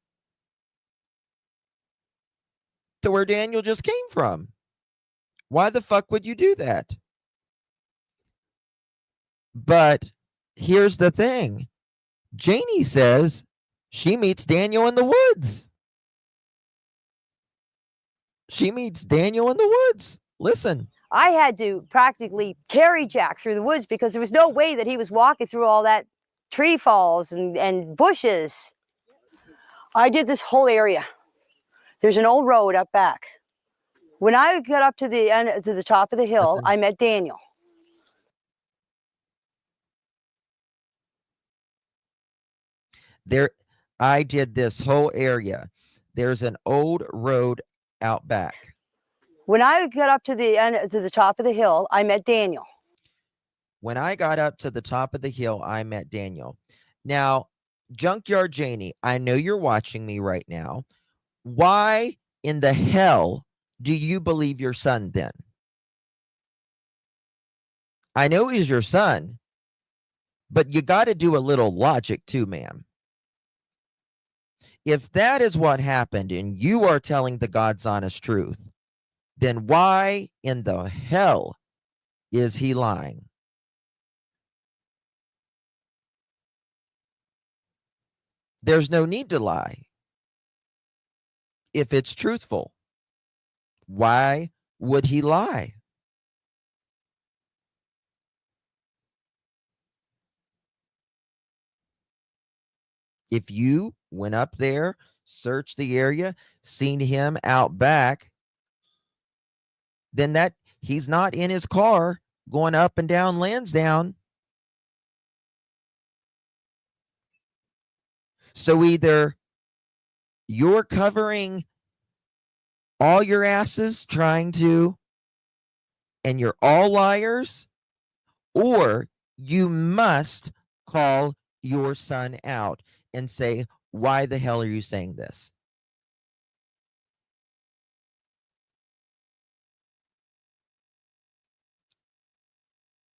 to where Daniel just came from. Why the fuck would you do that? But here's the thing. Janie says she meets Daniel in the woods. She meets Daniel in the woods. Listen. I had to practically carry Jack through the woods because there was no way that he was walking through all that tree falls and bushes. I did this whole area. There's an old road up back. When I got up to the end, to the top of the hill, Listen. I met Daniel. There, I did this whole area. There's an old road out back. When I got up to the end, to the top of the hill, I met Daniel. When I got up to the top of the hill, I met Daniel. Now, Junkyard Janie, I know you're watching me right now. Why in the hell do you believe your son then? I know he's your son, but you got to do a little logic too, ma'am. If that is what happened and you are telling the God's honest truth, then why in the hell is he lying? There's no need to lie. If it's truthful, why would he lie? If you went up there, searched the area, seen him out back, then that he's not in his car going up and down Lansdowne. So either you're covering all your asses trying to, and you're all liars, or you must call your son out and say, why the hell are you saying this?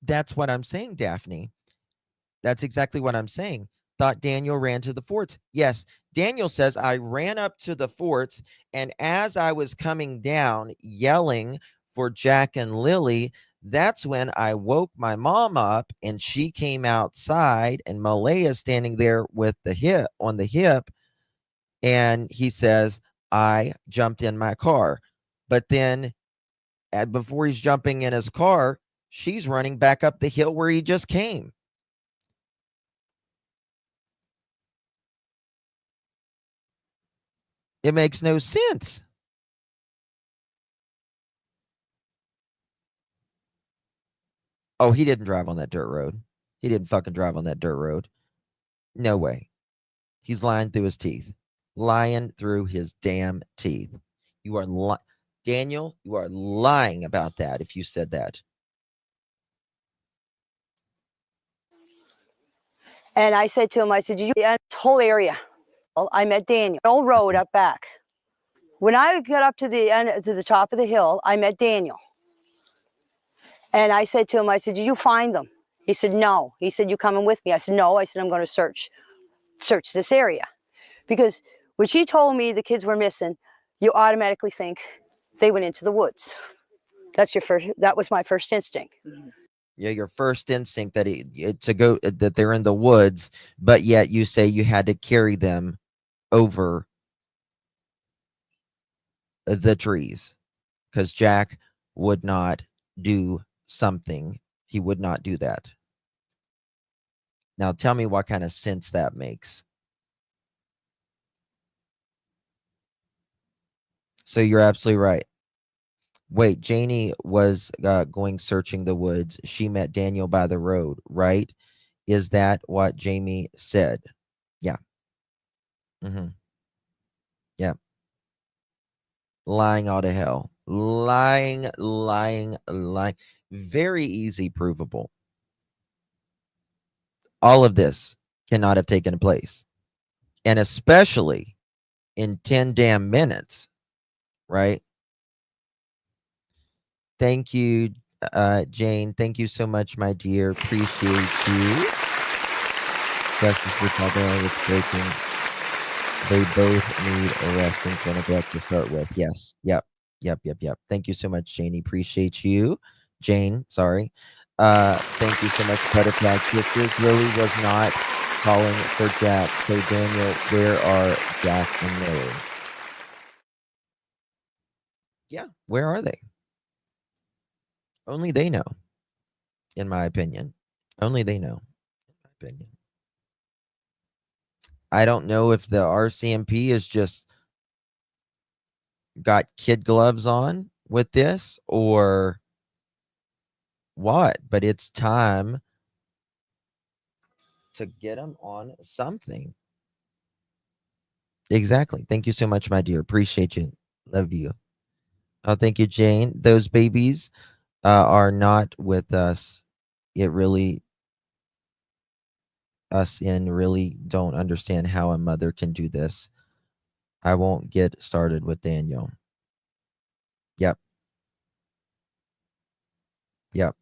That's what I'm saying, Daphne. That's exactly what I'm saying. Thought Daniel ran to the forts. Yes, Daniel says, I ran up to the forts, and as I was coming down yelling for Jack and Lily, that's when I woke my mom up, and she came outside, and Malaya standing there with the hip on the hip, and he says, I jumped in my car. But then before he's jumping in his car, she's running back up the hill where he just came. It makes no sense. Oh, he didn't drive on that dirt road. He didn't fucking drive on that dirt road. No way. He's lying through his teeth. Lying through his damn teeth. You are Daniel, you are lying about that if you said that. And I said to him, I said, you this whole area. Well, I met Daniel. Old road up back. When I got up to the end, to the top of the hill, I met Daniel. And I said to him, I said, did you find them? He said, no. He said, you coming with me? I said, no. I said, I'm going to search this area. Because when she told me the kids were missing, you automatically think they went into the woods. That was my first instinct. Yeah, your first instinct that that they're in the woods, but yet you say you had to carry them over the trees because Jack would not do something, he would not do that. Now tell me what kind of sense that makes. So you're absolutely right. Wait, Janie was going searching the woods. She met Daniel by the road, right? Is that what Jamie said? Yeah. Mm-hmm. Yeah. Lying all to hell. Lying. Very easy provable. All of this cannot have taken place. And especially in 10 damn minutes, right? Thank you, Jane. Thank you so much, my dear. Appreciate you. Justice with my family is breaking. They both need arresting for neglect to start with. Yes. Yep. Thank you so much, Janie. Appreciate you. Jane, sorry. Thank you so much, Butterfly Sisters. Lily was not calling for Jack. So Daniel, where are Jack and Lily? Yeah, where are they? Only they know, in my opinion. Only they know, in my opinion. I don't know if the RCMP is just got kid gloves on with this or what, but it's time to get them on something. Exactly. Thank you so much, my dear. Appreciate you. Love you. Oh, thank you, Jane. Those babies are not with us. It really, us in really don't understand how a mother can do this. I won't get started with Daniel. Yep. Yep.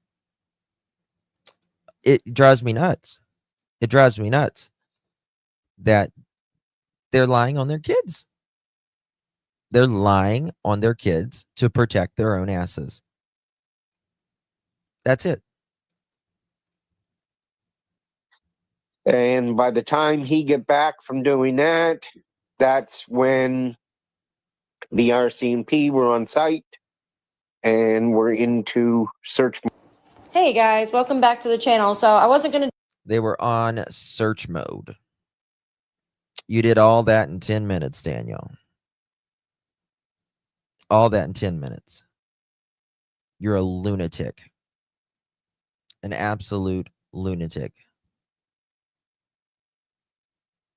It drives me nuts. It drives me nuts that they're lying on their kids. They're lying on their kids to protect their own asses. That's it. And by the time he get back from doing that, that's when the RCMP were on site and we're into search. Hey guys, welcome back to the channel. So I wasn't going to They were on search mode. You did all that in 10 minutes, Daniel. All that in 10 minutes. You're a lunatic. An absolute lunatic.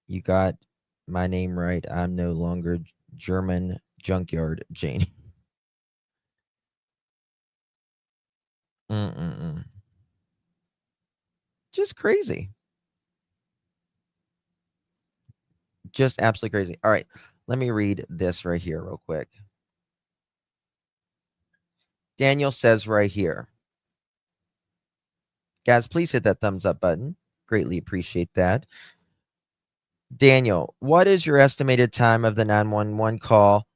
You got my name right. I'm no longer German junkyard Janie. Just crazy. Just absolutely crazy. All right. Let me read this right here real quick. Daniel says right here. Guys, please hit that thumbs up button. Greatly appreciate that. Daniel, what is your estimated time of the 911 call?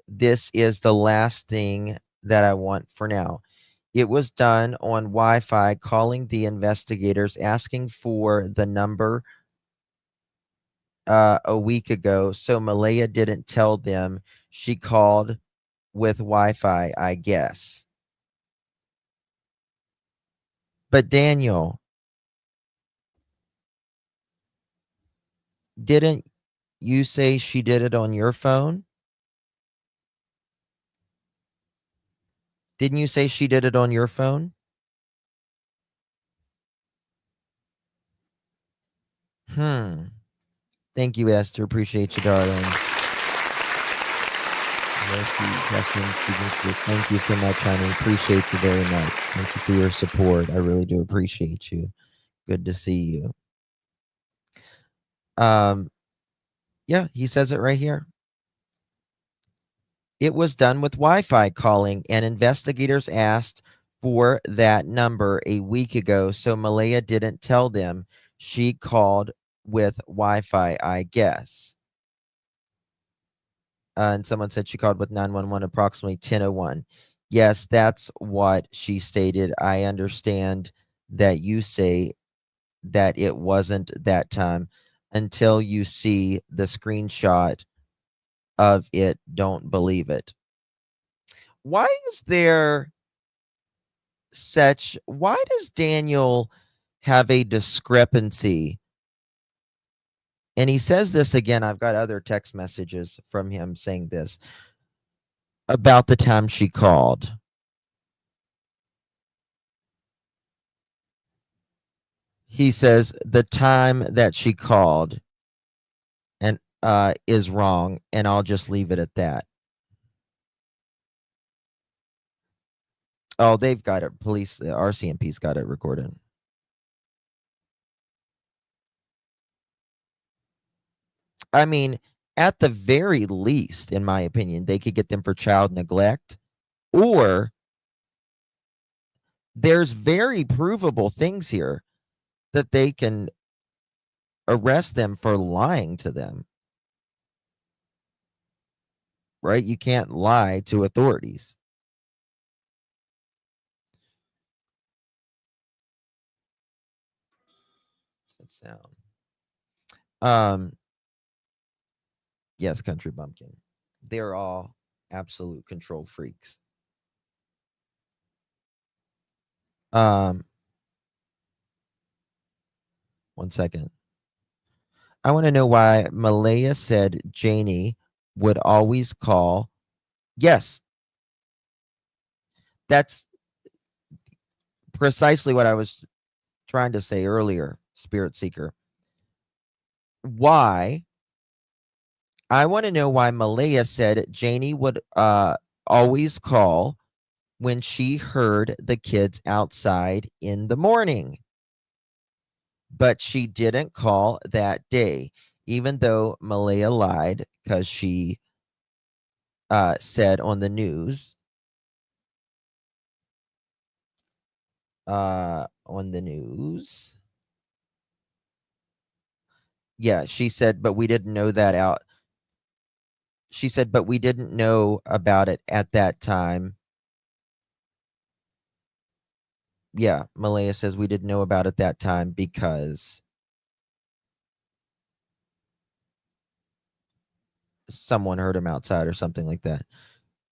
This is the last thing that I want for now. It was done on Wi-Fi, calling the investigators, asking for the number a week ago. So Malaya didn't tell them. She called with Wi-Fi, I guess. But Daniel, didn't you say she did it on your phone? Didn't you say she did it on your phone? Thank you, Esther. Appreciate you, darling. Thank you so much, honey. Appreciate you very much. Thank you for your support. I really do appreciate you. Good to see you. Yeah, he says it right here. It was done with Wi-Fi calling, and investigators asked for that number a week ago, so Malaya didn't tell them. She called with Wi-Fi, I guess. And someone said she called with 911 approximately 10:01. Yes, that's what she stated. I understand that you say that it wasn't that time. Until you see the screenshot of it, don't believe it. Why is there why does Daniel have a discrepancy? And he says this again. I've got other text messages from him saying this about the time she called. He says the time that she called and is wrong, and I'll just leave it at that. Oh, they've got it. Police, RCMP's got it recorded. I mean, at the very least, in my opinion, they could get them for child neglect, or there's very provable things here that they can arrest them for lying to them. Right? You can't lie to authorities. What's that sound? Yes, Country Bumpkin. They're all absolute control freaks. One second. I want to know why Malaya said Janie would always call. Yes. That's precisely what I was trying to say earlier, Spirit Seeker. Why? I want to know why Malaya said Janie would always call when she heard the kids outside in the morning. But she didn't call that day, even though Malaya lied because she said on the news, yeah, she said, but we didn't know that out. She said, but we didn't know about it at that time. Yeah, Malaya says we didn't know about it that time because someone heard him outside or something like that.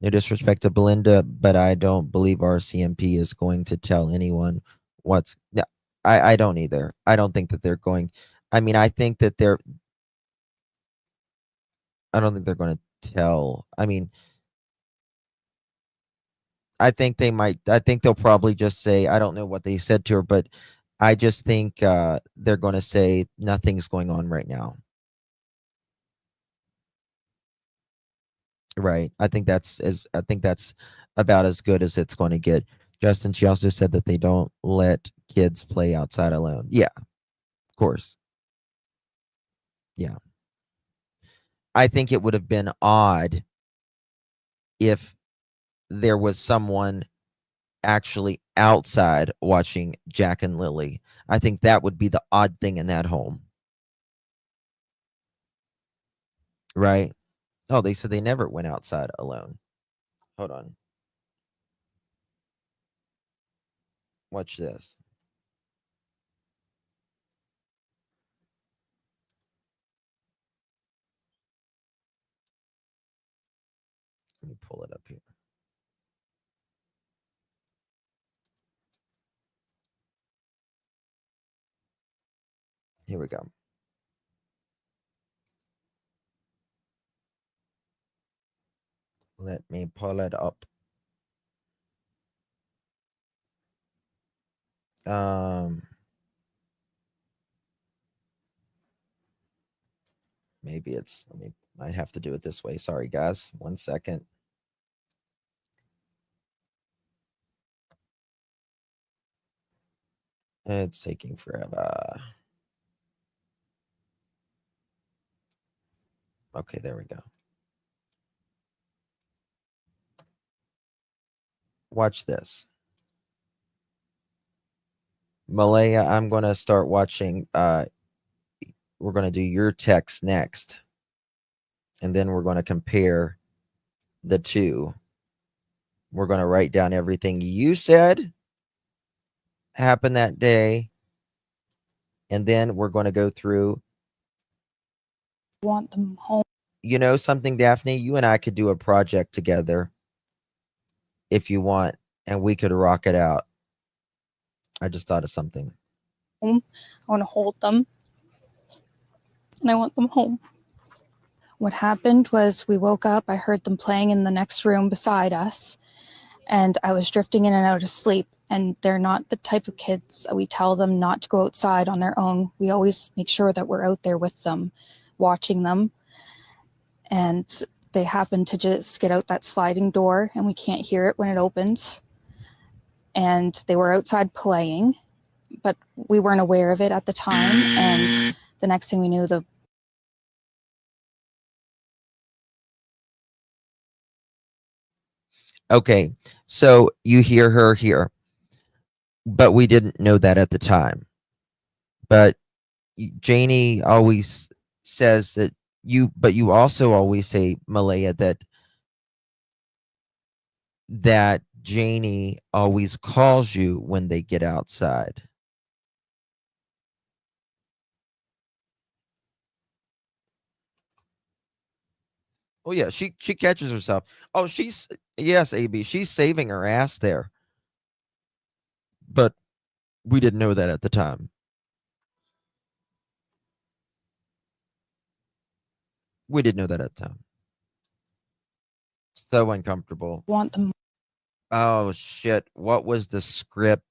No disrespect to Belinda, but I don't believe RCMP is going to tell anyone what's. Yeah, I don't either. I don't think that they're going. I mean, I think that they're. I don't think they're going to tell. I mean, I think they might. I think they'll probably just say, I don't know what they said to her, but I just think they're going to say nothing's going on right now. Right. I think that's about as good as it's going to get. Justin, she also said that they don't let kids play outside alone. Yeah, of course. Yeah. I think it would have been odd if there was someone actually outside watching Jack and Lily. I think that would be the odd thing in that home. Right? Oh, they said they never went outside alone. Hold on. Watch this. Let me pull it up here. Here we go. Let me pull it up. Maybe it's, might have to do it this way. Sorry, guys. 1 second. It's taking forever. Okay, there we go. Watch this. Malaya, I'm going to start watching. We're going to do your text next. And then we're going to compare the two. We're going to write down everything you said happened that day. And then we're going to go through. Want them home. You know something, Daphne? You and I could do a project together if you want, and we could rock it out. I just thought of something. I want to hold them, and I want them home. What happened was we woke up, I heard them playing in the next room beside us, and I was drifting in and out of sleep. And they're not the type of kids that we tell them not to go outside on their own. We always make sure that we're out there with them, watching them. And they happen to just get out that sliding door, and we can't hear it when it opens. And they were outside playing, but we weren't aware of it at the time. And the next thing we knew, the Okay, so you hear her here, but we didn't know that at the time. But Janie always says that but you also always say, Malaya, that Janie always calls you when they get outside. Oh yeah, she catches herself. Oh, yes, AB, she's saving her ass there. But we didn't know that at the time. We didn't know that at the time. So uncomfortable. want them. Oh shit, what was the script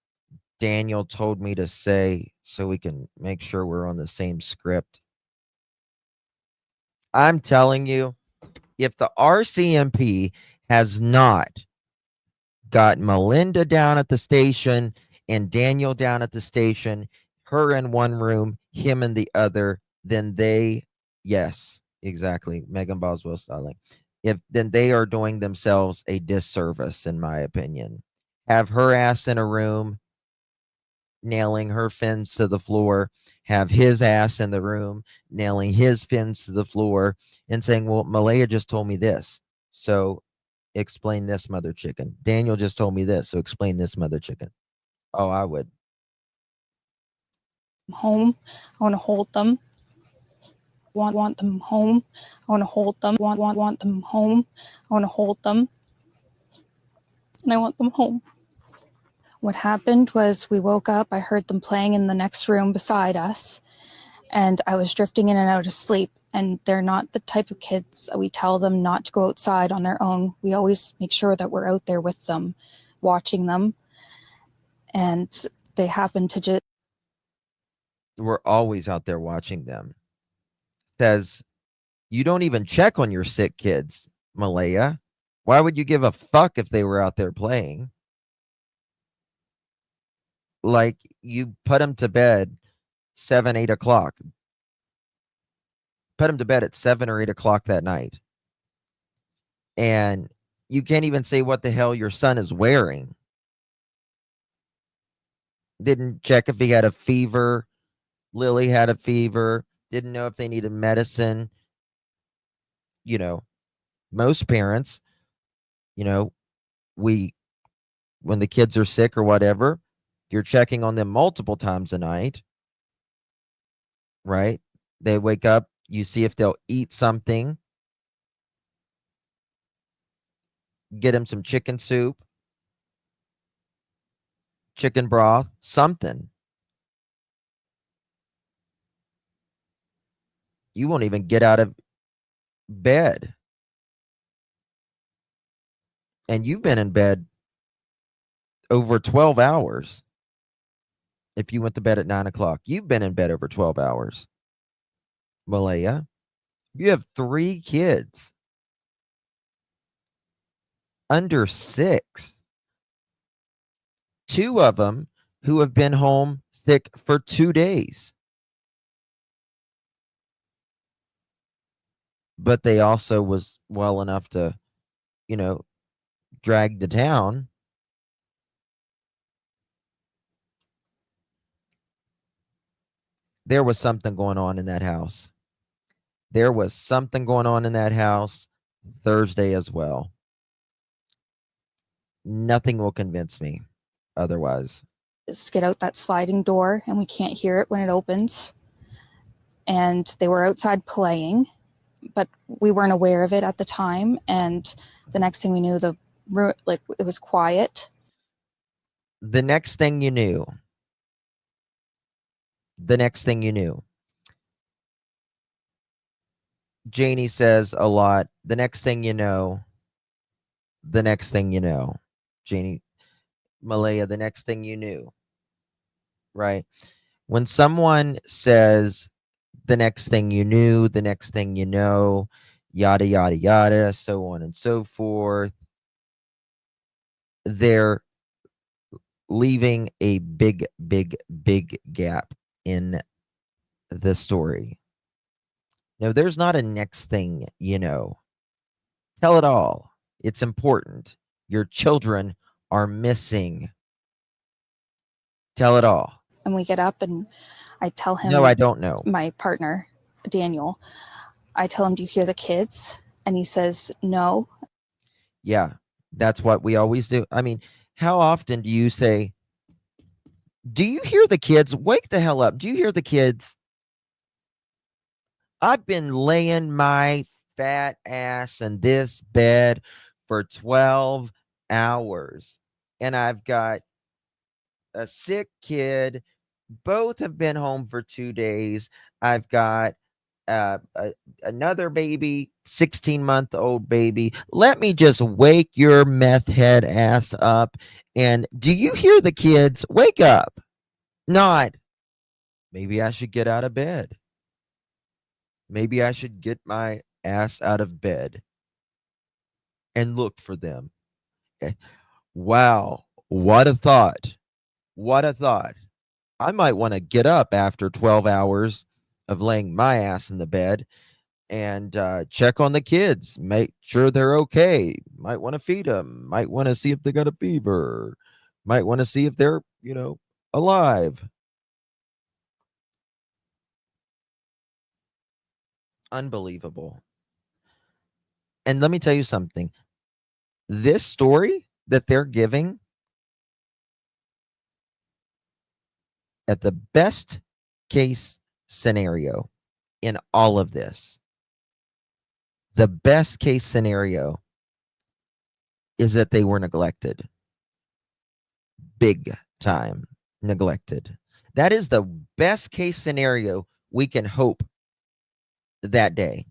Daniel told me to say so we can make sure we're on the same script? I'm telling you, if the RCMP has not got Melinda down at the station and Daniel down at the station, her in one room, him in the other, then yes, exactly, Megan Boswell styling. Then they are doing themselves a disservice, in my opinion. Have her ass in a room, nailing her fins to the floor, have his ass in the room, nailing his fins to the floor, and saying, well, Malaya just told me this, so explain this, mother chicken. Daniel just told me this, so explain this, mother chicken. Oh, I would. Home. I want to hold them. Want them home. I want to hold them. Want them home. I want to hold them, and I want them home. What happened was we woke up, I heard them playing in the next room beside us, and I was drifting in and out of sleep. And they're not the type of kids that we tell them not to go outside on their own. We always make sure that we're out there with them, watching them. And they happen to just... We're always out there watching them. Says, you don't even check on your sick kids, Malaya. Why would you give a fuck if they were out there playing? Like, you put them to bed 7, 8 o'clock. Put them to bed at 7 or 8 o'clock that night. And you can't even say what the hell your son is wearing. Didn't check if he had a fever. Lily had a fever. Didn't know if they needed medicine. You know, most parents, when the kids are sick or whatever, you're checking on them multiple times a night, right? They wake up, you see if they'll eat something, get them some chicken soup, chicken broth, something. You won't even get out of bed. And you've been in bed over 12 hours. If you went to bed at 9 o'clock, you've been in bed over 12 hours. Malaya, you have 3 kids under 6. 2 of them who have been home sick for 2 days. But they also was well enough to, drag to town. There was something going on in that house. There was something going on in that house Thursday as well. Nothing will convince me otherwise. get out that sliding door, and we can't hear it when it opens. And they were outside playing, but we weren't aware of it at the time. And the next thing we knew, it was quiet. The next thing you knew, The next thing you knew. Janie says a lot. The next thing you know. The next thing you know. Janie, Malaya, the next thing you knew. Right? When someone says the next thing you knew, the next thing you know, yada, yada, yada, so on and so forth, they're leaving a big, big, big gap in the story. No, there's not a next thing you know. Tell it all. It's important. Your children are missing. Tell it all. And we get up and I tell him, No, I don't know. my partner, Daniel, I tell him, do you hear the kids? And he says, no. Yeah, that's what we always do. I mean, how often do you say, do you hear the kids? Wake the hell up. Do you hear the kids? I've been laying my fat ass in this bed for 12 hours and I've got a sick kid. Both have been home for 2 days. I've got another baby, 16-month-old baby. Let me just wake your meth head ass up. And do you hear the kids? Wake up. Not, maybe I should get out of bed. Maybe I should get my ass out of bed and look for them. Wow. What a thought. What a thought. I might want to get up after 12 hours of laying my ass in the bed and check on the kids, make sure they're okay. Might want to feed them. Might want to see if they got a fever. Might want to see if they're, alive. Unbelievable. And let me tell you something. This story that they're giving, at the best case scenario in all of this, the best case scenario is that they were neglected. Big time neglected. That is the best case scenario we can hope that day.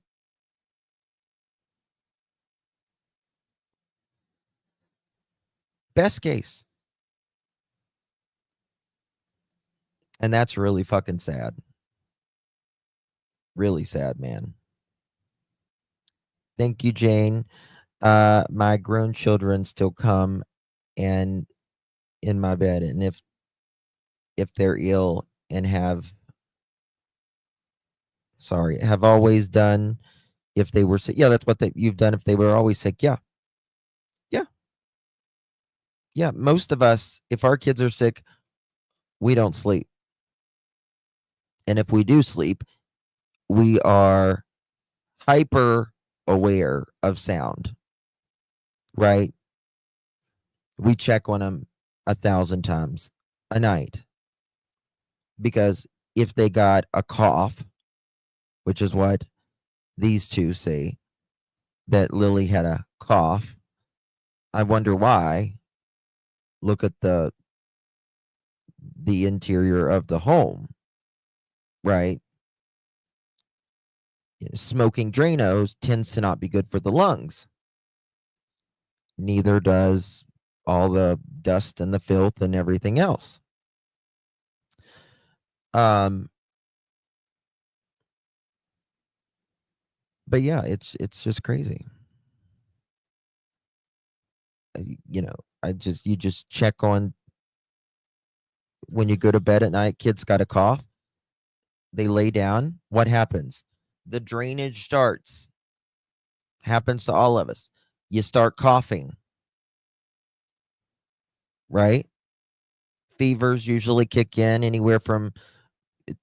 Best case. And that's really fucking sad. Really sad, man. Thank you, Jane. My grown children still come and in my bed, and if they're ill and have always done, if they were sick, yeah, that's what you've done. If they were always sick, yeah. Most of us, if our kids are sick, we don't sleep, and if we do sleep, we are hyper aware of sound, right? We check on them 1,000 times a night, because if they got a cough, which is what these two say, that Lily had a cough, I wonder why. Look at the interior of the home, right? Smoking Drano tends to not be good for the lungs. Neither does all the dust and the filth and everything else. But yeah, it's just crazy. You just check on when you go to bed at night. Kids got a cough, they lay down. What happens? The drainage starts. Happens to all of us. You start coughing, right? Fevers usually kick in anywhere from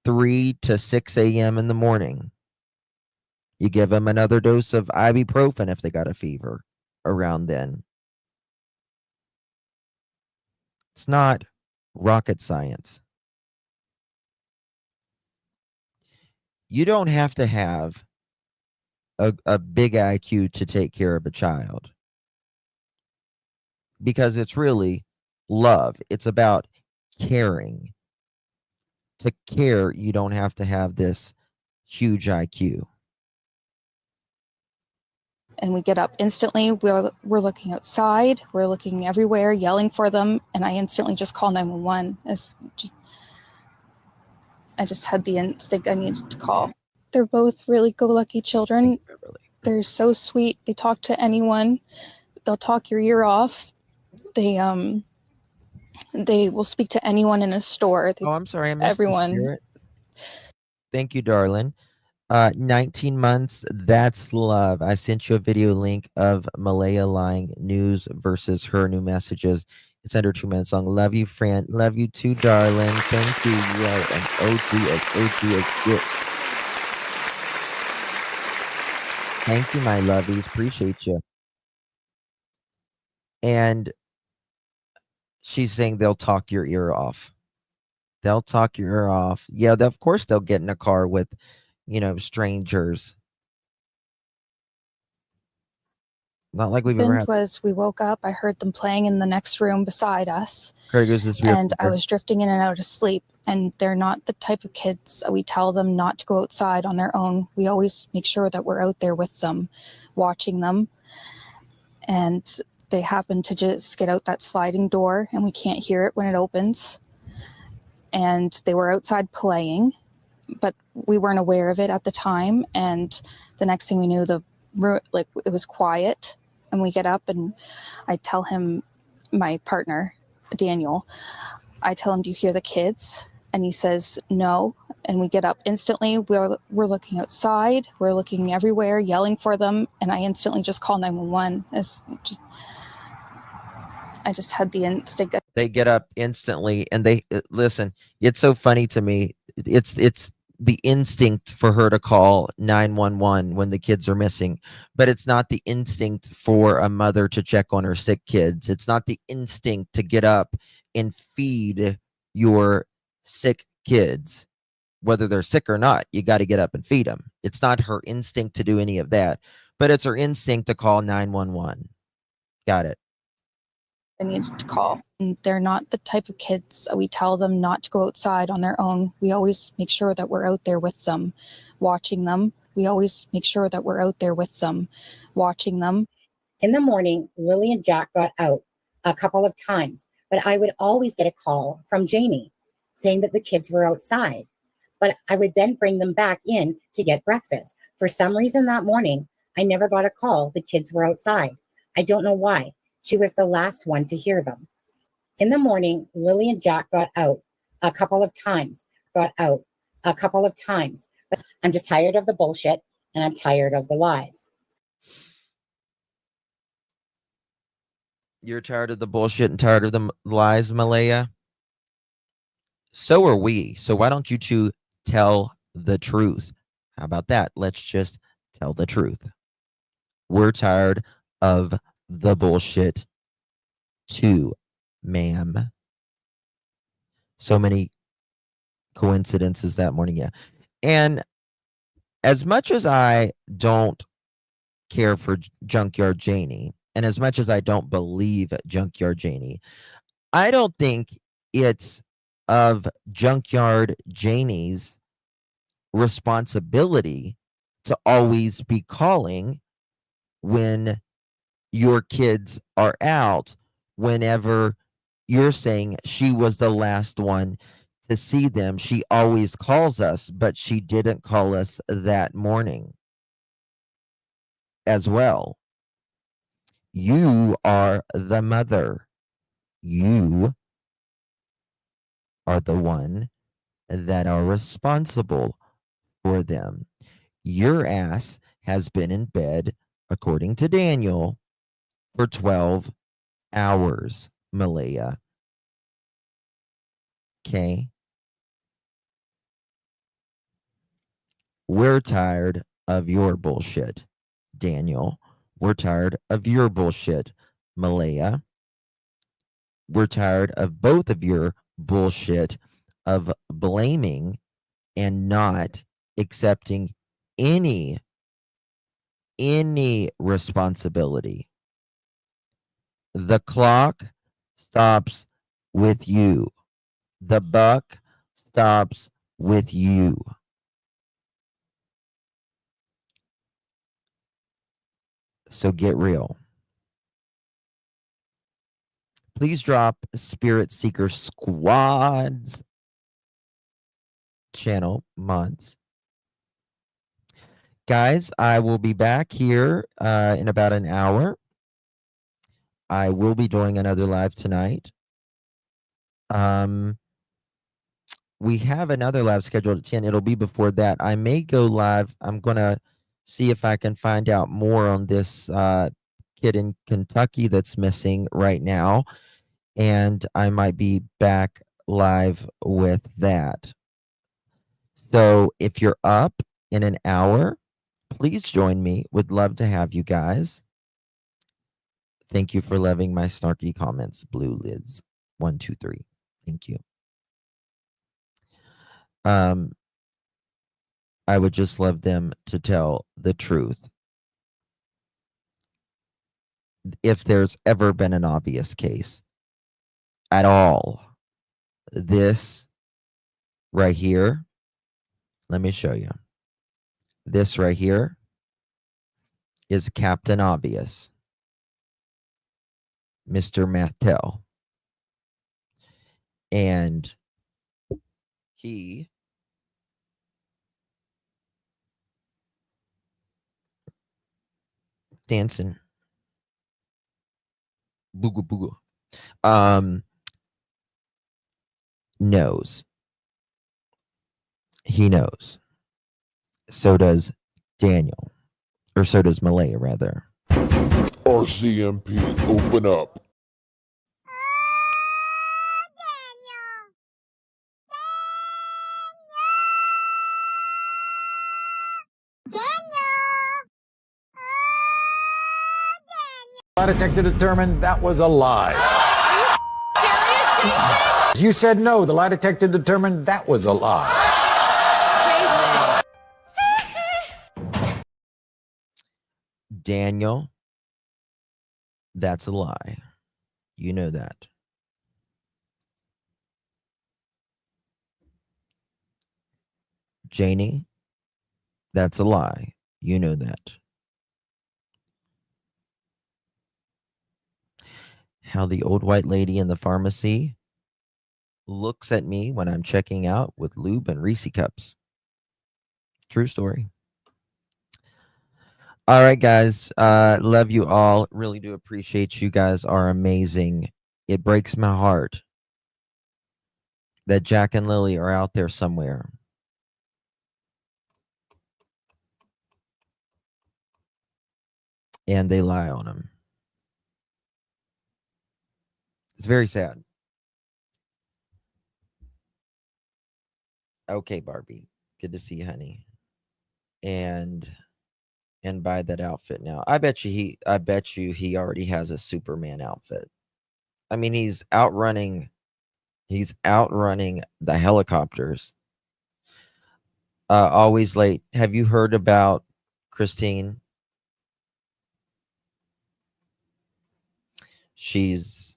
3 to 6 a.m. in the morning. You give them another dose of ibuprofen if they got a fever around then. It's not rocket science. You don't have to have a big IQ to take care of a child, because it's really love. It's about caring. to care, you don't have to have this huge IQ. And we get up instantly. We're looking outside. We're looking everywhere, yelling for them. And I instantly just call 911. I just had the instinct I needed to call. They're both really go-lucky children. They're so sweet. They talk to anyone. They'll talk your ear off. They will speak to anyone in a store. Oh, I'm sorry. I missed everyone. this, Garrett. Thank you, darling. 19 months. That's love. I sent you a video link of Malaya lying news versus her new messages. It's under 2 minutes long. Love you, friend. Love you too, darling. Thank you. You are an OG as shit. Thank you, my lovies. Appreciate you. And she's saying they'll talk your ear off. They'll talk your ear off. Yeah, of course they'll get in a car with, strangers. Not like we've ever had. Was we woke up, I heard them playing in the next room beside us. And I was drifting in and out of sleep. And they're not the type of kids we tell them not to go outside on their own. We always make sure that we're out there with them, watching them. And they happen to just get out that sliding door and we can't hear it when it opens. And they were outside playing, but we weren't aware of it at the time. And the next thing we knew, it was quiet. And we get up and I tell him, my partner, Daniel, I tell him, do you hear the kids? And he says, no. And we get up instantly. We're looking outside. We're looking everywhere, yelling for them. And I instantly just call 911. I just had the instinct. They get up instantly and they listen. It's so funny to me. It's the instinct for her to call 911 when the kids are missing, but it's not the instinct for a mother to check on her sick kids. It's not the instinct to get up and feed your sick kids, whether they're sick or not. You got to get up and feed them. It's not her instinct to do any of that, but it's her instinct to call 911. Got it. I needed to call. And they're not the type of kids we tell them not to go outside on their own. We always make sure that we're out there with them, watching them. We always make sure that we're out there with them, watching them. In the morning, Lilly and Jack got out a couple of times, but I would always get a call from Janie saying that the kids were outside. But I would then bring them back in to get breakfast. For some reason that morning, I never got a call. The kids were outside. I don't know why. She was the last one to hear them. In the morning, Lilly and Jack got out a couple of times, but I'm just tired of the bullshit and I'm tired of the lies. You're tired of the bullshit and tired of the lies, Malaya? So are we. So why don't you two tell the truth? How about that? Let's just tell the truth. We're tired of the bullshit too, ma'am. So many coincidences that morning, yeah. And as much as I don't care for Junkyard Janie, and as much as I don't believe Junkyard Janie, I don't think it's of Junkyard Janie's responsibility to always be calling when your kids are out, whenever you're saying she was the last one to see them. She always calls us, but she didn't call us that morning as well. You are the mother. You are the one that are responsible for them. Your ass has been in bed, according to Daniel, for 12 hours, Malaya. Okay? We're tired of your bullshit, Daniel. We're tired of your bullshit, Malaya. We're tired of both of your bullshit of blaming and not accepting any responsibility. The clock stops with you. The buck stops with you. So get real. Please drop Spirit Seeker Squad's channel mods. Guys, I will be back here in about an hour. I will be doing another live tonight. We have another live scheduled at 10. It'll be before that. I may go live. I'm going to see if I can find out more on this kid in Kentucky that's missing right now. And I might be back live with that. So if you're up in an hour, please join me. Would love to have you guys. Thank you for loving my snarky comments, Blue Lids 123. Thank you. I would just love them to tell the truth. If there's ever been an obvious case at all, this right here, let me show you. This right here is Captain Obvious, Mr. Martell. And he dancing booga booga knows. He knows. So does Daniel, or so does Malaya, rather. RCMP, open up. Lie detector determined that was a lie. You said no. The lie detector determined that was a lie. Daniel, that's a lie. You know that. Janie, that's a lie. You know that. How the old white lady in the pharmacy looks at me when I'm checking out with lube and Reese cups. True story. All right, guys. Love you all. Really do appreciate you guys are amazing. It breaks my heart that Jack and Lily are out there somewhere. And they lie on him. It's very sad. Okay, Barbie. Good to see you, honey. And buy that outfit now. I bet you he already has a Superman outfit. I mean, he's outrunning the helicopters. Always late. Have you heard about Christine? She's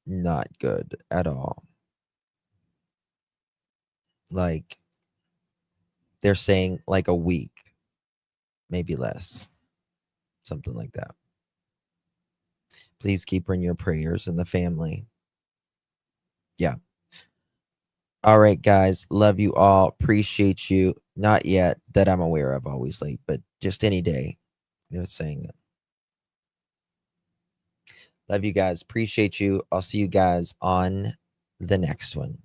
not good at all. Like, they're saying like a week, maybe less, something like that. Please keep her in your prayers and the family. Yeah. All right, guys. Love you all. Appreciate you. Not yet that I'm aware of, always late, but just any day. They're saying it. Love you guys. Appreciate you. I'll see you guys on the next one.